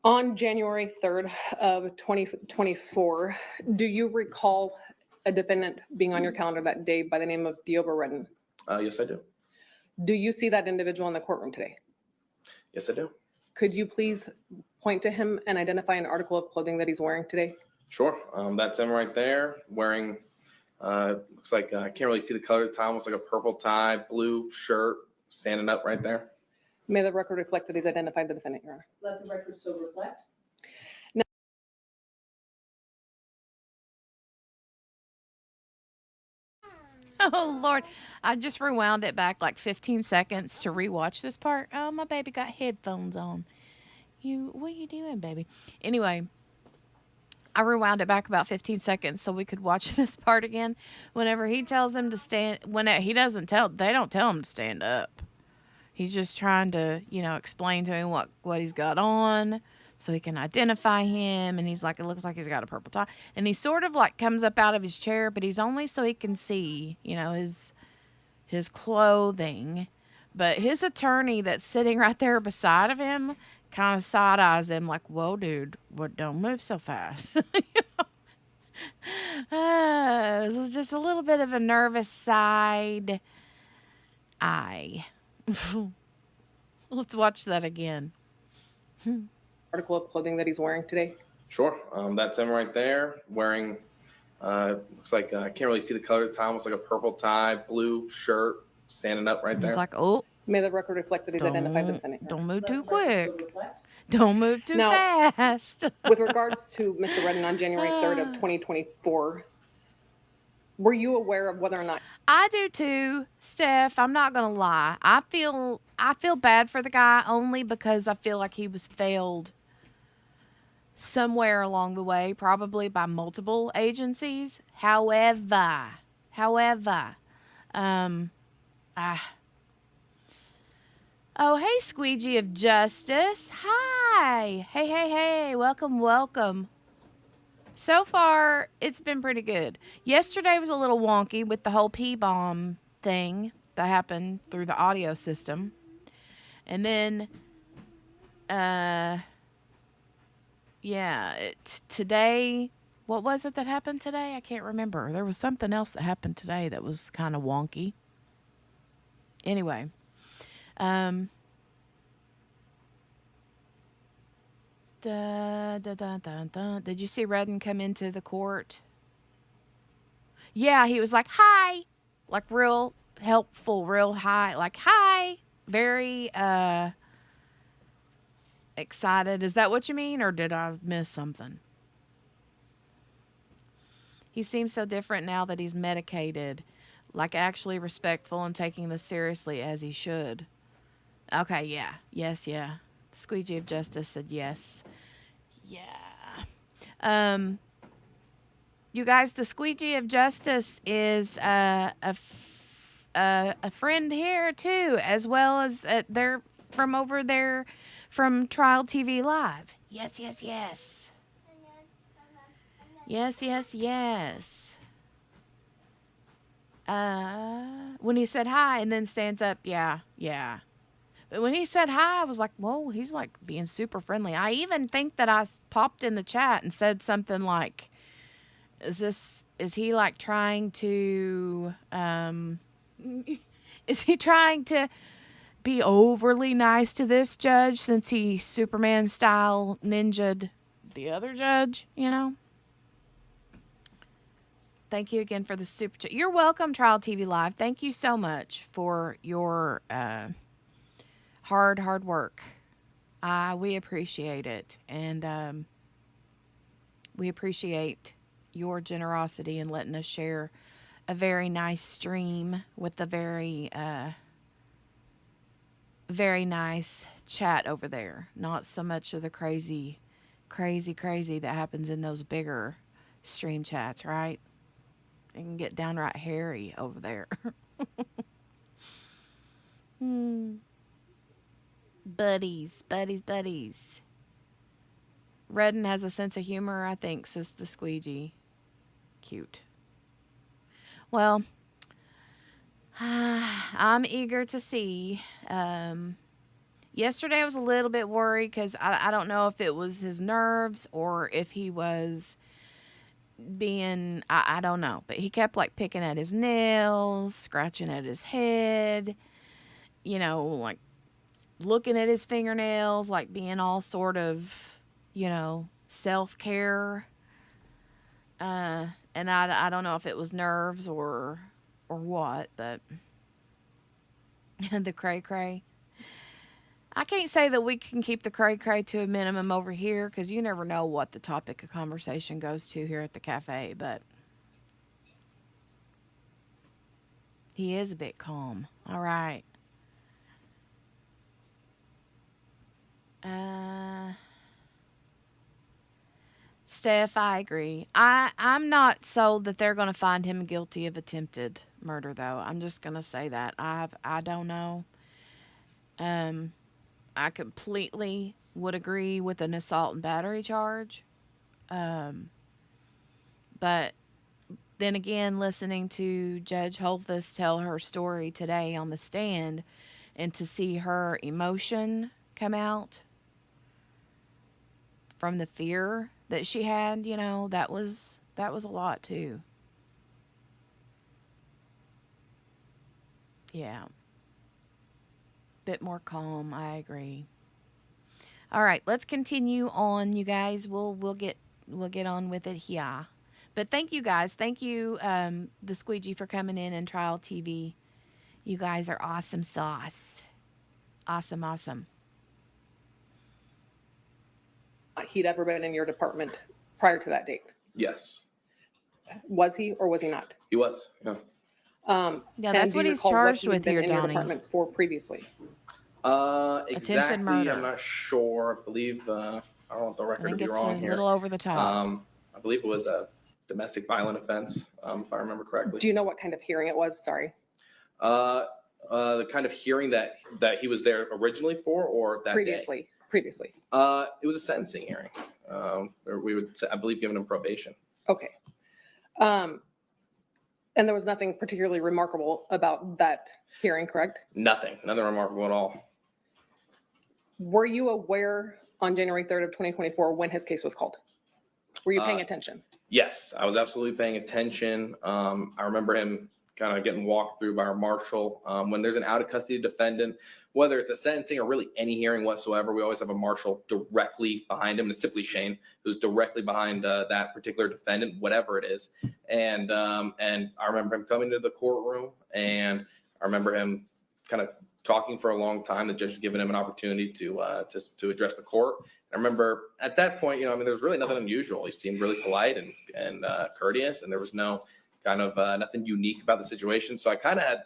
On January 3rd of 2024, do you recall a defendant being on your calendar that day by the name of Deobra Redden? Yes, I do. Do you see that individual in the courtroom today? Yes, I do. Could you please point to him and identify an article of clothing that he's wearing today? Sure. That's him right there wearing, looks like, I can't really see the color of the tie, almost like a purple tie, blue shirt, standing up right there. May the record reflect that he's identified the defendant, Your Honor. Let the record so reflect. Oh, Lord. I just rewound it back like 15 seconds to rewatch this part. Oh, my baby got headphones on. What are you doing, baby? Anyway, I rewound it back about 15 seconds so we could watch this part again. Whenever he tells him to stand, they don't tell him to stand up. He's just trying to, explain to him what he's got on so he can identify him. And he's like, it looks like he's got a purple tie. And he sort of like comes up out of his chair, but he's only so he can see, his clothing. But his attorney that's sitting right there beside of him kind of side eyes him like, whoa, dude, don't move so fast. This is just a little bit of a nervous side eye. Let's watch that again. Article of clothing that he's wearing today? Sure. That's him right there wearing, looks like, I can't really see the color of the tie, almost like a purple tie, blue shirt, standing up right there. It's like, oh. May the record reflect that he's identified the defendant. Don't move too quick. Don't move too fast. With regards to Mr. Redden on January 3rd of 2024, were you aware of whether or not? I do too, Steph. I'm not gonna lie. I feel bad for the guy only because I feel like he was failed somewhere along the way, probably by multiple agencies. However, oh, hey, Squeegee of Justice. Hi. Hey. Welcome. So far, it's been pretty good. Yesterday was a little wonky with the whole P-bomb thing that happened through the audio system. And then, today, what was it that happened today? I can't remember. There was something else that happened today that was kind of wonky. Anyway, did you see Redden come into the court? Yeah, he was like, hi, like real helpful, real high, like, hi, very excited. Is that what you mean, or did I miss something? He seems so different now that he's medicated, like actually respectful and taking this seriously as he should. Okay, yeah. Yes, yeah. The Squeegee of Justice said yes. Yeah. You guys, the Squeegee of Justice is a friend here too, as well as they're from over there from Trial TV Live. Yes. When he said hi and then stands up, yeah. But when he said hi, I was like, whoa, he's like being super friendly. I even think that I popped in the chat and said something like, is he like trying to, is he trying to be overly nice to this judge since he Superman style ninja'd the other judge, Thank you again for the super chat. You're welcome, Trial TV Live. Thank you so much for your hard work. We appreciate it. And we appreciate your generosity in letting us share a very nice stream with a very, very nice chat over there. Not so much of the crazy that happens in those bigger stream chats, right? It can get downright hairy over there. Buddies. Redden has a sense of humor, I think, says the squeegee. Cute. Well, I'm eager to see. Yesterday I was a little bit worried because I don't know if it was his nerves or if he was being, I don't know. But he kept like picking at his nails, scratching at his head, like looking at his fingernails, like being all sort of, self-care. And I don't know if it was nerves or what, but the cray-cray. I can't say that we can keep the cray-cray to a minimum over here because you never know what the topic of conversation goes to here at the cafe, but he is a bit calm. All right. Steph, I agree. I'm not sold that they're going to find him guilty of attempted murder, though. I'm just going to say that. I don't know. I completely would agree with an assault and battery charge. But then again, listening to Judge Holthus tell her story today on the stand and to see her emotion come out from the fear that she had, that was a lot too. Yeah. Bit more calm, I agree. All right, let's continue on, you guys. We'll get on with it here. But thank you guys. Thank you, the Squeegee, for coming in and Trial TV. You guys are awesome sauce. Awesome. He'd ever been in your department prior to that date? Yes. Was he or was he not? He was, yeah. Yeah, that's what he's charged with here, in your Donnie. department for previously? Exactly, murder. I'm not sure. I believe, I don't want the record to be wrong here. A little over the top. I believe it was a domestic violent offense, if I remember correctly. Do you know what kind of hearing it was? Sorry. The kind of hearing that he was there originally for, or that Previously. day? Previously. It was a sentencing hearing. Where we would, I believe, given him probation. Okay. And there was nothing particularly remarkable about that hearing, correct? Nothing remarkable at all. Were you aware on January 3rd of 2024 when his case was called? Were you paying attention? Yes, I was absolutely paying attention. I remember him kind of getting walked through by our marshal. When there's an out of custody defendant, whether it's a sentencing or really any hearing whatsoever, we always have a marshal directly behind him. It's typically Shane, who's directly behind that particular defendant, whatever it is. And I remember him coming to the courtroom, and I remember him kind of talking for a long time. The judge had given him an opportunity to address the court. I remember at that point, there was really nothing unusual. He seemed really polite and courteous, and there was no kind of nothing unique about the situation. So I kind of had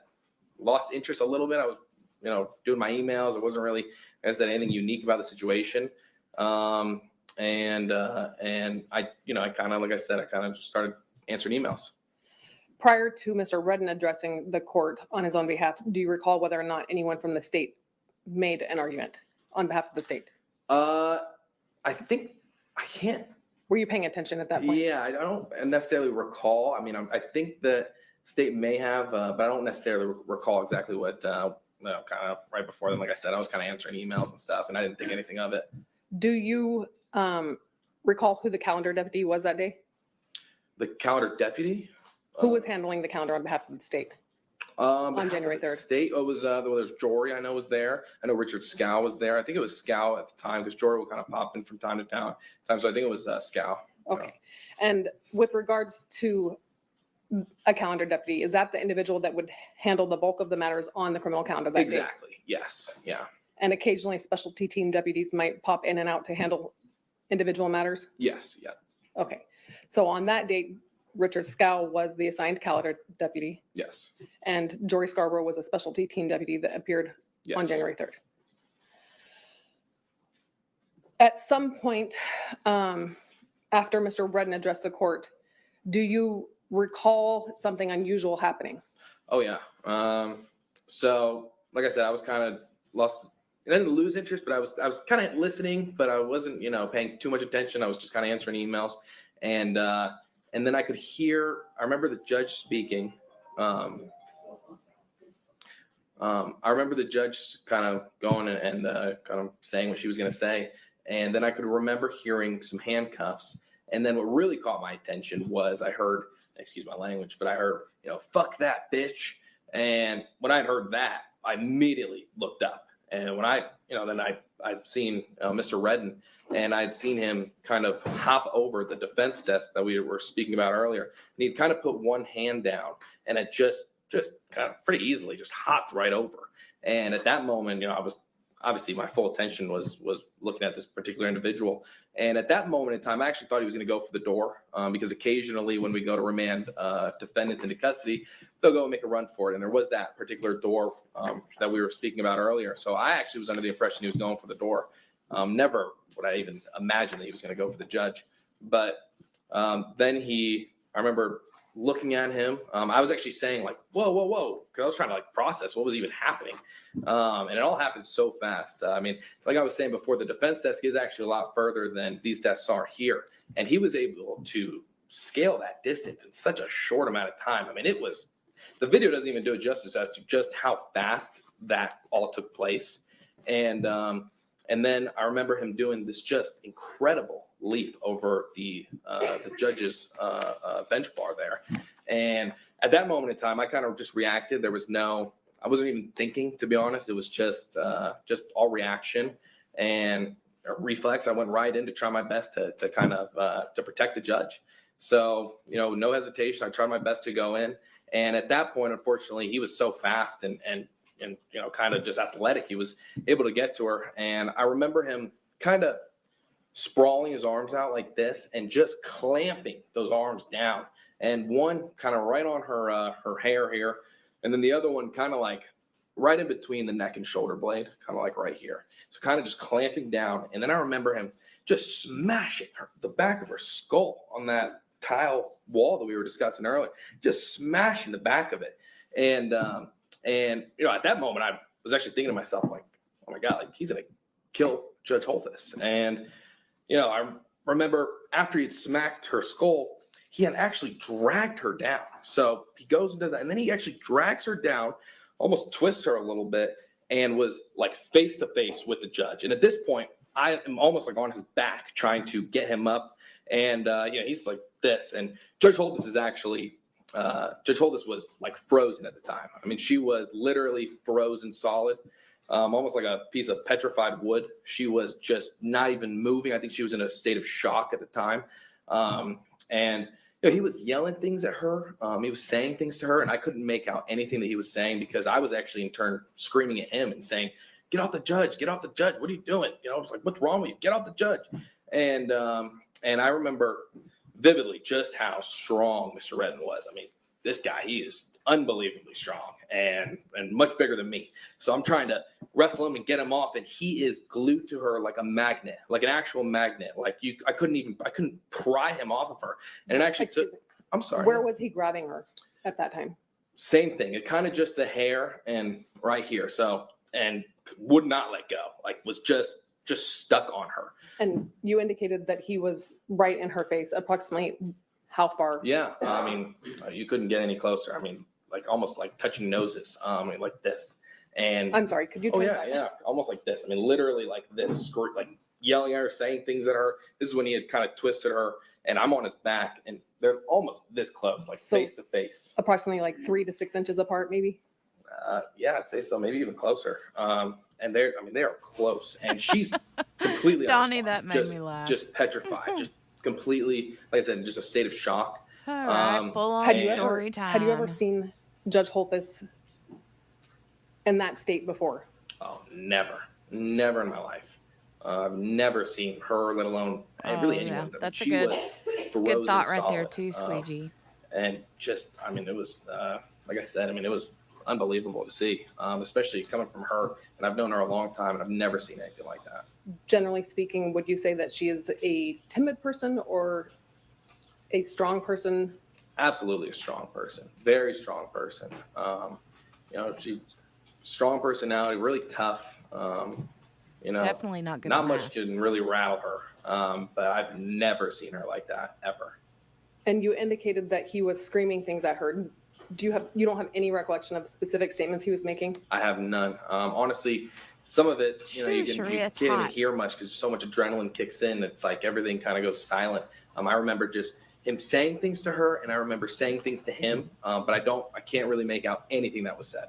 lost interest a little bit. I was, doing my emails. It wasn't really, I said, anything unique about the situation. And I kind of, like I said, I kind of just started answering emails. Prior to Mr. Redden addressing the court on his own behalf, do you recall whether or not anyone from the state made an argument on behalf of the state? I think I can't. Were you paying attention at that point? Yeah, I don't necessarily recall. I mean, I think the state may have, but I don't necessarily recall exactly what, kind of right before then. Like I said, I was kind of answering emails and stuff, and I didn't think anything of it. Do you recall who the calendar deputy was that day? The calendar deputy? Who was handling the calendar on behalf of the state? On January 3rd. State, it was, there's Jory, I know, was there. I know Richard Scow was there. I think it was Scow at the time, because Jory would kind of pop in from time to time. So I think it was Scow. Okay. And with regards to a calendar deputy, is that the individual that would handle the bulk of the matters on the criminal calendar that day? Exactly. Yes. Yeah. And occasionally specialty team deputies might pop in and out to handle individual matters? Yes. Yeah. Okay, so on that date, Richard Scow was the assigned Callater deputy, Yes. and Jory Scarborough was a specialty team deputy that appeared on Yes. January 3rd. At some point, after Mr. Redden addressed the court, do you recall something unusual happening? Oh yeah. So like I said, I was kind of lost. I didn't lose interest, but I was kind of listening, but I wasn't, paying too much attention. I was just kind of answering emails, and then I could hear. I remember the judge speaking. I remember the judge kind of going and kind of saying what she was going to say, and then I could remember hearing some handcuffs. And then what really caught my attention was I heard, excuse my language, but I heard, fuck that bitch. And when I heard that, I immediately looked up. And when then I'd seen Mr. Redden, and I'd seen him kind of hop over the defense desk that we were speaking about earlier. And he'd kind of put one hand down, and it just kind of pretty easily just hopped right over. And at that moment, I was obviously my full attention was looking at this particular individual. And at that moment in time, I actually thought he was going to go for the door because occasionally when we go to remand defendants into custody, they'll go and make a run for it. And there was that particular door that we were speaking about earlier. So I actually was under the impression he was going for the door. Never would I even imagine that he was going to go for the judge. But then I remember looking at him. I was actually saying like, whoa, whoa, whoa. Cause I was trying to like process what was even happening. And it all happened so fast. I mean, like I was saying before, the defense desk is actually a lot further than these desks are here. And he was able to scale that distance in such a short amount of time. I mean, the video doesn't even do it justice as to just how fast that all took place. And then I remember him doing this just incredible leap over the judge's bench bar there. And at that moment in time, I kind of just reacted. I wasn't even thinking, to be honest. It was just all reaction and reflex. I went right in to try my best to kind of to protect the judge. So, no hesitation. I tried my best to go in. And at that point, unfortunately, he was so fast and kind of just athletic. He was able to get to her. And I remember him kind of sprawling his arms out like this and just clamping those arms down. And one kind of right on her hair here. And then the other one kind of like right in between the neck and shoulder blade, kind of like right here. So kind of just clamping down. And then I remember him just smashing the back of her skull on that tile wall that we were discussing earlier, just smashing the back of it. And at that moment, I was actually thinking to myself, like, oh my God, like he's going to kill Judge Holthus. And, I remember after he'd smacked her skull, he had actually dragged her down. So he goes and does that. And then he actually drags her down, almost twists her a little bit, and was like face to face with the judge. And at this point, I am almost like on his back trying to get him up. And, he's like this. And Judge Holthus is actually, Judge Holthus was like frozen at the time. I mean, she was literally frozen solid, almost like a piece of petrified wood. She was just not even moving. I think she was in a state of shock at the time. And he was yelling things at her. He was saying things to her, and I couldn't make out anything that he was saying because I was actually in turn screaming at him and saying, "Get off the judge! Get off the judge! What are you doing?" I was like, "What's wrong with you? Get off the judge!" And I remember vividly just how strong Mr. Redden was. I mean, this guy, he is unbelievably strong and much bigger than me. So I'm trying to wrestle him and get him off, and he is glued to her like a magnet, like an actual magnet. Like I couldn't pry him off of her. And it actually took, I'm sorry. Where was he grabbing her at that time? Same thing. It kind of just the hair and right here. So, and would not let go. Like was just stuck on her. And you indicated that he was right in her face, approximately how far? Yeah. I mean, you couldn't get any closer. I mean, like almost like touching noses, like this. And I'm sorry, could you? Oh yeah, almost like this. I mean, literally like this, like yelling at her, saying things at her. This is when he had kind of twisted her, and I'm on his back, and they're almost this close, like face to face. Approximately like 3 to 6 inches apart, maybe. Yeah, I'd say so, maybe even closer. And they are close, and she's completely Donnie, that made me laugh. Just petrified, just completely, like I said, in just a state of shock. All right, full on story time. Had you ever seen Judge Holthus in that state before? Oh, never in my life. I've never seen her, let alone really anyone. Yeah. That's she was frozen Good thought right there solid. too, Squeegee. And just, I mean, it was, like I said, I mean, it was unbelievable to see, especially coming from her. And I've known her a long time, and I've never seen anything like that. Generally speaking, would you say that she is a timid person or a strong person? Absolutely a strong person, very strong person. You know, she strong personality, really tough. You know, Definitely not good not at much math. can really rattle her. But I've never seen her like that ever. And you indicated that he was screaming things at her. You don't have any recollection of specific statements he was making? I have none. Honestly, some of it, you know, you Sure, can't it's even hot. hear much because so much adrenaline kicks in. It's like everything kind of goes silent. I remember just him saying things to her, and I remember saying things to him, but I can't really make out anything that was said.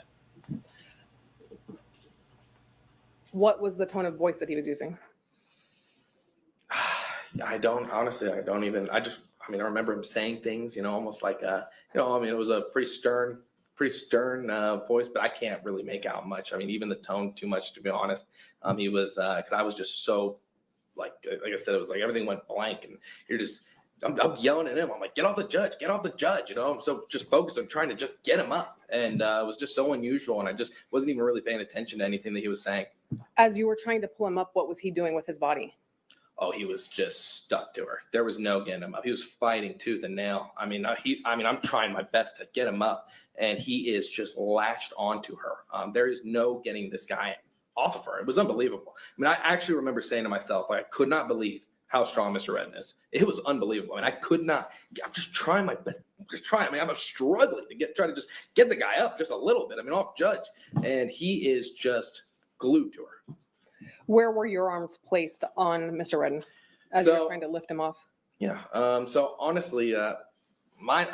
What was the tone of voice that he was using? I don't even, I remember him saying things, you know, almost like, it was a pretty stern voice, but I can't really make out much. I mean, even the tone too much, to be honest. He was, cause I was just so like I said, it was like everything went blank and I'm yelling at him. I'm like, get off the judge, you know? I'm so just focused on trying to just get him up. And it was just so unusual. And I just wasn't even really paying attention to anything that he was saying. As you were trying to pull him up, what was he doing with his body? Oh, he was just stuck to her. There was no getting him up. He was fighting tooth and nail. I'm trying my best to get him up, and he is just latched onto her. There is no getting this guy off of her. It was unbelievable. I mean, I actually remember saying to myself, like, I could not believe how strong Mr. Redden is. It was unbelievable. I mean, I could not. I'm just trying my best. I mean, I'm struggling to try to just get the guy up just a little bit. I mean, off Judge, and he is just glued to her. Where were your arms placed on Mr. Redden as you were trying to lift him off? Yeah. So honestly, I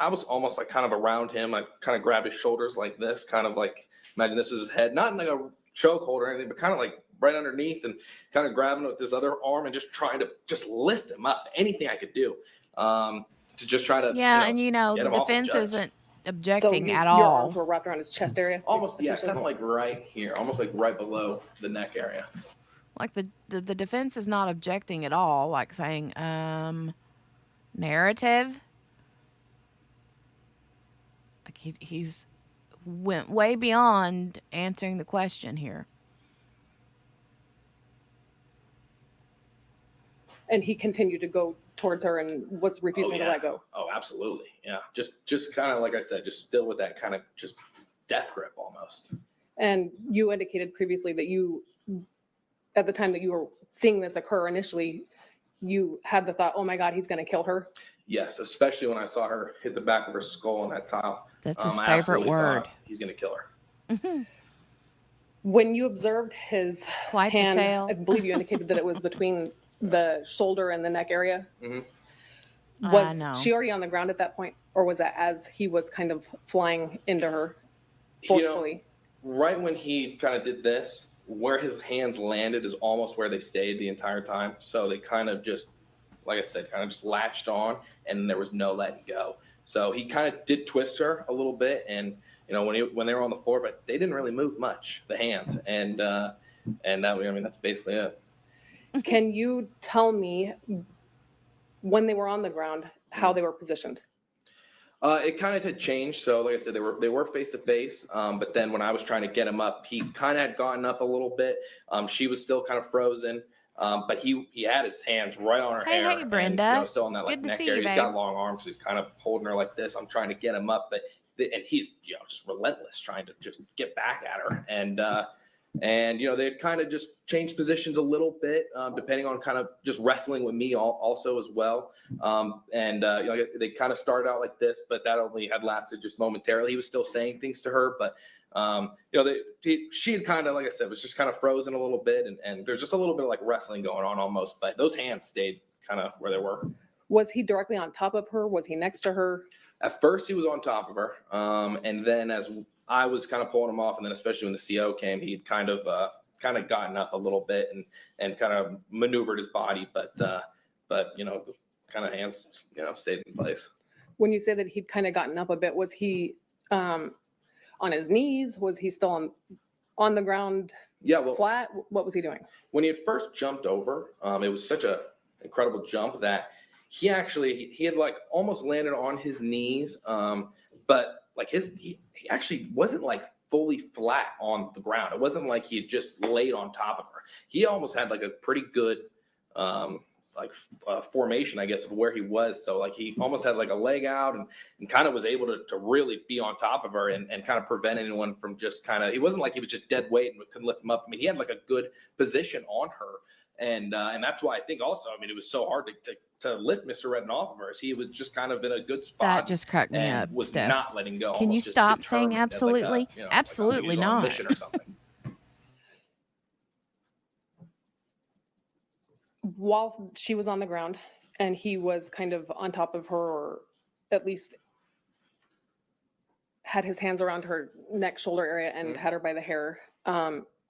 was almost like kind of around him. I kind of grabbed his shoulders like this, kind of like, imagine this was his head, not in like a choke hold or anything, but kind of like right underneath and kind of grabbing with this other arm and just trying to just lift him up. Anything I could do to just try to. Yeah, and get the him off the defense judge. isn't objecting at Your all. arms were wrapped around his chest area? Almost, yeah, essentially? kind of like right here, almost like right below the neck area. Like the defense is not objecting at all, like saying, narrative. Like he's went way beyond answering the question here. And he continued to go towards her and was refusing to let go. Oh, absolutely. Yeah. Just kind of, like I said, just still with that kind of just death grip almost. And you indicated previously that you, at the time that you were seeing this occur initially, you had the thought, oh my God, he's going to kill her. Yes, especially when I saw her hit the back of her skull on that tile. That's his I favorite absolutely word. thought he's going to kill her. Mm-hmm. When you observed his Quite the hand, tail. I believe you indicated that it was between the shoulder and the neck area. Mm-hmm. Was no. she already on the ground at that point? Or was that as he was kind of flying into her forcefully? Right when he kind of did this, where his hands landed is almost where they stayed the entire time. So they kind of just, like I said, kind of just latched on, and there was no letting go. So he kind of did twist her a little bit, and when they were on the floor, but they didn't really move much, the hands, and that, that's basically it. Can you tell me when they were on the ground how they were positioned? It kind of had changed. So like I said, they were face to face. But then when I was trying to get him up, he kind of had gotten up a little bit. She was still kind of frozen. But he had his hands right on her hair. Hey, Brenda. And, still on that Good to neck see area. you, He's babe. got long arms. So he's kind of holding her like this. I'm trying to get him up, and he's just relentless, trying to just get back at her. And they kind of just changed positions a little bit, depending on kind of just wrestling with me also as well. They kind of started out like this, but that only had lasted just momentarily. He was still saying things to her, but she had kind of, like I said, was just kind of frozen a little bit, and there's just a little bit of like wrestling going on almost, but those hands stayed kind of where they were. Was he directly on top of her? Was he next to her? At first, he was on top of her, and then as I was kind of pulling him off, and then especially when the CO came, he'd kind of gotten up a little bit and kind of maneuvered his body, but the kind of hands stayed in place. When you say that he'd kind of gotten up a bit, was he on his knees? Was he still on the ground? Yeah, well, flat? What was he doing? When he had first jumped over, it was such a incredible jump that he had like almost landed on his knees, but like he actually wasn't like fully flat on the ground. It wasn't like he had just laid on top of her. He almost had like a pretty good formation, I guess, of where he was. So like he almost had like a leg out and kind of was able to really be on top of her and kind of prevent anyone from just kind of, it wasn't like he was just dead weight and couldn't lift him up. I mean, he had like a good position on her. And that's why I think also, I mean, it was so hard to lift Mr. Redden off of her. He was just kind of in a good spot. That just cracked me and up, was Steph. not letting go. Can you almost just stop saying determined as like absolutely? Absolutely he was on a not. mission or something. While she was on the ground and he was kind of on top of her, or at least had his hands around her neck, shoulder area and had her by the hair,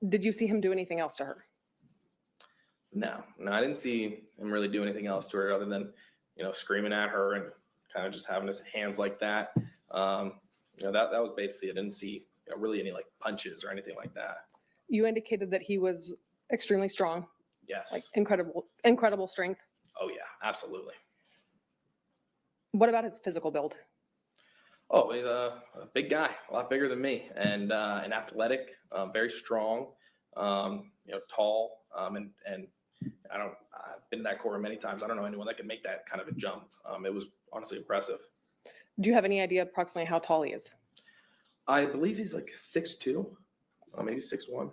did you see him do anything else to her? No, I didn't see him really do anything else to her other than, screaming at her and kind of just having his hands like that. That was basically it. I didn't see really any like punches or anything like that. You indicated that he was extremely strong. Yes. Like incredible strength. Oh yeah, absolutely. What about his physical build? Oh, he's a big guy, a lot bigger than me, and athletic, very strong, tall, and I've been in that courtroom many times. I don't know anyone that can make that kind of a jump. It was honestly impressive. Do you have any idea approximately how tall he is? I believe he's like 6'2", maybe 6'1".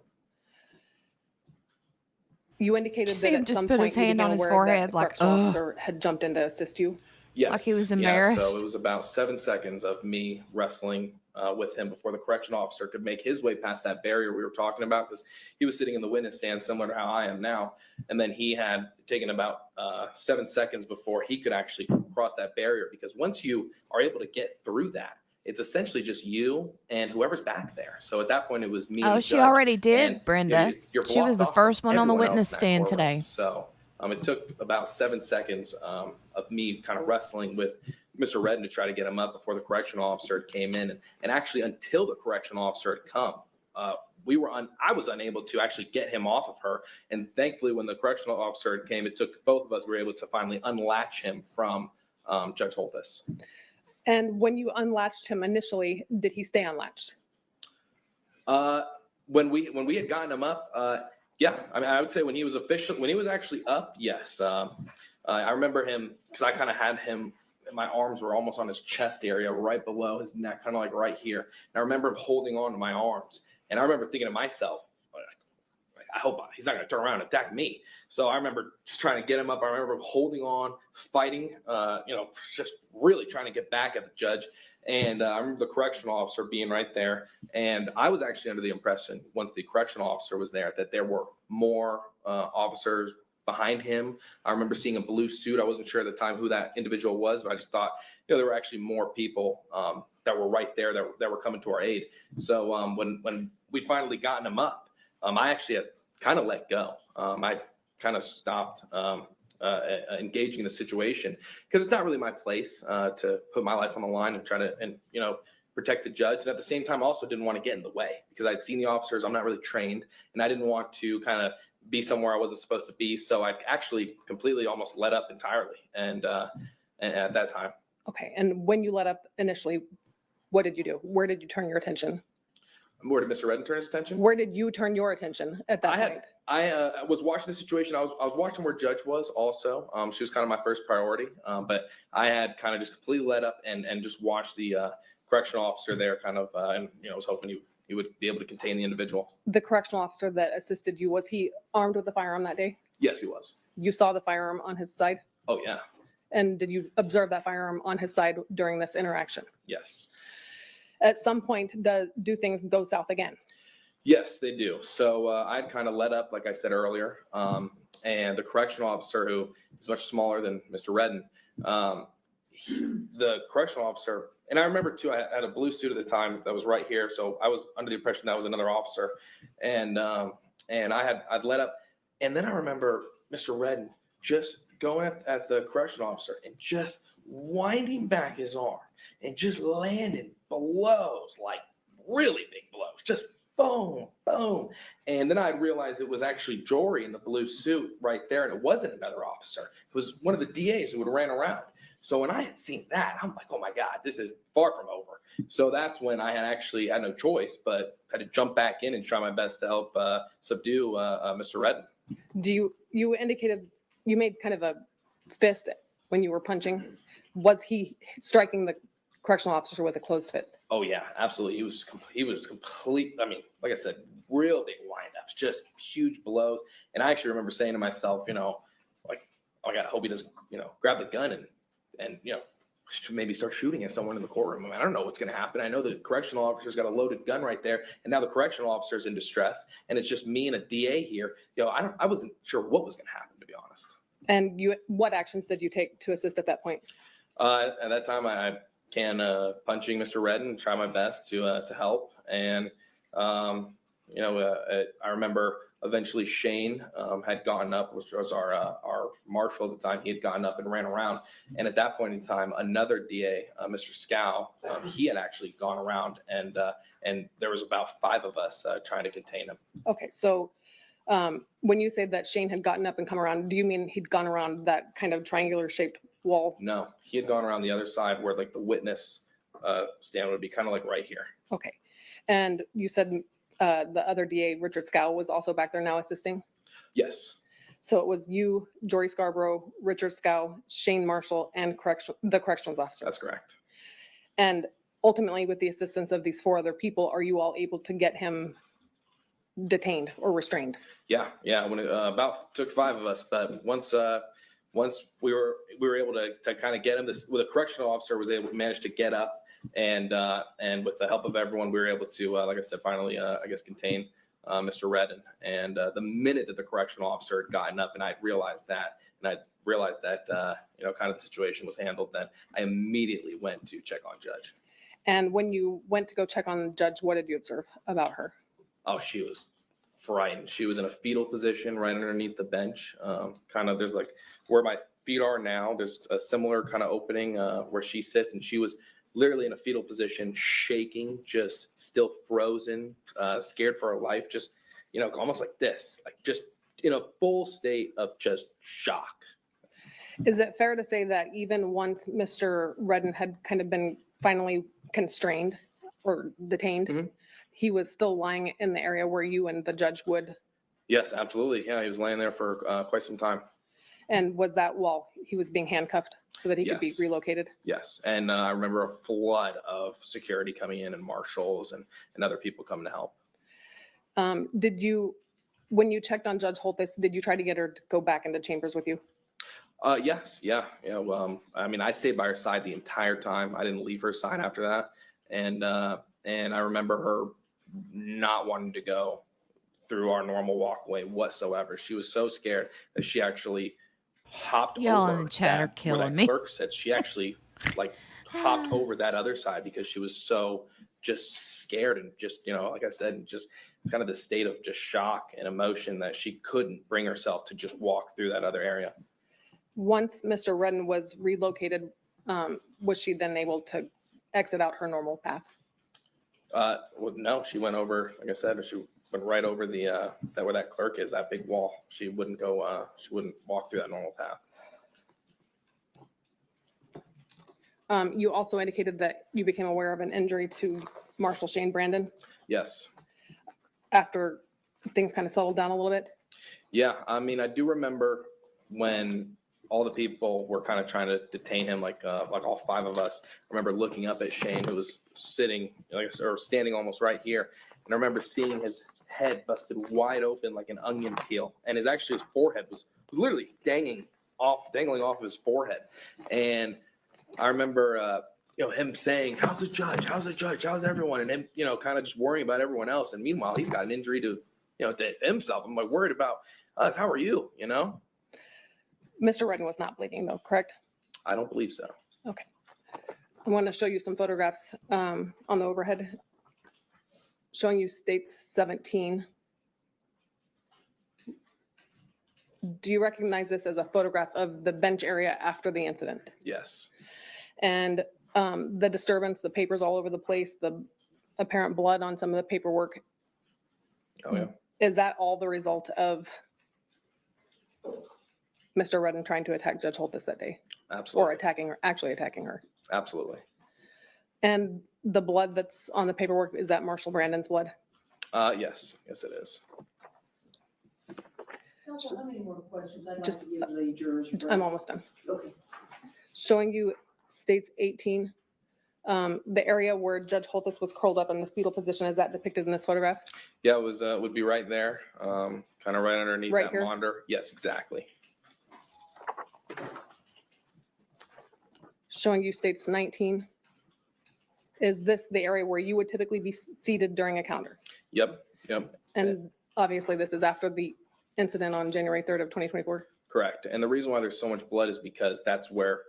You indicated See that him at just some put point his you hand became on his aware forehead, that the like, correctional ugh. officer had jumped in to assist you. Yes. Like he was Yeah, embarrassed. so it was about 7 seconds of me wrestling with him before the correction officer could make his way past that barrier we were talking about, because he was sitting in the witness stand similar to how I am now. And then he had taken about 7 seconds before he could actually cross that barrier, because once you are able to get through that, it's essentially just you and whoever's back there. So at that point, it was me. Oh, and the she judge. already did, And, Brenda. you're She was blocked the off from first one on the everyone else witness in that stand courtroom. today. So it took about 7 seconds of me kind of wrestling with Mr. Redden to try to get him up before the correctional officer came in. And actually, until the correctional officer had come, I was unable to actually get him off of her. And thankfully, when the correctional officer came, it took both of us were able to finally unlatch him from Judge Holthus. And when you unlatched him initially, did he stay unlatched? When we had gotten him up, yeah. I mean, I would say when he was actually up, yes. I remember him because I kind of had him. My arms were almost on his chest area, right below his neck, kind of like right here. And I remember him holding on to my arms. And I remember thinking to myself, I hope he's not going to turn around and attack me. So I remember just trying to get him up. I remember holding on, fighting, just really trying to get back at the judge. And I remember the correctional officer being right there. And I was actually under the impression, once the correctional officer was there, that there were more officers behind him. I remember seeing a blue suit. I wasn't sure at the time who that individual was, but I just thought, there were actually more people that were right there that were coming to our aid. So when we finally gotten him up, I actually had kind of let go. I kind of stopped engaging in the situation because it's not really my place to put my life on the line and try to protect the judge. And at the same time, I also didn't want to get in the way because I'd seen the officers. I'm not really trained, and I didn't want to kind of be somewhere I wasn't supposed to be. So I actually completely almost let up entirely. And at that time. Okay. And when you let up initially, what did you do? Where did you turn your attention? Where did Mr. Redden turn his attention? Where did you turn your attention at that point? I was watching the situation. I was watching where Judge was also. She was kind of my first priority. But I had kind of just completely let up and just watched the correctional officer there kind of, and was hoping he would be able to contain the individual. The correctional officer that assisted you, was he armed with a firearm that day? Yes, he was. You saw the firearm on his side? Oh, yeah. And did you observe that firearm on his side during this interaction? Yes. At some point, do things go south again? Yes, they do. So I'd kind of let up, like I said earlier, and the correctional officer, who is much smaller than Mr. Redden, the correctional officer, and I remember too, I had a blue suit at the time that was right here, so I was under the impression that was another officer, and I'd let up, and then I remember Mr. Redden just going at the correctional officer and just winding back his arm and just landing blows, like really big blows, just boom, boom. And then I realized it was actually Jory in the blue suit right there, and it wasn't another officer. It was one of the DAs who had ran around. So when I had seen that, I'm like, oh my God, this is far from over. So that's when I had no choice, but had to jump back in and try my best to help subdue Mr. Redden. You indicated you made kind of a fist when you were punching. Was he striking the correctional officer with a closed fist? Oh yeah, absolutely. He was complete. I mean, like I said, real big windups, just huge blows. And I actually remember saying to myself, like, oh my God, I hope he doesn't, grab the gun and maybe start shooting at someone in the courtroom. I mean, I don't know what's going to happen. I know the correctional officer's got a loaded gun right there, and now the correctional officer's in distress, and it's just me and a DA here. I wasn't sure what was going to happen, to be honest. And what actions did you take to assist at that point? At that time, I can punching Mr. Redden, try my best to help, and I remember eventually Shane had gotten up, which was our marshal at the time. He had gotten up and ran around, and at that point in time, another DA, Mr. Scow, he had actually gone around, and there was about 5 of us trying to contain him. Okay, so when you say that Shane had gotten up and come around, do you mean he'd gone around that kind of triangular shaped wall? No, he had gone around the other side where like the witness stand would be kind of like right here. Okay, and you said the other DA, Richard Scow, was also back there now assisting? Yes. So it was you, Jory Scarborough, Richard Scow, Shane Marshall, and the corrections officer? That's correct. And ultimately, with the assistance of these 4 other people, are you all able to get him detained or restrained? Yeah. When it took 5 of us, but once we were able to kind of get him, the correctional officer was able to manage to get up, and with the help of everyone, we were able to, like I said, finally, contain Mr. Redden. And the minute that the correctional officer had gotten up, and I realized that, kind of the situation was handled, then I immediately went to check on Judge. And when you went to go check on Judge, what did you observe about her? Oh, she was frightened. She was in a fetal position right underneath the bench. There's like where my feet are now, there's a similar kind of opening where she sits, and she was literally in a fetal position, shaking, just still frozen, scared for her life, just, almost like this, like just in a full state of just shock. Is it fair to say that even once Mr. Redden had kind of been finally constrained or detained, he was still lying in the area where you and the judge would? Yes, absolutely. Yeah, he was laying there for quite some time. And was that while he was being handcuffed so that he could be relocated? Yes. And I remember a flood of security coming in and marshals and other people coming to help. When you checked on Judge Holthus, did you try to get her to go back into chambers with you? Yes. Yeah. I stayed by her side the entire time. I didn't leave her side after that. And I remember her not wanting to go through our normal walkway whatsoever. She was so scared that she actually hopped Y'all over in the chat are killing where that me. clerk said. She actually hopped over that other side because she was so just scared and just, like I said, just it's kind of the state of just shock and emotion that she couldn't bring herself to just walk through that other area. Once Mr. Redden was relocated, was she then able to exit out her normal path? Well, no, she went over, like I said, she went right over where that clerk is, that big wall. She wouldn't go, she wouldn't walk through that normal path. You also indicated that you became aware of an injury to Marshal Shane Brandon Yes. after things kind of settled down a little bit. Yeah, I do remember when all the people were kind of trying to detain him, like all 5 of us. I remember looking up at Shane, who was sitting, or standing almost right here, and I remember seeing his head busted wide open like an onion peel, and his forehead was literally dangling off of his forehead, and I remember him saying, "How's the judge? How's the judge? How's everyone?" And him, kind of just worrying about everyone else, and meanwhile he's got an injury to himself. I'm like worried about us. How are you? Mr. Redden was not bleeding though, correct? I don't believe so. Okay. I want to show you some photographs on the overhead showing you states 17. Do you recognize this as a photograph of the bench area after the incident? Yes. And the disturbance, the papers all over the place, the apparent blood on some of the paperwork. Oh, yeah. Is that all the result of Mr. Redden trying to attack Judge Holthus that day? Absolutely. Or actually attacking her? Absolutely. And the blood that's on the paperwork, is that Marshall Brandon's blood? Yes. Yes, it is. Counsel, how many more questions? I'd like Just- to give the jurors. a break. I'm almost done. Okay. Showing you states 18, the area where Judge Holthus was curled up in the fetal position, is that depicted in this photograph? Yeah, it was, would be right there, kind of right underneath Right that here? monitor. Yes, exactly. Showing you states 19. Is this the area where you would typically be seated during a counter? Yep. Yep. And obviously this is after the incident on January 3rd of 2024. Correct. And the reason why there's so much blood is because that's where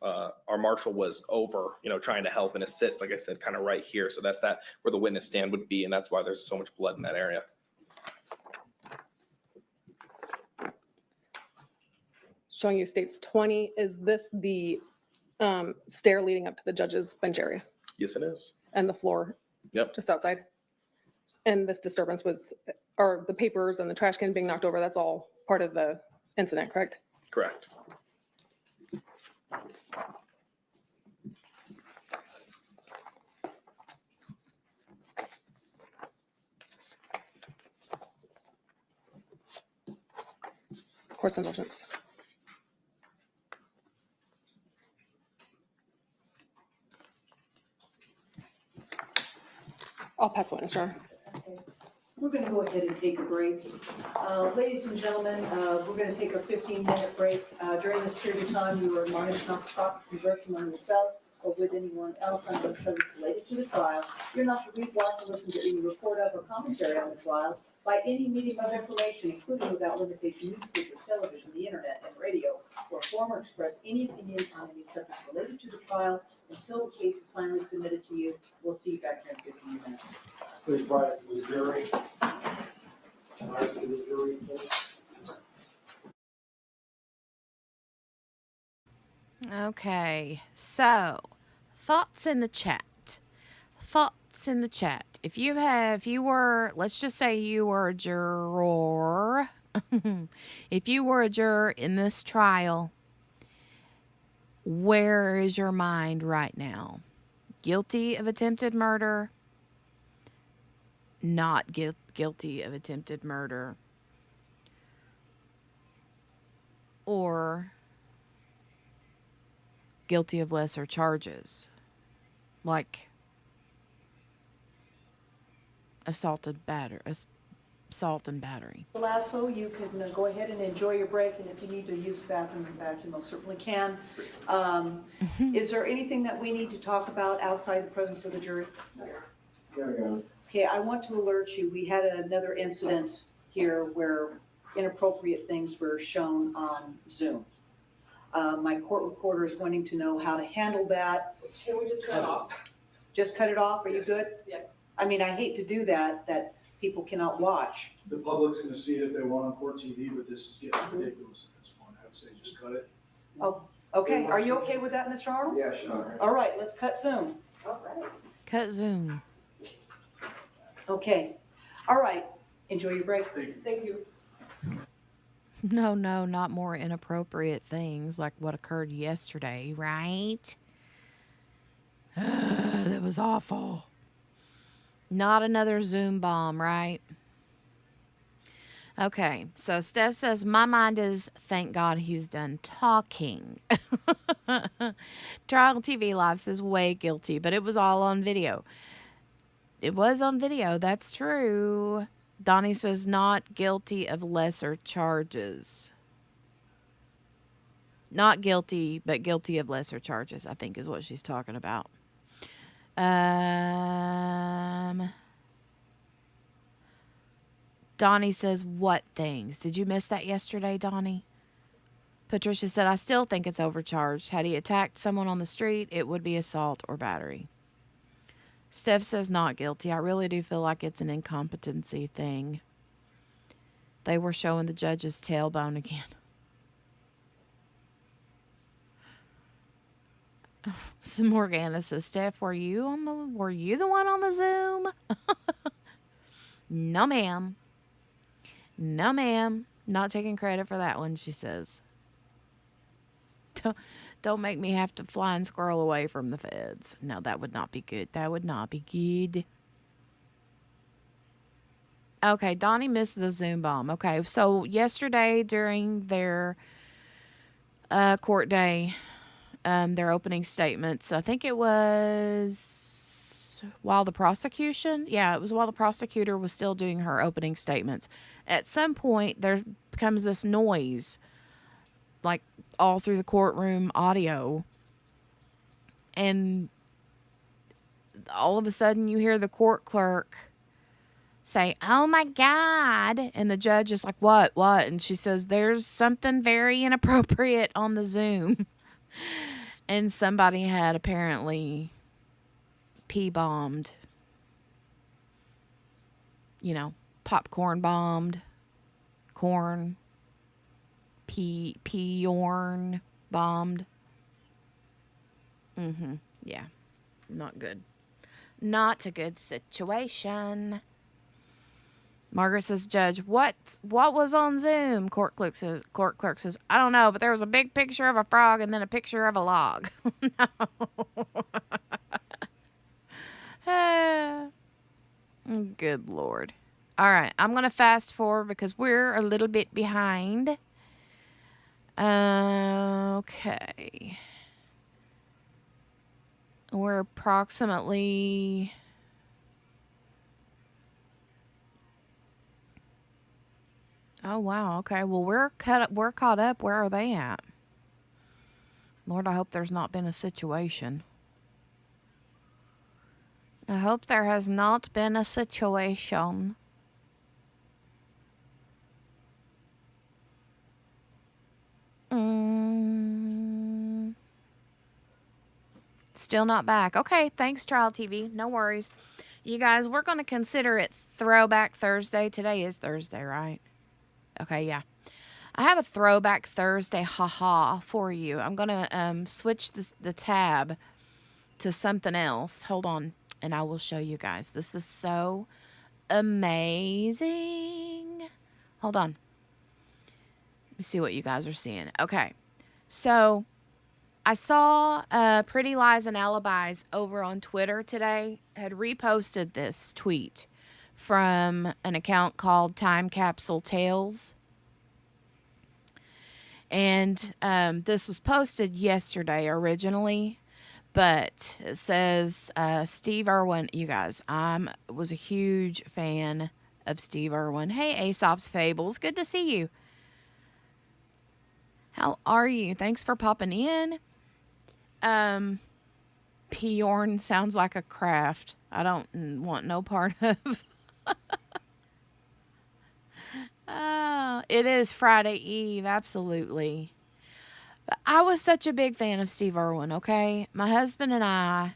our marshal was over, trying to help and assist, like I said, kind of right here. So that's where the witness stand would be. And that's why there's so much blood in that area. Showing you states 20. Is this the stair leading up to the judge's bench area Yes, it is. and the floor Yep. just outside? And this disturbance or the papers and the trash can being knocked over, that's all part of the incident, correct? Correct. Course indulgence. I'll pass the witness, Your Honor. Okay. We're going to go ahead and take a break. Ladies and gentlemen, we're going to take a 15-minute break. During this period of time, you are admonished not to talk or converse among yourself or with anyone else on the subject related to the trial. You're not to read, watch, or listen to any report of or commentary on the trial by any medium of information, including without limitation, newspaper, television, the internet, and radio, or form or express any opinion on any subject related to the trial until the case is finally submitted to you. We'll see you back here in 15 minutes. Please rise to the jury. Rise to the jury, please. Okay, so thoughts in the chat. Thoughts in the chat. If you were, let's just say you were a juror. If you were a juror in this trial, where is your mind right now? Guilty of attempted murder? Not guilty of attempted murder? Or guilty of lesser charges, like assault and battery. Lasso, you can go ahead and enjoy your break, and if you need to use the bathroom and back, you most certainly can. Is there anything that we need to talk about outside the presence of the jury? Okay, I want to alert you, we had another incident here where inappropriate things were shown on Zoom. My court reporter is wanting to know how to handle that. Can we just cut it off? Just cut it off, are you good? Yes. I mean, I hate to do that people cannot watch. The public's gonna see it if they want on court TV, but this is getting ridiculous at this point. I would say just cut it. Oh, okay, are you okay with that, Mr. Arnold? Yeah, sure. All right, let's cut Zoom. All right. Cut Zoom. Okay, all right, enjoy your break. Thank you. No, not more inappropriate things like what occurred yesterday, right? That was awful. Not another Zoom bomb, right? Okay, so Steph says, my mind is, thank God he's done talking. Trial TV Live says, way guilty, but it was all on video. It was on video, that's true. Donnie says, not guilty of lesser charges. Not guilty, but guilty of lesser charges, I think is what she's talking about. Donnie says, what things? Did you miss that yesterday, Donnie? Patricia said, I still think it's overcharged. Had he attacked someone on the street, it would be assault or battery. Steph says, not guilty. I really do feel like it's an incompetency thing. They were showing the judge's tailbone again. So Morgana says, Steph, were you the one on the Zoom? No, ma'am. No, ma'am. Not taking credit for that one, she says. Don't make me have to fly and squirrel away from the feds. No, that would not be good. That would not be good. Okay, Donnie missed the Zoom bomb. Okay, so yesterday during their court day, their opening statements, I think it was while the prosecution, yeah, it was while the prosecutor was still doing her opening statements. At some point, there becomes this noise, like all through the courtroom audio, and all of a sudden you hear the court clerk say, "Oh my God." And the judge is like, What? And she says, "There's something very inappropriate on the Zoom." And somebody had apparently pee-bombed, popcorn bombed, corn, pee-yorn bombed. Yeah, not good. Not a good situation. Margaret says, "Judge, what was on Zoom?" Court clerk says, "I don't know, but there was a big picture of a frog and then a picture of a log." No. Good Lord. All right, I'm going to fast forward because we're a little bit behind. Okay. We're approximately... Oh, wow. Okay. Well, we're caught up. Where are they at? Lord, I hope there's not been a situation. I hope there has not been a situation. Still not back. Okay, thanks, Trial TV. No worries. You guys, we're going to consider it Throwback Thursday. Today is Thursday, right? Okay, yeah. I have a Throwback Thursday haha for you. I'm going to switch the tab to something else. Hold on, and I will show you guys. This is so amazing. Hold on. Let me see what you guys are seeing. Okay, so I saw Pretty Lies and Alibis over on Twitter today had reposted this tweet from an account called Time Capsule Tales. And this was posted yesterday originally, but it says Steve Irwin. You guys, I was a huge fan of Steve Irwin. Hey, Aesop's Fables. Good to see you. How are you? Thanks for popping in. Pyorn sounds like a craft I don't want no part of. Oh, it is Friday Eve, absolutely. But I was such a big fan of Steve Irwin, okay? My husband and I,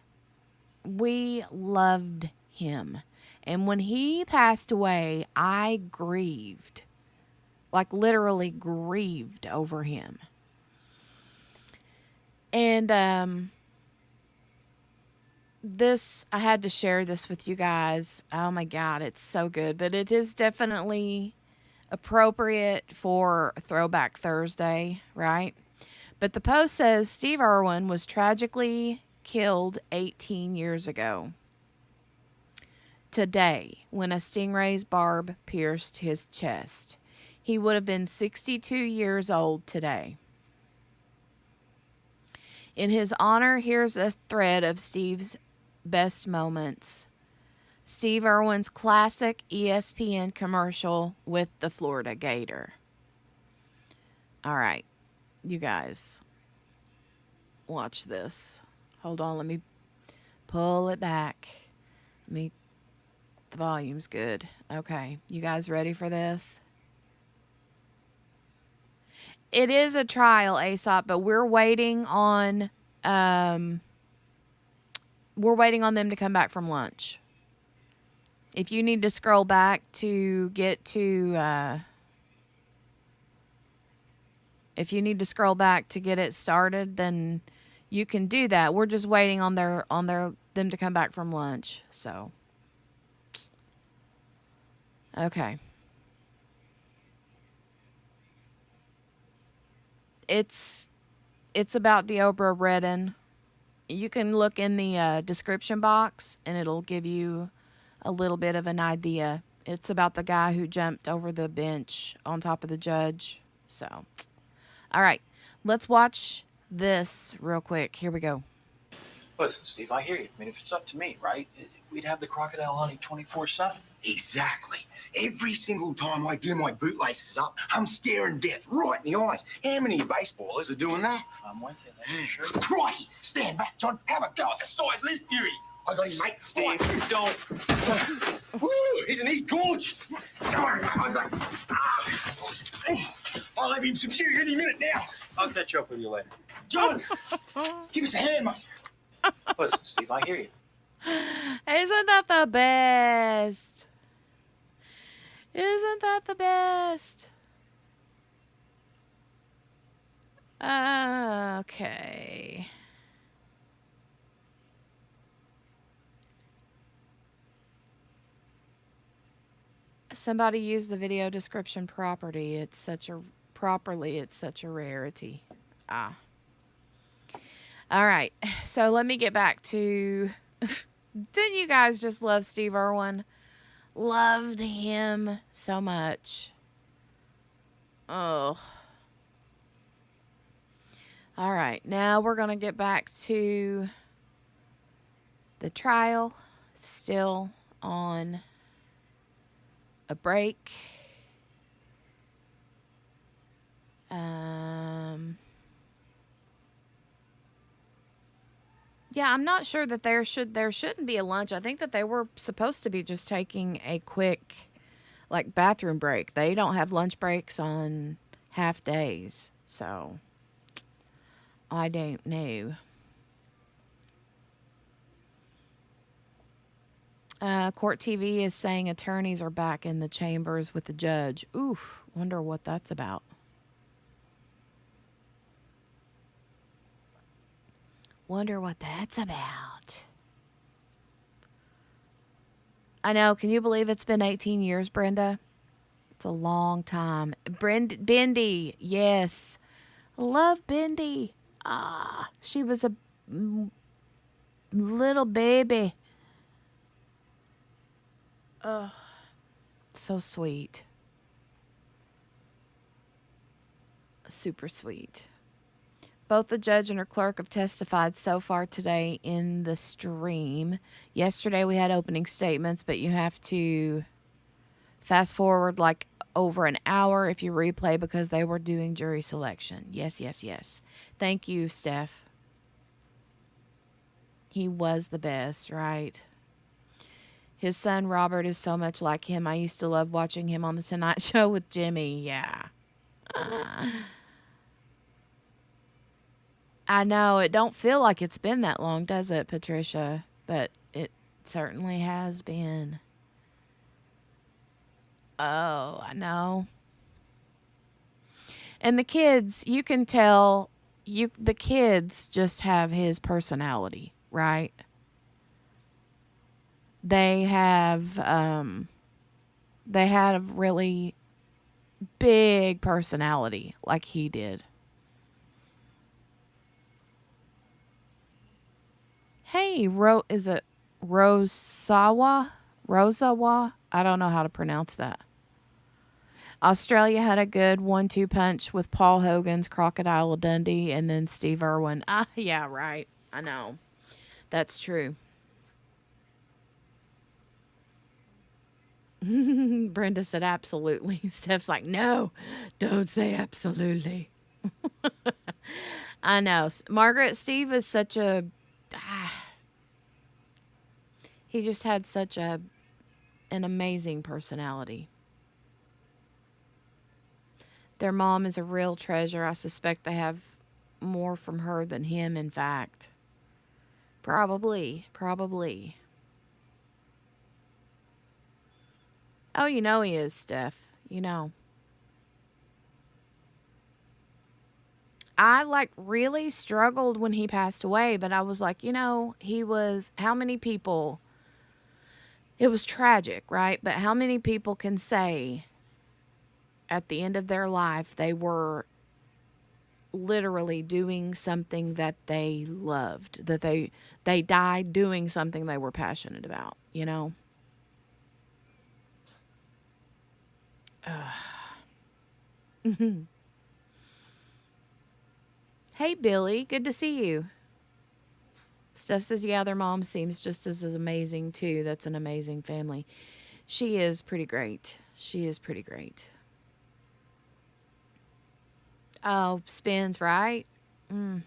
we loved him. And when he passed away, I grieved. Like literally grieved over him. And I had to share this with you guys. Oh my God, it's so good. But it is definitely appropriate for Throwback Thursday, right? But the post says Steve Irwin was tragically killed 18 years ago today when a stingray's barb pierced his chest. He would have been 62 years old today. In his honor, here's a thread of Steve's best moments. Steve Irwin's classic ESPN commercial with the Florida Gator. All right, you guys, watch this. Hold on, let me pull it back. The volume's good. Okay, you guys ready for this? It is a trial, Aesop, but we're waiting on them to come back from lunch. If you need to scroll back to get to it started, then you can do that. We're just waiting on them to come back from lunch. So Okay. It's about Deobra Redden. You can look in the description box, and it'll give you a little bit of an idea. It's about the guy who jumped over the bench on top of the judge. So, all right, let's watch this real quick. Here we go. Listen, Steve, I hear you. I mean, if it's up to me, right, we'd have the crocodile hunting 24/7. Exactly. Every single time I do my bootlaces up, I'm staring death right in the eyes. How many baseballers are doing that? I'm with you, that's for sure. Crikey! Stand back, John. Have a go at the size of this beauty. I got him, mate. Steve, don't. Woo! Isn't he gorgeous? I'll have him subdued any minute now. I'll catch up with you later. John, give us a hand, mate. Listen, Steve, I hear you. Isn't that the best? Isn't that the best? Okay. Somebody use the video description property. It's such a rarity. Ah. All right. So let me get back to didn't you guys just love Steve Irwin? Loved him so much. Oh. All right. Now we're going to get back to the trial. Still on a break. Yeah, I'm not sure that there shouldn't be a lunch. I think that they were supposed to be just taking a quick like bathroom break. They don't have lunch breaks on half days. So I don't know. Court TV is saying attorneys are back in the chambers with the judge. Oof, wonder what that's about. Wonder what that's about. I know. Can you believe it's been 18 years, Brenda? It's a long time. Bendy, yes. Love Bendy. Ah, she was a little baby. Oh, so sweet. Super sweet. Both the judge and her clerk have testified so far today in the stream. Yesterday we had opening statements, but you have to fast forward like over an hour if you replay because they were doing jury selection. Yes, yes, yes. Thank you, Steph. He was the best, right? His son Robert is so much like him. I used to love watching him on The Tonight Show with Jimmy. Yeah. I know. It don't feel like it's been that long, does it, Patricia? But it certainly has been. Oh, I know. And the kids, you can tell, the kids just have his personality, right? They had a really big personality like he did. Hey, is it Rosawa? Rosawa? I don't know how to pronounce that. Australia had a good 1-2 punch with Paul Hogan's Crocodile Dundee and then Steve Irwin. Ah, yeah, right. I know. That's true. Brenda said absolutely. Steph's like, no, don't say absolutely. I know. Margaret, Steve is such a... he just had such an amazing personality. Their mom is a real treasure. I suspect they have more from her than him, in fact. Probably. Oh, you know he is, Steph. You know. I really struggled when he passed away, but I was like, he was, how many people It was tragic, right? But how many people can say at the end of their life they were literally doing something that they loved, that they died doing something they were passionate about, you know? Hey, Billy, good to see you. Steph says, yeah, their mom seems just as amazing, too. That's an amazing family. She is pretty great. She is pretty great. Oh, spins, right? Mm.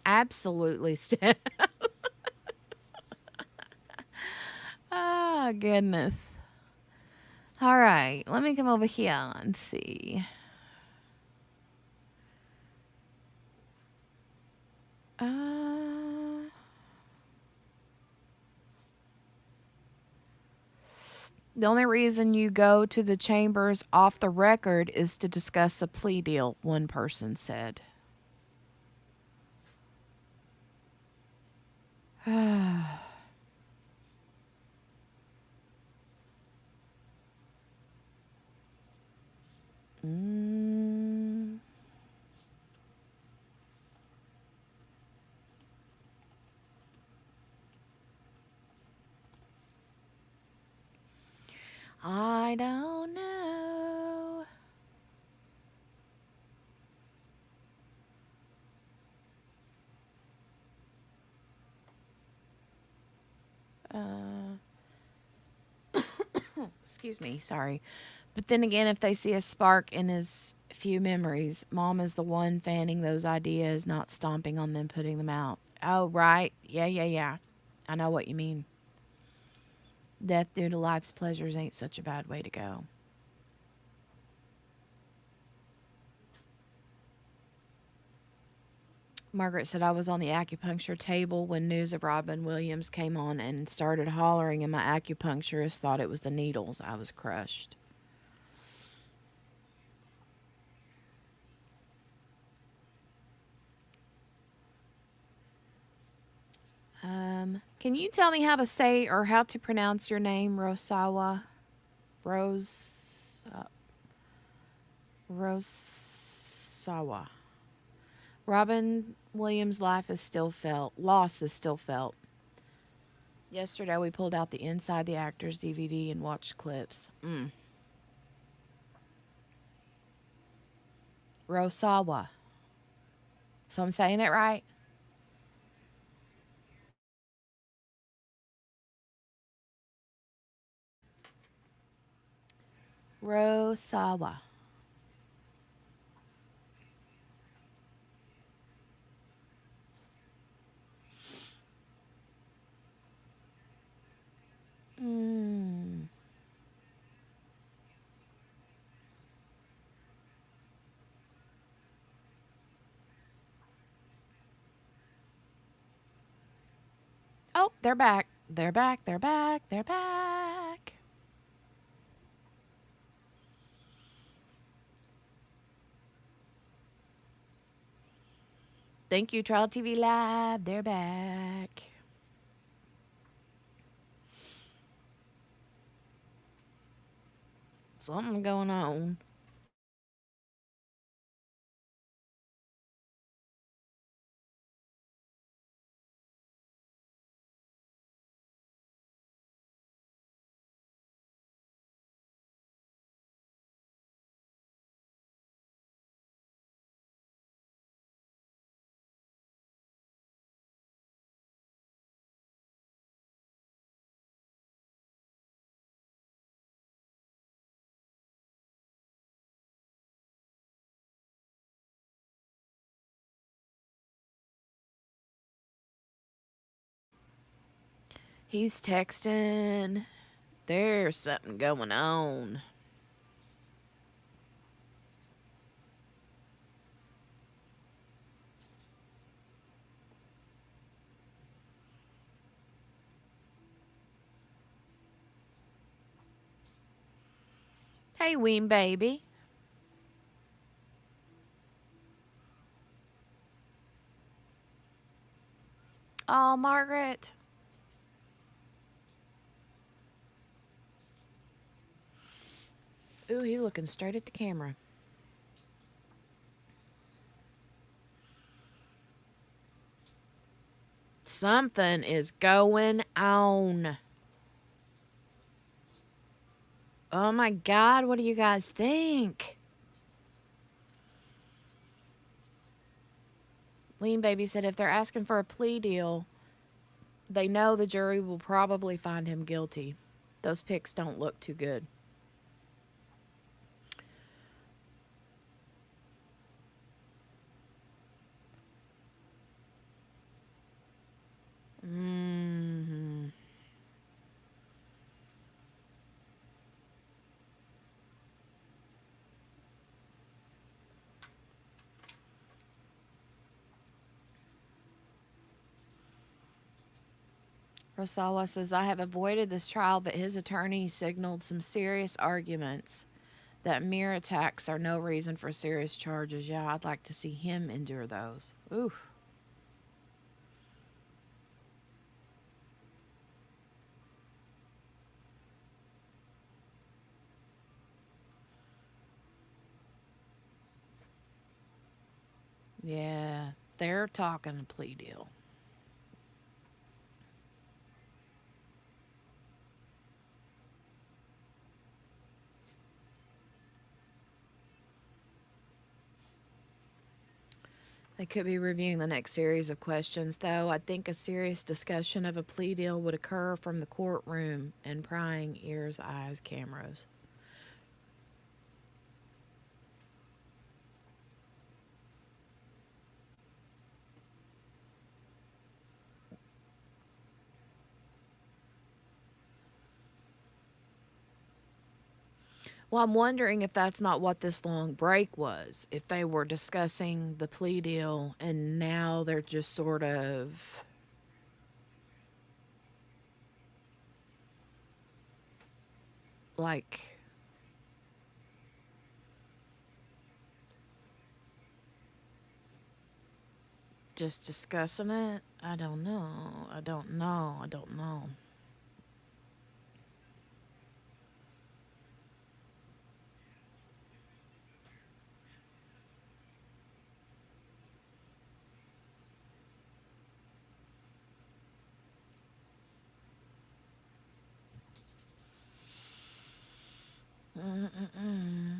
Absolutely, Steph. Oh, goodness. All right, let me come over here and see. The only reason you go to the chambers off the record is to discuss a plea deal, one person said. Mm. I don't know. Excuse me, sorry. But then again, if they see a spark in his few memories, Mom is the one fanning those ideas, not stomping on them, putting them out. Oh, right. Yeah. I know what you mean. Death due to life's pleasures ain't such a bad way to go. Margaret said, I was on the acupuncture table when news of Robin Williams came on and started hollering, and my acupuncturist thought it was the needles. I was crushed. Can you tell me how to say or how to pronounce your name, Rosawa? Rosawa. Robin Williams' loss is still felt. Yesterday we pulled out the Inside the Actors DVD and watched clips. Rosawa. So I'm saying it right? Rosawa. Oh, they're back. They're back. Thank you, Trial TV Live. They're back. Something going on. He's texting. There's something going on. Hey, Ween baby. Oh, Margaret. Ooh, he's looking straight at the camera. Something is going on. Oh my God, what do you guys think? Lean Baby said if they're asking for a plea deal, they know the jury will probably find him guilty. Those pics don't look too good. Mm-hmm. Rosawa says, I have avoided this trial, but his attorney signaled some serious arguments that mere attacks are no reason for serious charges. Yeah, I'd like to see him endure those. Oof. Yeah, they're talking a plea deal. They could be reviewing the next series of questions, though. I think a serious discussion of a plea deal would occur from the courtroom and prying ears, eyes, cameras. Well, I'm wondering if that's not what this long break was. If they were discussing the plea deal and now they're just sort of like just discussing it. I don't know. I don't know. I don't know. Mm-mm-mm.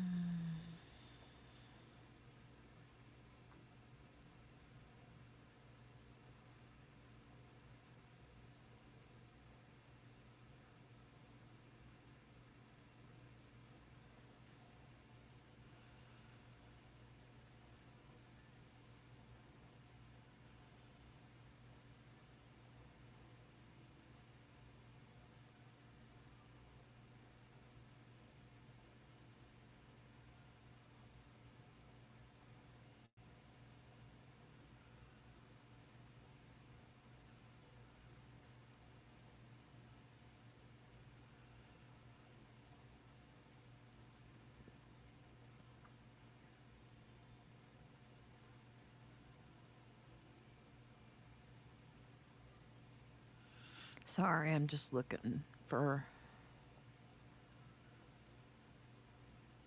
Sorry, I'm just looking for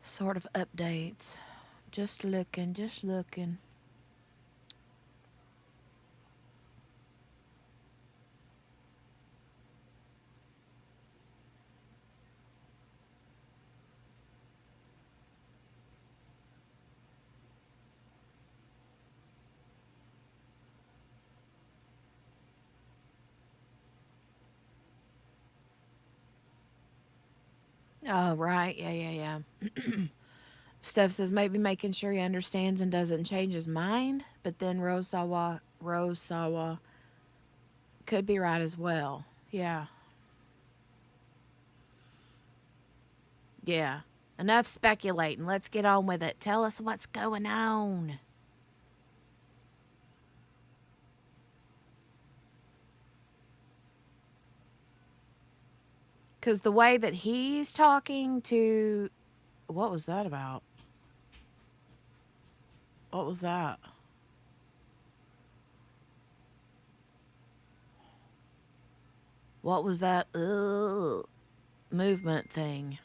sort of updates. Just looking, just looking. Oh, right. Yeah, yeah, yeah. Steph says maybe making sure he understands and doesn't change his mind, but then Rosawa could be right as well. Yeah. Yeah. Enough speculating. Let's get on with it. Tell us what's going on. Because the way that he's talking to. What was that about? What was that? What was that movement thing?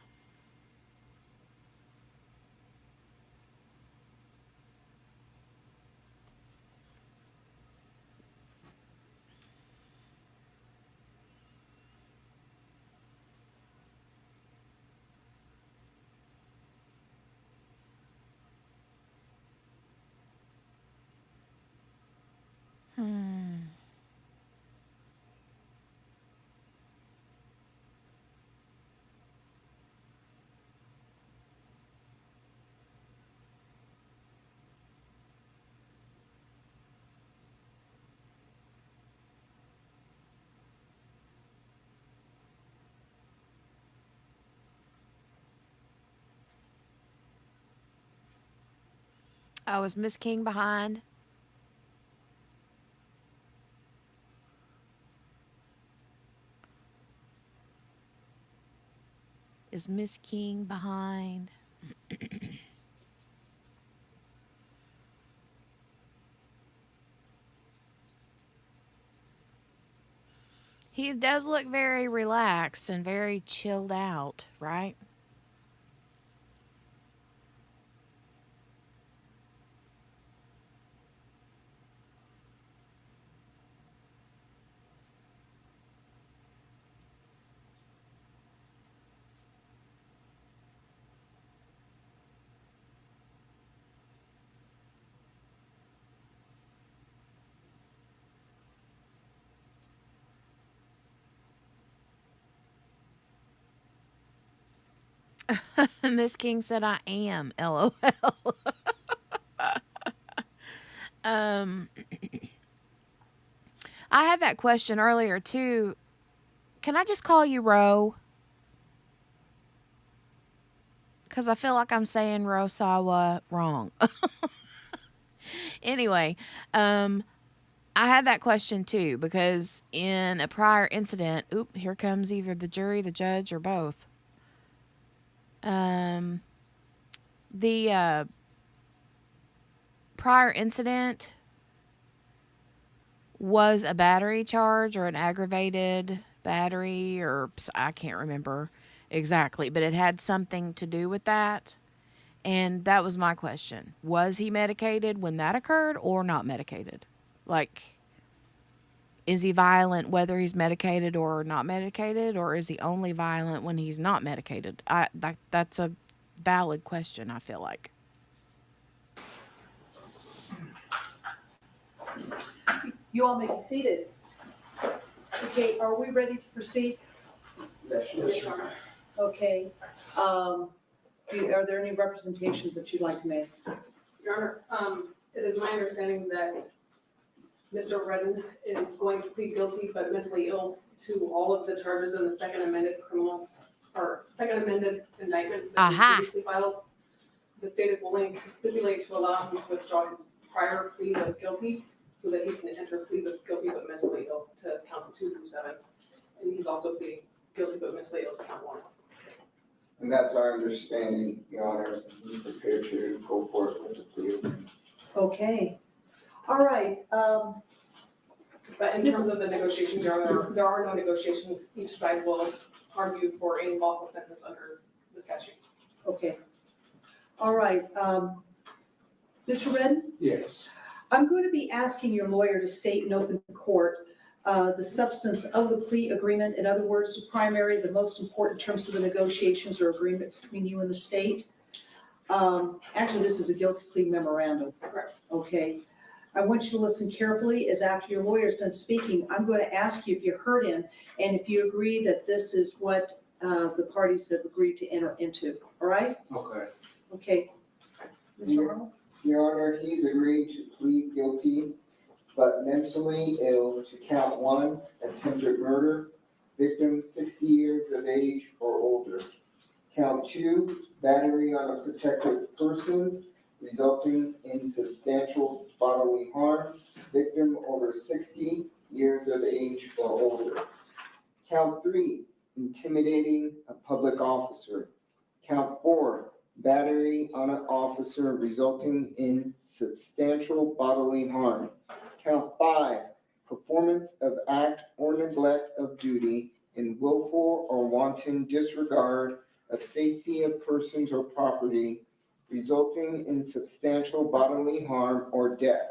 Hmm. Oh, is Miss King behind? Is Miss King behind? He does look very relaxed and very chilled out, right? Miss King said, I am. LOL. um, I had that question earlier too. Can I just call you Ro? Because I feel like I'm saying Rosawa wrong. Anyway, I had that question too because in a prior incident, here comes either the jury, the judge, or both. The prior incident was a battery charge or an aggravated battery, or I can't remember exactly, but it had something to do with that. And that was my question. Was he medicated when that occurred or not medicated? Like, is he violent whether he's medicated or not medicated, or is he only violent when he's not medicated? That's a valid question, I feel like. You all may be seated. Okay, are we ready to proceed? Yes, Your Honor. Okay. Are there any representations that you'd like to make? Your Honor, it is my understanding that Mr. Redden is going to plead guilty but mentally ill to all of the charges in the second amended indictment that was previously filed. The state is willing to stipulate to allow him to withdraw his prior pleas of guilty so that he can enter pleas of guilty but mentally ill to counts 2 through 7. And he's also pleading guilty but mentally ill to count 1. And that's our understanding, Your Honor. He's prepared to go forward with the plea. Okay. All right. But in terms of the negotiations, Your Honor, there are no negotiations. Each side will argue for a lawful sentence under the statute. Okay. All right. Mr. Redden? Yes. I'm going to be asking your lawyer to state in open court the substance of the plea agreement. In other words, the primary, the most important terms of the negotiations or agreement between you and the state. Actually, this is a guilty plea memorandum. Correct. Okay. I want you to listen carefully as after your lawyer's done speaking, I'm going to ask you if you heard him and if you agree that this is what the parties have agreed to enter into. All right? Okay. Okay. Mr. Arnold? Your Honor, he's agreed to plead guilty, but mentally ill to count 1, attempted murder, victim 60 years of age or older. Count 2, battery on a protected person, resulting in substantial bodily harm, victim over 60 years of age or older. Count 3, intimidating a public officer. Count 4, battery on an officer resulting in substantial bodily harm. Count 5, performance of act or neglect of duty in willful or wanton disregard of safety of persons or property resulting in substantial bodily harm or death.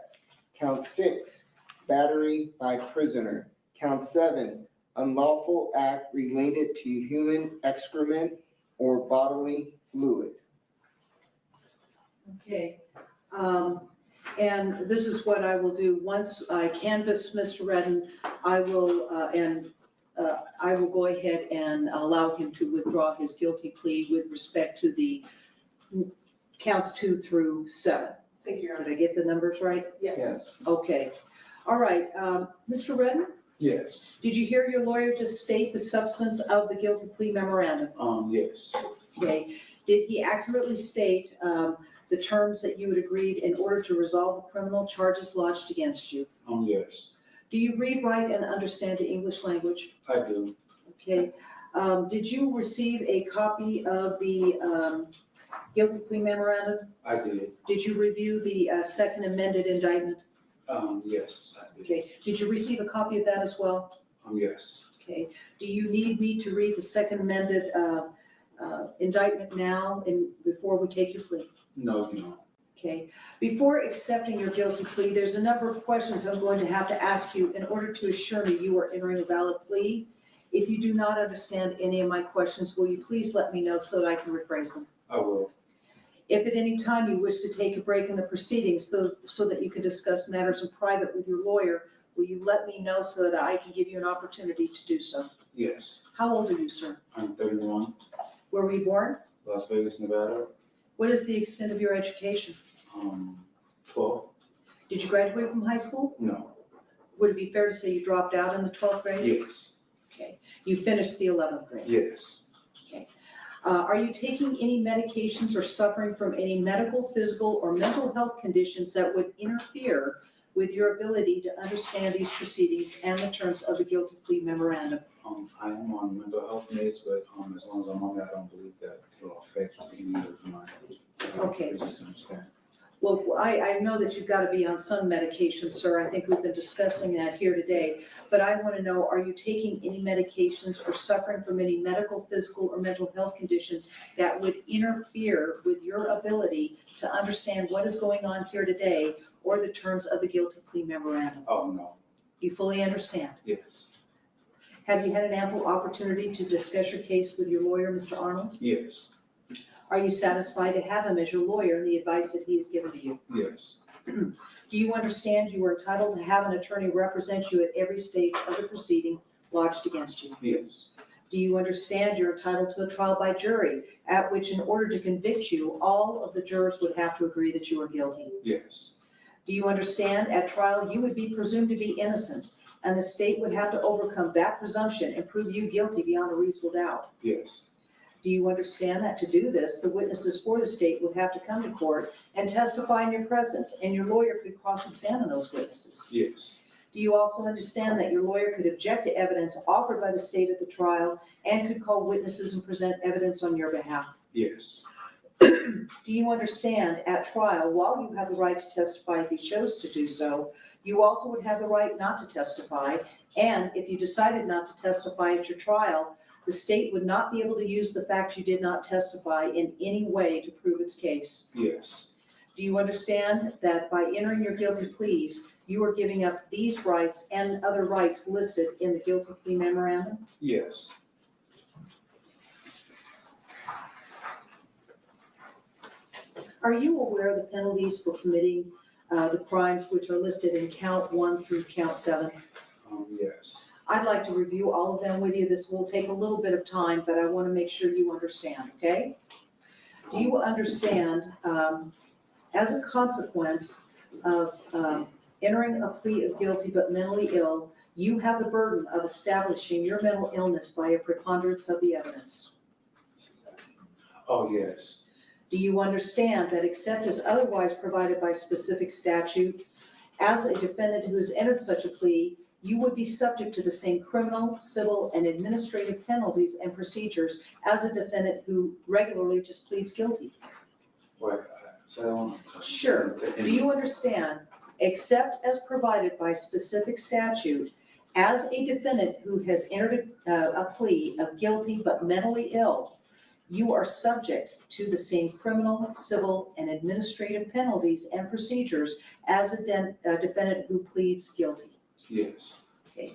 Count 6, battery by prisoner. Count 7, unlawful act related to human excrement or bodily fluid. Okay. And this is what I will do. Once I canvass Mr. Redden, I will go ahead and allow him to withdraw his guilty plea with respect to the counts 2 through 7. Thank you, Your Honor. Did I get the numbers right? Yes. Okay. All right. Mr. Redden, Yes. did you hear your lawyer just state the substance of the guilty plea memorandum? Yes. Okay. Did he accurately state the terms that you had agreed in order to resolve the criminal charges lodged against you? Yes. Do you read, write, and understand the English language? I do. Okay. Did you receive a copy of the guilty plea memorandum? I did. Did you review the second amended indictment? Yes, I did. Okay. Did you receive a copy of that as well? Yes. Okay. Do you need me to read the second amended indictment now and before we take your plea? No, no. Okay. Before accepting your guilty plea, there's a number of questions I'm going to have to ask you in order to assure me you are entering a valid plea. If you do not understand any of my questions, will you please let me know so that I can rephrase them? I will. If at any time you wish to take a break in the proceedings so that you can discuss matters in private with your lawyer, will you let me know so that I can give you an opportunity to do so? Yes. How old are you, sir? I'm 31. Where were you born? Las Vegas, Nevada. What is the extent of your education? 12. Did you graduate from high school? No. Would it be fair to say you dropped out in the 12th grade? Yes. Okay. You finished the 11th grade? Yes. Okay. Are you taking any medications or suffering from any medical, physical, or mental health conditions that would interfere with your ability to understand these proceedings and the terms of the guilty plea memorandum? I am on mental health meds, but as long as I'm on that, I don't believe that it'll affect any of my. Okay. resistance. Well, I know that you've got to be on some medication, sir. I think we've been discussing that here today. But I want to know, are you taking any medications or suffering from any medical, physical, or mental health conditions that would interfere with your ability to understand what is going on here today or the terms of the guilty plea memorandum? Oh, no. You fully understand? Yes. Have you had an ample opportunity to discuss your case with your lawyer, Mr. Arnold? Yes. Are you satisfied to have him as your lawyer and the advice that he has given to you? Yes. Do you understand you are entitled to have an attorney represent you at every stage of the proceeding lodged against you? Yes. Do you understand you're entitled to a trial by jury, at which in order to convict you, all of the jurors would have to agree that you are guilty? Yes. Do you understand at trial you would be presumed to be innocent, and the state would have to overcome that presumption and prove you guilty beyond a reasonable doubt? Yes. Do you understand that to do this, the witnesses for the state would have to come to court and testify in your presence, and your lawyer could cross-examine those witnesses? Yes. Do you also understand that your lawyer could object to evidence offered by the state at the trial and could call witnesses and present evidence on your behalf? Yes. Do you understand at trial, while you have the right to testify if you chose to do so, you also would have the right not to testify, and if you decided not to testify at your trial, the state would not be able to use the fact you did not testify in any way to prove its case? Yes. Do you understand that by entering your guilty pleas, you are giving up these rights and other rights listed in the guilty plea memorandum? Yes. Are you aware of the penalties for committing the crimes which are listed in count 1 through count 7? Yes. I'd like to review all of them with you. This will take a little bit of time, but I want to make sure you understand, okay? Do you understand, as a consequence of entering a plea of guilty but mentally ill, you have the burden of establishing your mental illness by a preponderance of the evidence? Oh, yes. Do you understand that except as otherwise provided by specific statute, as a defendant who has entered such a plea, you would be subject to the same criminal, civil, and administrative penalties and procedures as a defendant who regularly just pleads guilty? What? So, Sure. Do you understand except as provided by specific statute, as a defendant who has entered a plea of guilty but mentally ill, you are subject to the same criminal, civil, and administrative penalties and procedures as a defendant who pleads guilty. Yes. Okay.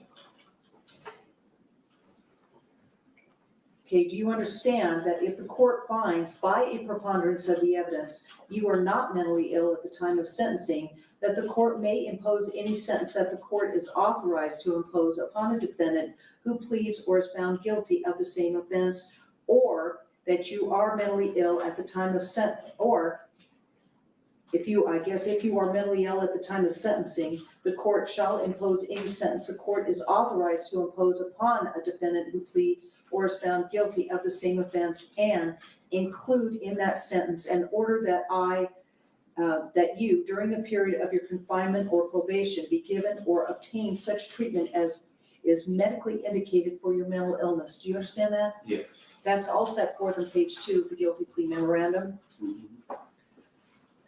Okay, do you understand that if the court finds by a preponderance of the evidence you are not mentally ill at the time of sentencing, that the court may impose any sentence that the court is authorized to impose upon a defendant who pleads or is found guilty of the same offense, or that you are mentally ill at the time of or if you are mentally ill at the time of sentencing, the court shall impose any sentence the court is authorized to impose upon a defendant who pleads or is found guilty of the same offense, and include in that sentence an order that you, during the period of your confinement or probation, be given or obtain such treatment as is medically indicated for your mental illness. Do you understand that? Yes. That's all set forth on page 2 of the guilty plea memorandum.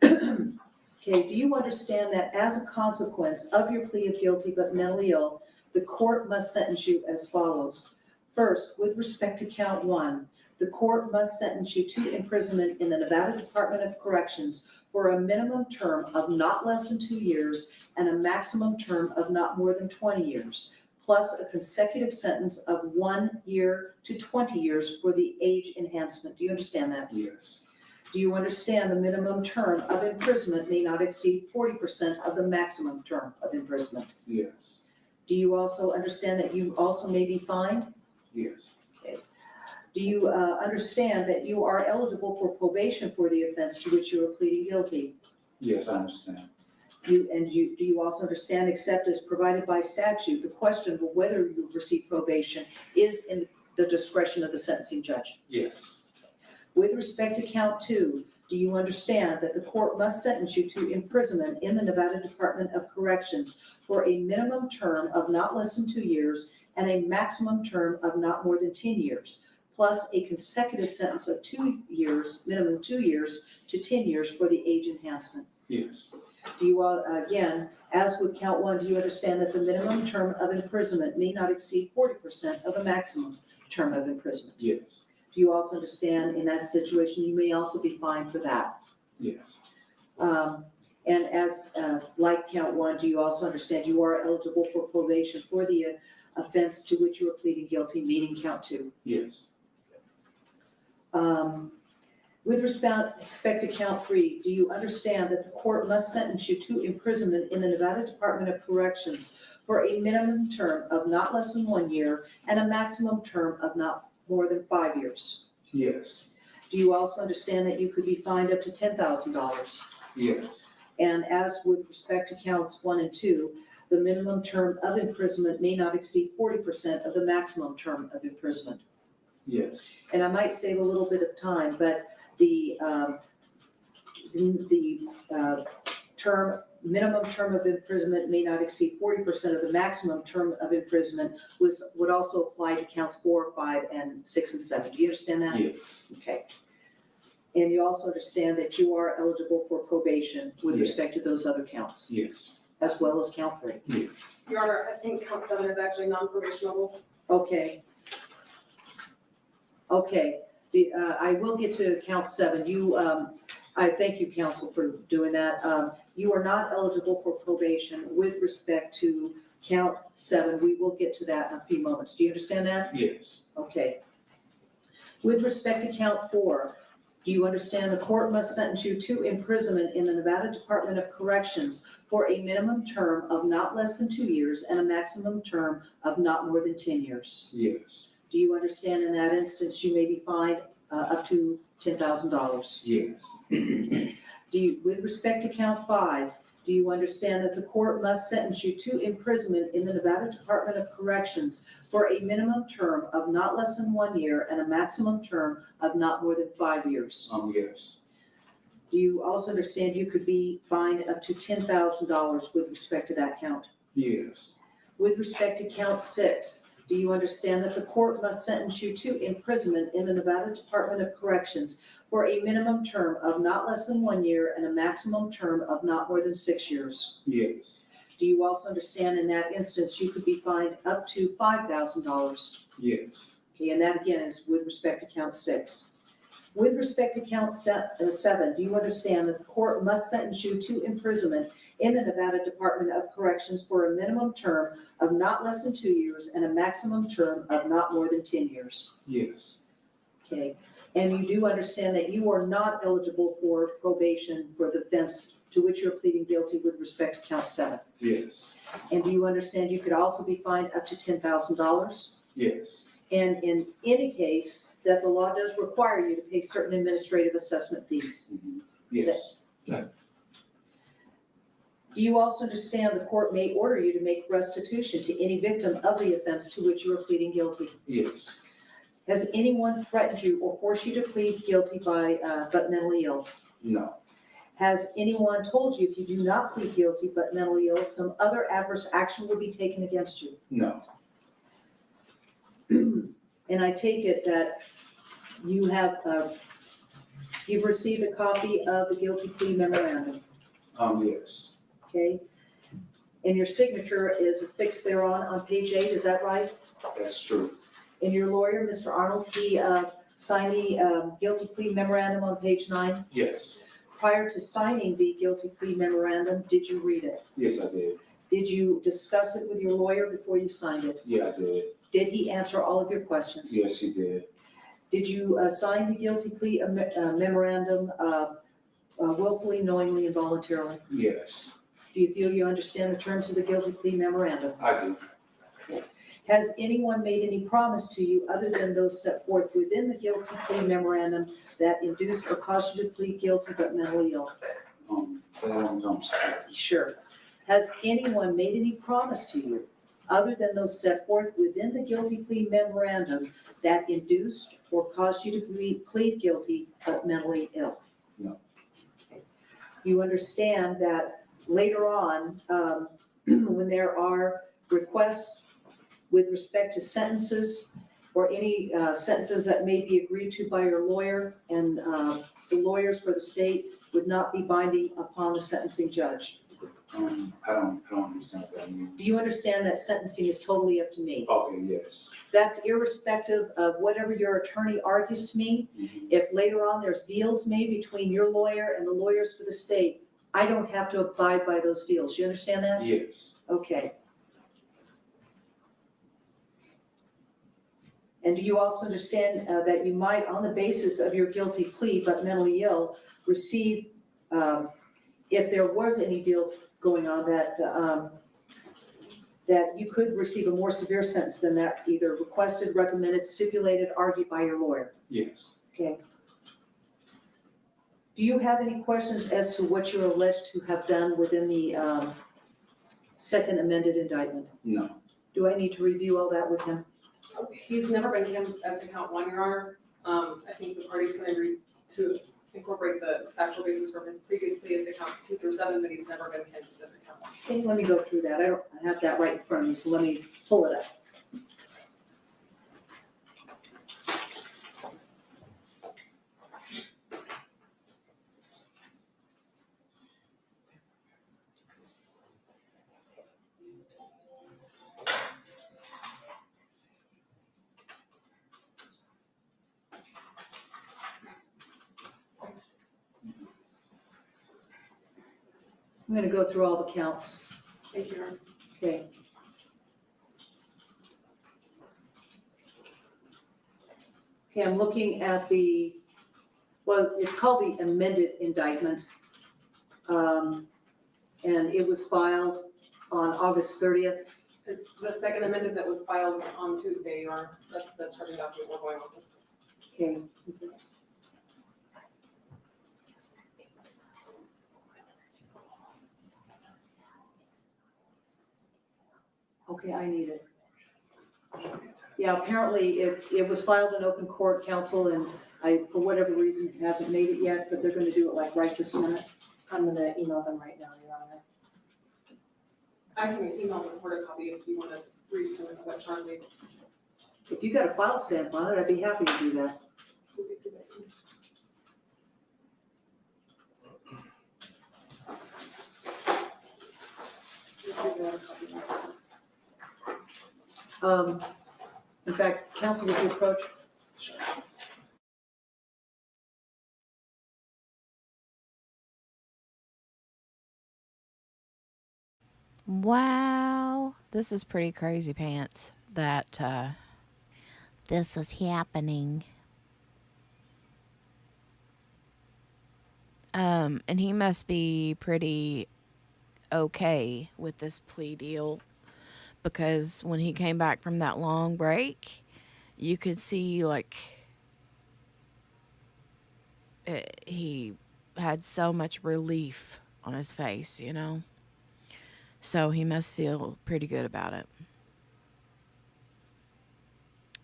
Okay, do you understand that as a consequence of your plea of guilty but mentally ill, the court must sentence you as follows? First, with respect to count 1, the court must sentence you to imprisonment in the Nevada Department of Corrections for a minimum term of not less than 2 years and a maximum term of not more than 20 years, plus a consecutive sentence of 1 year to 20 years for the age enhancement. Do you understand that? Yes. Do you understand the minimum term of imprisonment may not exceed 40% of the maximum term of imprisonment? Yes. Do you also understand that you also may be fined? Yes. Okay. Do you understand that you are eligible for probation for the offense to which you are pleading guilty? Yes, I understand. Do you also understand, except as provided by statute, the question of whether you receive probation is in the discretion of the sentencing judge? Yes. With respect to count 2, do you understand that the court must sentence you to imprisonment in the Nevada Department of Corrections for a minimum term of not less than 2 years and a maximum term of not more than 10 years, plus a consecutive sentence of 2 years, minimum 2 years to 10 years for the age enhancement? Yes. Do you, again, as with count 1, do you understand that the minimum term of imprisonment may not exceed 40% of the maximum term of imprisonment? Yes. Do you also understand in that situation, you may also be fined for that? Yes. And as, like count 1, do you also understand you are eligible for probation for the offense to which you are pleading guilty, meaning count 2? Yes. With respect to count 3, do you understand that the court must sentence you to imprisonment in the Nevada Department of Corrections for a minimum term of not less than 1 year and a maximum term of not more than 5 years? Yes. Do you also understand that you could be fined up to $10,000? Yes. And as with respect to counts 1 and 2, the minimum term of imprisonment may not exceed 40% of the maximum term of imprisonment. Yes. And I might save a little bit of time, but the minimum term of imprisonment may not exceed 40% of the maximum term of imprisonment would also apply to counts 4, 5, and 6, and 7. Do you understand that? Yes. Okay. And you also understand that you are eligible for probation with respect to those other counts? Yes. As well as count 3? Yes. Your Honor, I think count 7 is actually non-probationable. Okay. Okay. I will get to count 7. I thank you, counsel, for doing that. You are not eligible for probation with respect to count 7. We will get to that in a few moments. Do you understand that? Yes. Okay. With respect to count 4, do you understand the court must sentence you to imprisonment in the Nevada Department of Corrections for a minimum term of not less than 2 years and a maximum term of not more than 10 years? Yes. Do you understand in that instance you may be fined up to $10,000? Yes. With respect to count 5, do you understand that the court must sentence you to imprisonment in the Nevada Department of Corrections for a minimum term of not less than 1 year and a maximum term of not more than 5 years? Yes. Do you also understand you could be fined up to $10,000 with respect to that count? Yes. With respect to count 6, do you understand that the court must sentence you to imprisonment in the Nevada Department of Corrections for a minimum term of not less than 1 year and a maximum term of not more than 6 years. Yes. Do you also understand in that instance, you could be fined up to $5,000? Yes. Okay, and that again is with respect to count 6. With respect to count 7, do you understand that the court must sentence you to imprisonment in the Nevada Department of Corrections for a minimum term of not less than 2 years and a maximum term of not more than 10 years? Yes. Okay, and you do understand that you are not eligible for probation for the offense to which you're pleading guilty with respect to count 7? Yes. And do you understand you could also be fined up to $10,000? Yes. And in any case, that the law does require you to pay certain administrative assessment fees? Yes. Do you also understand the court may order you to make restitution to any victim of the offense to which you are pleading guilty? Yes. Has anyone threatened you or forced you to plead guilty but mentally ill? No. Has anyone told you if you do not plead guilty but mentally ill, some other adverse action will be taken against you? No. And I take it that you have, you've received a copy of the guilty plea memorandum, Yes. okay? And your signature is affixed thereon on page 8, is that right? That's true. And your lawyer, Mr. Arnold, he signed the guilty plea memorandum on page 9? Yes. Prior to signing the guilty plea memorandum, did you read it? Yes, I did. Did you discuss it with your lawyer before you signed it? Yeah, I did. Did he answer all of your questions? Yes, he did. Did you sign the guilty plea memorandum willfully, knowingly, and voluntarily? Yes. Do you feel you understand the terms of the guilty plea memorandum? I do. Has anyone made any promise to you other than those set forth within the guilty plea memorandum that induced or caused you to plead guilty but mentally ill? Say that one more time. Sure. Has anyone made any promise to you other than those set forth within the guilty plea memorandum that induced or caused you to plead guilty but mentally ill? No. Okay. You understand that later on, when there are requests with respect to sentences or any sentences that may be agreed to by your lawyer, and the lawyers for the state would not be binding upon the sentencing judge. I don't understand what that means. Do you understand that sentencing is totally up to me? Okay, yes. That's irrespective of whatever your attorney argues to me. If later on there's deals made between your lawyer and the lawyers for the state, I don't have to abide by those deals. You understand that? Yes. Okay. And do you also understand that you might, on the basis of your guilty plea but mentally ill, receive, if there was any deals going on, that you could receive a more severe sentence than that, either requested, recommended, stipulated, argued by your lawyer? Yes. Okay. Do you have any questions as to what you're alleged to have done within the second amended indictment? No. Do I need to review all that with him? He's never been canvassed as to count 1, Your Honor. I think the parties can agree to incorporate the factual basis from his previous plea as to counts 2 through 7, but he's never been canvassed as to count 1. Okay, let me go through that. I don't have that right in front of me, so let me pull it up. I'm going to go through all the counts. Thank you, Your Honor. Okay. Okay, I'm looking at well, it's called the amended indictment. And it was filed on August 30th. It's the second amendment that was filed on Tuesday, Your Honor. That's the charging document we're going with. Okay. Okay, I need it. Yeah, apparently it was filed in open court, counsel, and for whatever reason, hasn't made it yet, but they're gonna do it like right this minute. I'm gonna email them right now, Your Honor. I can email the court a copy if you want to read them electronically. If you got a file stamp on it, I'd be happy to do that. In fact, counsel, would you approach? Wow, this is pretty crazy pants that this is happening. And he must be pretty okay with this plea deal, because when he came back from that long break, you could see like he had so much relief on his face, you know? So he must feel pretty good about it.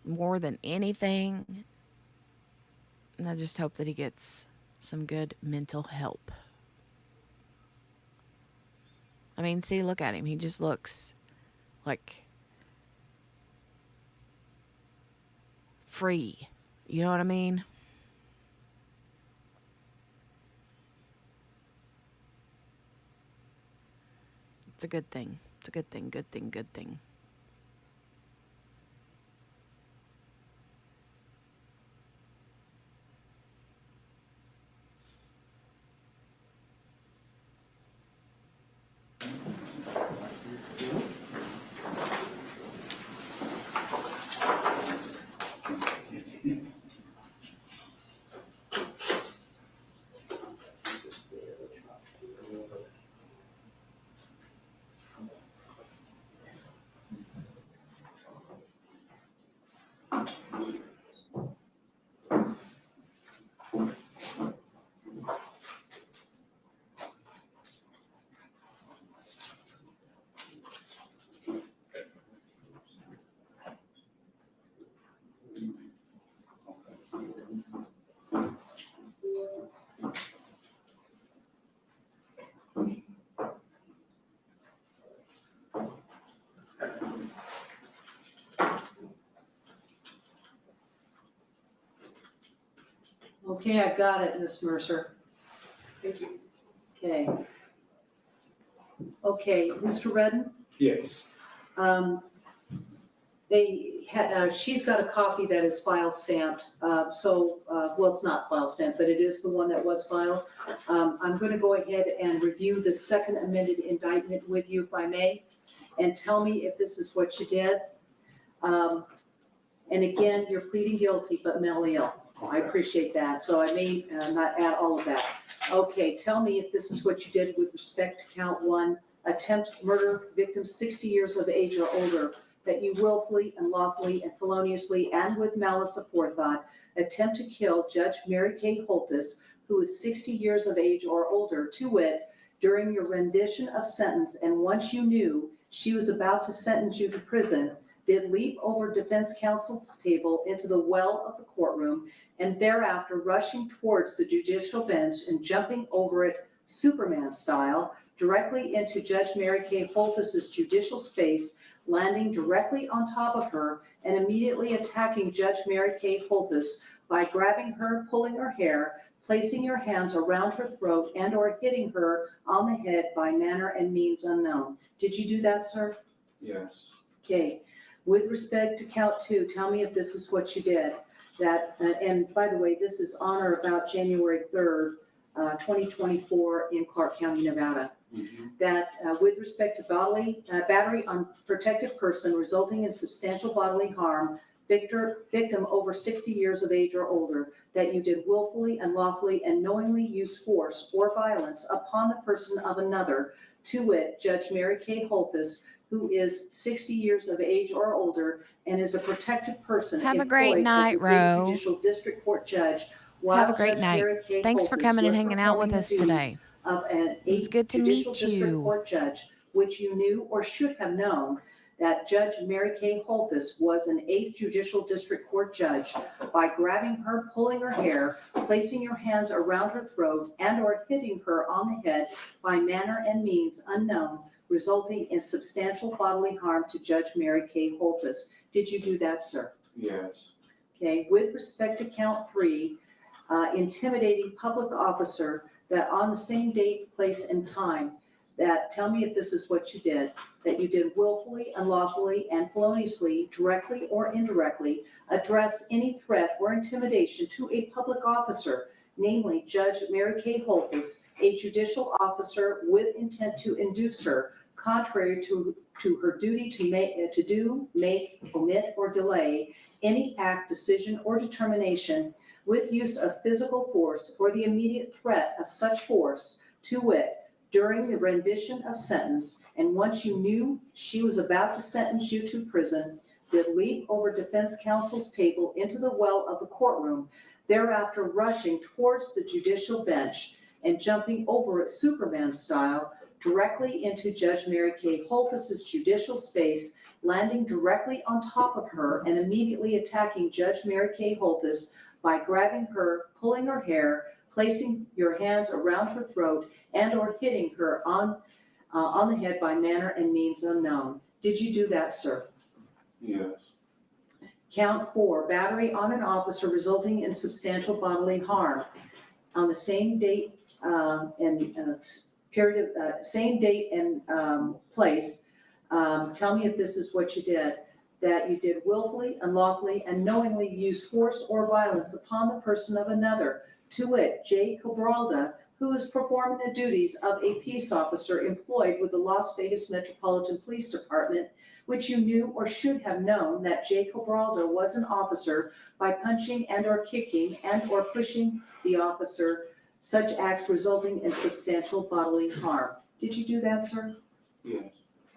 More than anything, and I just hope that he gets some good mental help. I mean, see, look at him. He just looks like free. You know what I mean? It's a good thing. It's a good thing, good thing, good thing. Okay, I've got it, Miss Mercer. Thank you. Okay. Okay, Mr. Redden? Yes. She's got a copy that is file stamped, well, it's not file stamped, but it is the one that was filed. I'm gonna go ahead and review the second amended indictment with you, if I may, and tell me if this is what you did. And again, you're pleading guilty, but mentally ill. I appreciate that, so I may not add all of that. Okay, tell me if this is what you did with respect to count one, attempt murder, victim 60 years of age or older, that you willfully, unlawfully, and feloniously, and with malice aforethought, attempt to kill Judge Mary Kay Holthus, who is 60 years of age or older, to wit, during your rendition of sentence, and once you knew she was about to sentence you to prison, did leap over defense counsel's table into the well of the courtroom, and thereafter rushing towards the judicial bench and jumping over it Superman style directly into Judge Mary Kay Holthus's judicial space, landing directly on top of her and immediately attacking Judge Mary Kay Holthus by grabbing her, pulling her hair, placing your hands around her throat, and or hitting her on the head by manner and means unknown. Did you do that, sir? Yes. Okay. With respect to count two, tell me if this is what you did. That, and by the way, this is on or about January 3rd, 2024 in Clark County, Nevada. That with respect to battery on protected person resulting in substantial bodily harm, victim over 60 years of age or older, that you did willfully, unlawfully, and knowingly use force or violence upon the person of another, to wit, Judge Mary Kay Holthus, who is 60 years of age or older and is a protected person. Have a great night, Ro. Judicial District Court Judge. Have a great night. Thanks for coming and hanging out with us today. Of an It was good to judicial meet district you. court judge, which you knew or should have known that Judge Mary Kay Holthus was an 8th Judicial District Court judge by grabbing her, pulling her hair, placing your hands around her throat, and or hitting her on the head by manner and means unknown, resulting in substantial bodily harm to Judge Mary Kay Holthus. Did you do that, sir? Yes. Okay, with respect to count three, intimidating public officer, that on the same date, place, and time, that, tell me if this is what you did, that you did willfully, unlawfully, and feloniously, directly or indirectly, address any threat or intimidation to a public officer, namely Judge Mary Kay Holthus, a judicial officer with intent to induce her, contrary to her duty to do, make, omit, or delay any act, decision, or determination with use of physical force or the immediate threat of such force, to wit, during the rendition of sentence, and once you knew she was about to sentence you to prison, did leap over defense counsel's table into the well of the courtroom, thereafter rushing towards the judicial bench and jumping over it Superman style directly into Judge Mary Kay Holthus's judicial space, landing directly on top of her and immediately attacking Judge Mary Kay Holthus by grabbing her, pulling her hair, placing your hands around her throat, and or hitting her on the head by manner and means unknown. Did you do that, sir? Yes. Count 4, battery on an officer resulting in substantial bodily harm. On the same date same date and place, tell me if this is what you did, that you did willfully, unlawfully, and knowingly use force or violence upon the person of another, to wit, Jay Cabralda, who is performing the duties of a peace officer employed with the Las Vegas Metropolitan Police Department, which you knew or should have known that Jay Cabralda was an officer by punching and or kicking and or pushing the officer, such acts resulting in substantial bodily harm. Did you do that, sir? Yes.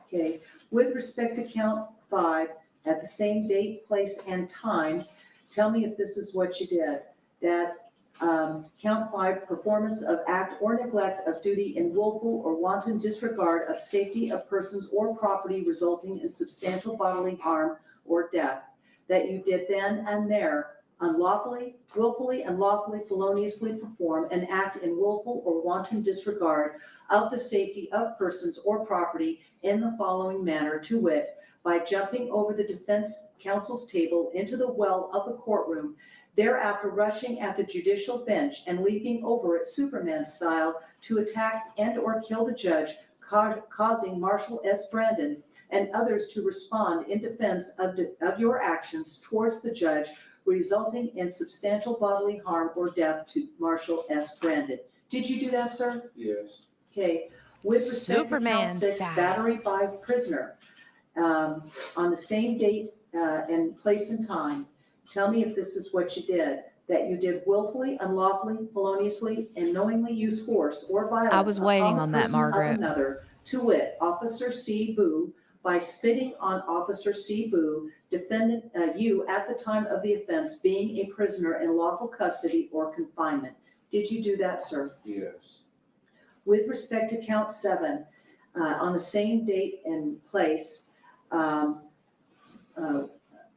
Okay. With respect to count 5, at the same date, place, and time, tell me if this is what you did, that count 5, performance of act or neglect of duty in willful or wanton disregard of safety of persons or property resulting in substantial bodily harm or death, that you did then and there unlawfully, willfully, and lawfully, feloniously perform an act in willful or wanton disregard of the safety of persons or property in the following manner, to wit, by jumping over the defense counsel's table into the well of the courtroom, thereafter rushing at the judicial bench and leaping over it Superman style to attack and or kill the judge, causing Marshall S. Brandon and others to respond in defense of your actions towards the judge, resulting in substantial bodily harm or death to Marshall S. Brandon. Did you do that, sir? Yes. Okay. With respect Superman to count 6, style. battery by prisoner, on the same date and place and time, tell me if this is what you did, that you did willfully, unlawfully, feloniously, and knowingly use force or violence I was waiting upon the on that, person of Margaret. another, to wit, Officer C. Boo, by spitting on Officer C. Boo, defendant you at the time of the offense being a prisoner in lawful custody or confinement. Did you do that, sir? Yes. With respect to count 7, on the same date and place,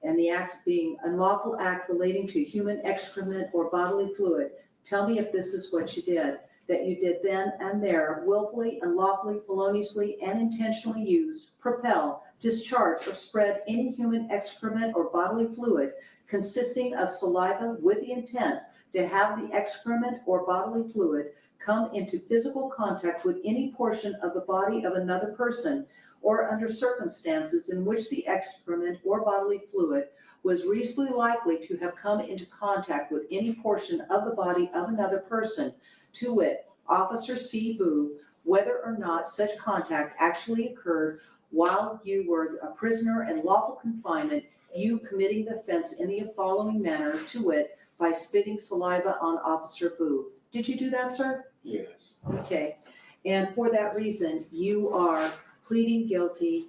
and the act being unlawful act relating to human excrement or bodily fluid, tell me if this is what you did, that you did then and there willfully, unlawfully, feloniously, and intentionally use, propel, discharge, or spread any human excrement or bodily fluid consisting of saliva with the intent to have the excrement or bodily fluid come into physical contact with any portion of the body of another person, or under circumstances in which the excrement or bodily fluid was reasonably likely to have come into contact with any portion of the body of another person, to wit, Officer C. Boo, whether or not such contact actually occurred while you were a prisoner in lawful confinement, you committing the offense in the following manner, to wit, by spitting saliva on Officer Boo. Did you do that, sir? Yes. Okay. And for that reason, you are pleading guilty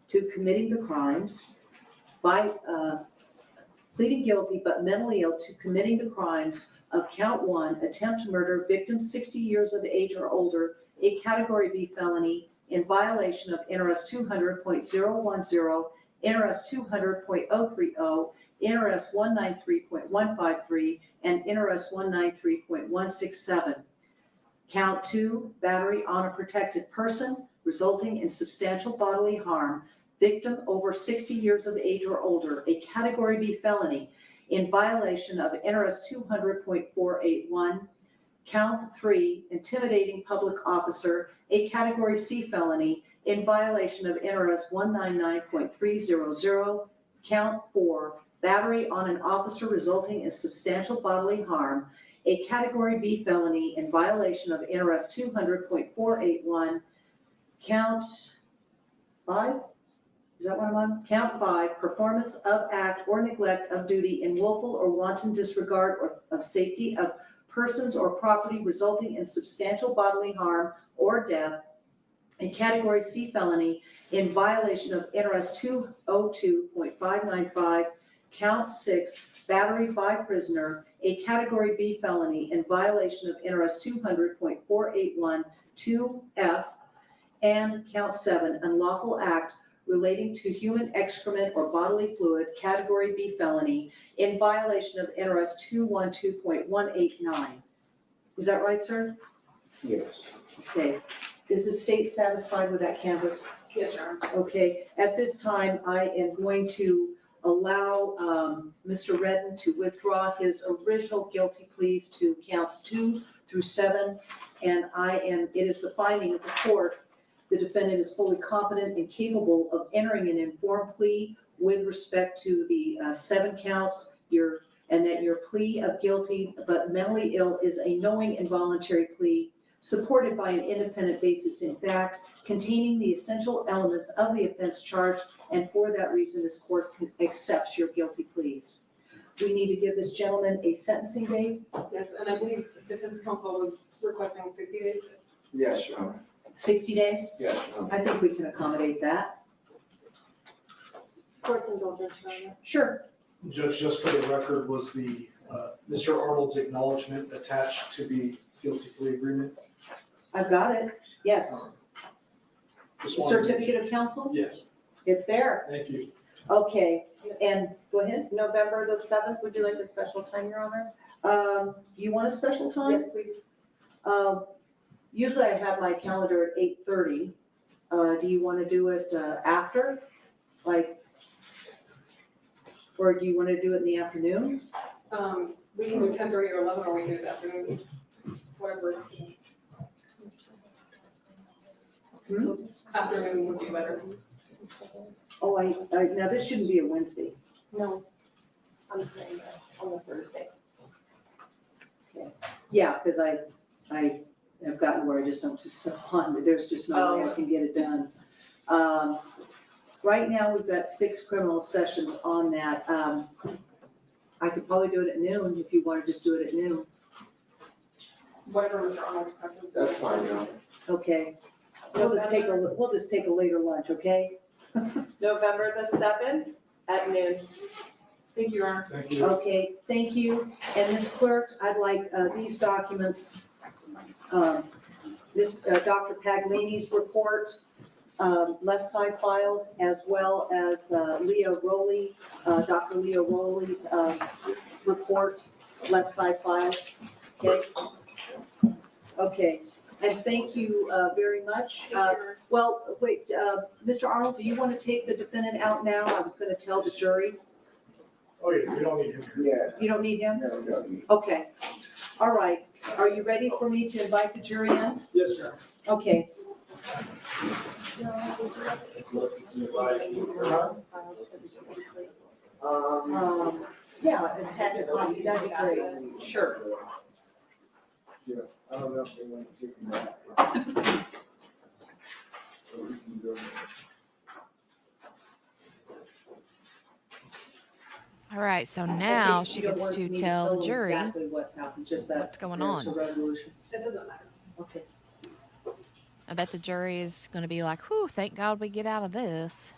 to committing the crimes by pleading guilty but mentally ill to committing the crimes of count 1, attempt murder, victim 60 years of age or older, a category B felony in violation of NRS 200.010, NRS 200.030, NRS 193.153, and NRS 193.167. Count 2, battery on a protected person resulting in substantial bodily harm, victim over 60 years of age or older, a category B felony in violation of NRS 200.481, Count 3, intimidating public officer, a category C felony in violation of NRS 199.300. Count 4, battery on an officer resulting in substantial bodily harm, a category B felony in violation of NRS 200.481. Count 5, is that what I'm on? Count 5, performance of act or neglect of duty in willful or wanton disregard or of safety of persons or property resulting in substantial bodily harm or death, a category C felony in violation of NRS 202.595. Count 6, battery by prisoner, a category B felony in violation of NRS 200.481 2F. And count 7, unlawful act relating to human excrement or bodily fluid, category B felony, in violation of NRS 212.189. Is that right, sir? Yes. Okay. Is the state satisfied with that canvas? Yes, Your Honor. Okay. At this time, I am going to allow Mr. Redden to withdraw his original guilty pleas to counts 2 through 7. And it is the finding of the court the defendant is fully competent and capable of entering an informed plea with respect to the 7 counts, and that your plea of guilty but mentally ill is a knowing and voluntary plea supported by an independent basis in fact, containing the essential elements of the offense charged, and for that reason, this court accepts your guilty pleas. We need to give this gentleman a sentencing date. Yes, and I believe defense counsel was requesting 60 days. Yes, Your Honor. 60 days? Yes. I think we can accommodate that. Court's indulgence, Your Honor. Sure. Judge, just for the record, was the Mr. Arnold's acknowledgement attached to the guilty plea agreement? I've got it. Yes. Just The wanted to- certificate of counsel? Yes, It's there. thank you. Okay, and go ahead. November the 7th, would you like a special time, Your Honor? Do you want a special time? Yes, please. Usually I have my calendar at 8:30. Do you want to do it after? Or do you want to do it in the afternoon? We can do 10:30 or 11, or we can do it afternoon, whatever. Afternoon would be better. Oh, now this shouldn't be a Wednesday. No, I'm saying on the Thursday. Yeah, because I have gotten where I just don't just so on, there's just no way I can get it done. Right now, we've got 6 criminal sessions on that. I could probably do it at noon if you want to just do it at noon. Whatever Mr. Arnold's preference is. That's fine, Your Honor. Okay. We'll just take a later lunch, okay? November the 7th at noon. Thank you, Your Honor. Thank you. Okay, thank you. And Ms. Clerk, I'd like these documents, Dr. Paglini's report, left side filed, as well as Leo Rowley, Dr. Leo Rowley's report, left side filed. Okay? Okay, and thank you very much. Well, wait, Mr. Arnold, do you want to take the defendant out now? I was going to tell the jury. Oh, yeah, we don't need him. Yeah. You don't need him? No, we don't need. Okay. All right. Are you ready for me to invite the jury in? Yes, sir. Okay. Yeah, attach a copy, that'd be great. Sure. Yeah, I don't know if they want to take him back. So we can go. All right, so now Okay, she you don't gets want to me tell the them jury exactly what happened, just that what's going there's a on. resolution. It doesn't matter. Okay. I bet the jury is going to be like, whew, thank God we get out of this.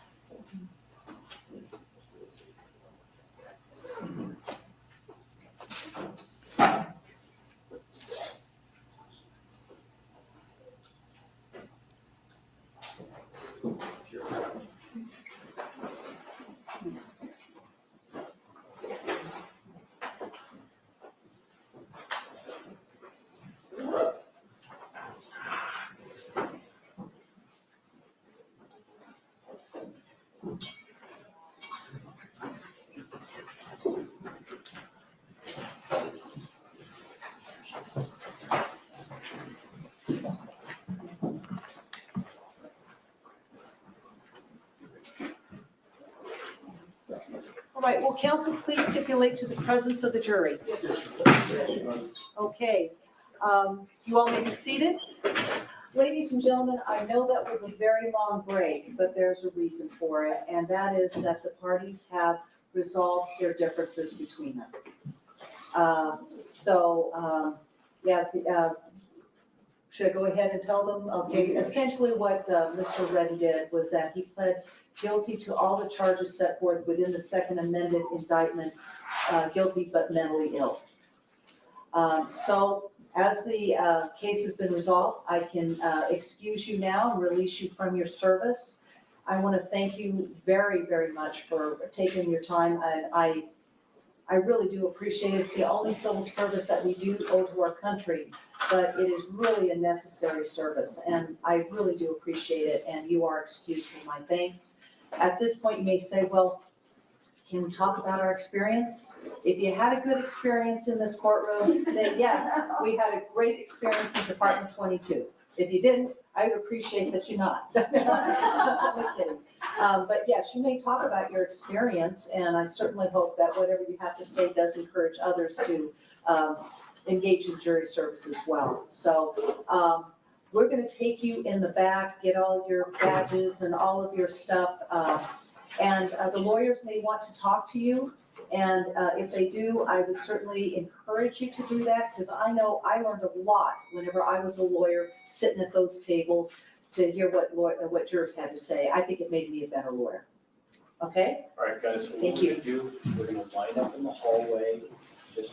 All right, will counsel please stipulate to the presence of the jury? Yes, sir. Okay, you all may be seated. Ladies and gentlemen, I know that was a very long break, but there's a reason for it, and that is that the parties have resolved their differences between them. Should I go ahead and tell them? Okay, essentially what Mr. Redden did was that he pled guilty to all the charges set forth within the second amended indictment, guilty but mentally ill. So as the case has been resolved, I can excuse you now and release you from your service. I want to thank you very, very much for taking your time. And I really do appreciate it. It's the only civil service that we do owe to our country, but it is really a necessary service. And I really do appreciate it. And you are excused from my thanks. At this point, you may say, well, can we talk about our experience? If you had a good experience in this courtroom, say, yes, we had a great experience in Department 22. If you didn't, I would appreciate that you not. I'm kidding. But yes, you may talk about your experience, and I certainly hope that whatever you have to say does encourage others to engage in jury service as well. So we're going to take you in the back, get all your badges and all of your stuff. And the lawyers may want to talk to you. And if they do, I would certainly encourage you to do that, because I know I learned a lot whenever I was a lawyer sitting at those tables to hear what jurors had to say. I think it made me a better lawyer. Okay? All right, guys. So Thank what you. we're gonna do, we're gonna line up in the hallway. Just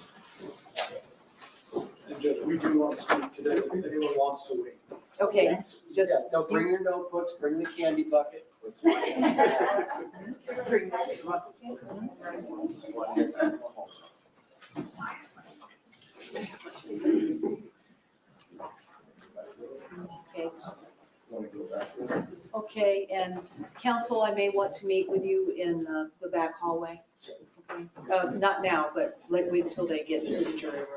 And Judge, we do want to speak today, if anyone wants to wait. Okay, just. yeah, no, bring your notebooks, bring the candy bucket. Okay, and counsel, I may want to meet with you in the back hallway. Okay, not now, but wait until they get into the jury room.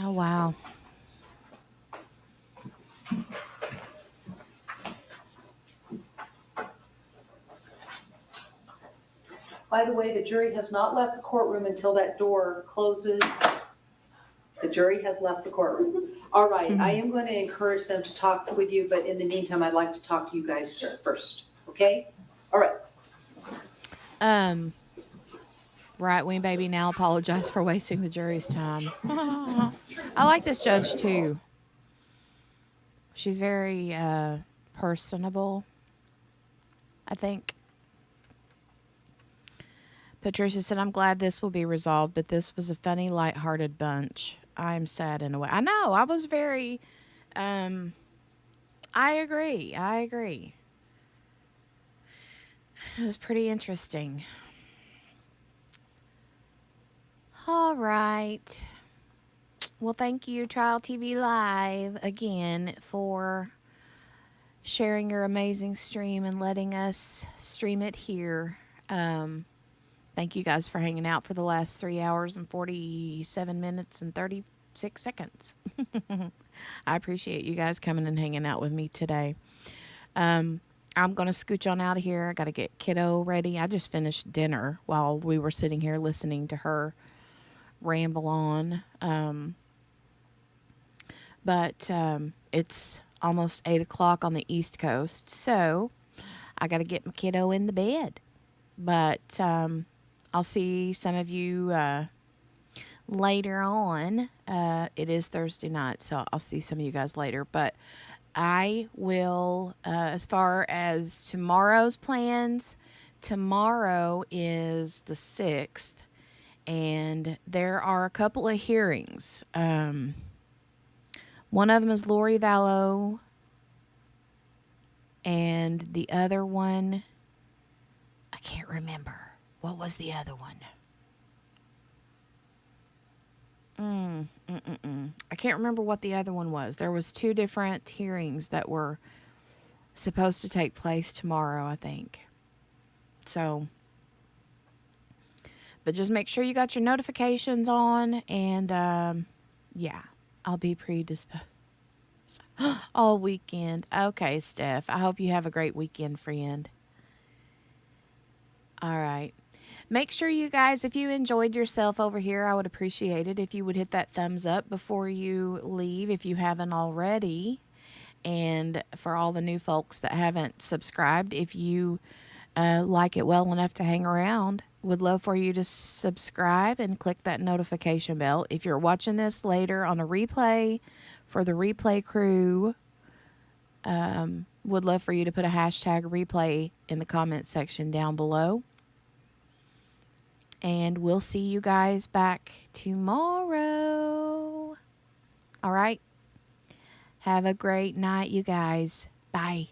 Oh, wow. By the way, the jury has not left the courtroom until that door closes. The jury has left the courtroom. All right, I am going to encourage them to talk with you, but in the meantime, I'd like to talk to you guys first, okay? All right. Right wing baby now apologize for wasting the jury's time. I like this judge too. She's very personable, I think. Patricia said, I'm glad this will be resolved, but this was a funny, lighthearted bunch. I'm sad in a way. I know, I was very, I agree. It was pretty interesting. All right. Well, thank you, Trial TV Live, again, for sharing your amazing stream and letting us stream it here. Thank you guys for hanging out for the last 3 hours and 47 minutes and 36 seconds. I appreciate you guys coming and hanging out with me today. I'm going to scooch on out of here. I got to get kiddo ready. I just finished dinner while we were sitting here listening to her ramble on. But it's almost 8 o'clock on the East Coast, so I got to get my kiddo in the bed. But I'll see some of you later on. It is Thursday night, so I'll see some of you guys later. But I will, as far as tomorrow's plans, tomorrow is the 6th, and there are a couple of hearings. One of them is Lori Vallow, and the other one, I can't remember. What was the other one? I can't remember what the other one was. There was 2 different hearings that were supposed to take place tomorrow, I think. So, but just make sure you got your notifications on, and yeah, I'll be predisposed all weekend. Okay, Steph, I hope you have a great weekend, friend. All right. Make sure you guys, if you enjoyed yourself over here, I would appreciate it if you would hit that thumbs up before you leave if you haven't already. And for all the new folks that haven't subscribed, if you like it well enough to hang around, would love for you to subscribe and click that notification bell. If you're watching this later on a replay, for the replay crew, would love for you to put a hashtag replay in the comments section down below. And we'll see you guys back tomorrow. All right. Have a great night, you guys. Bye.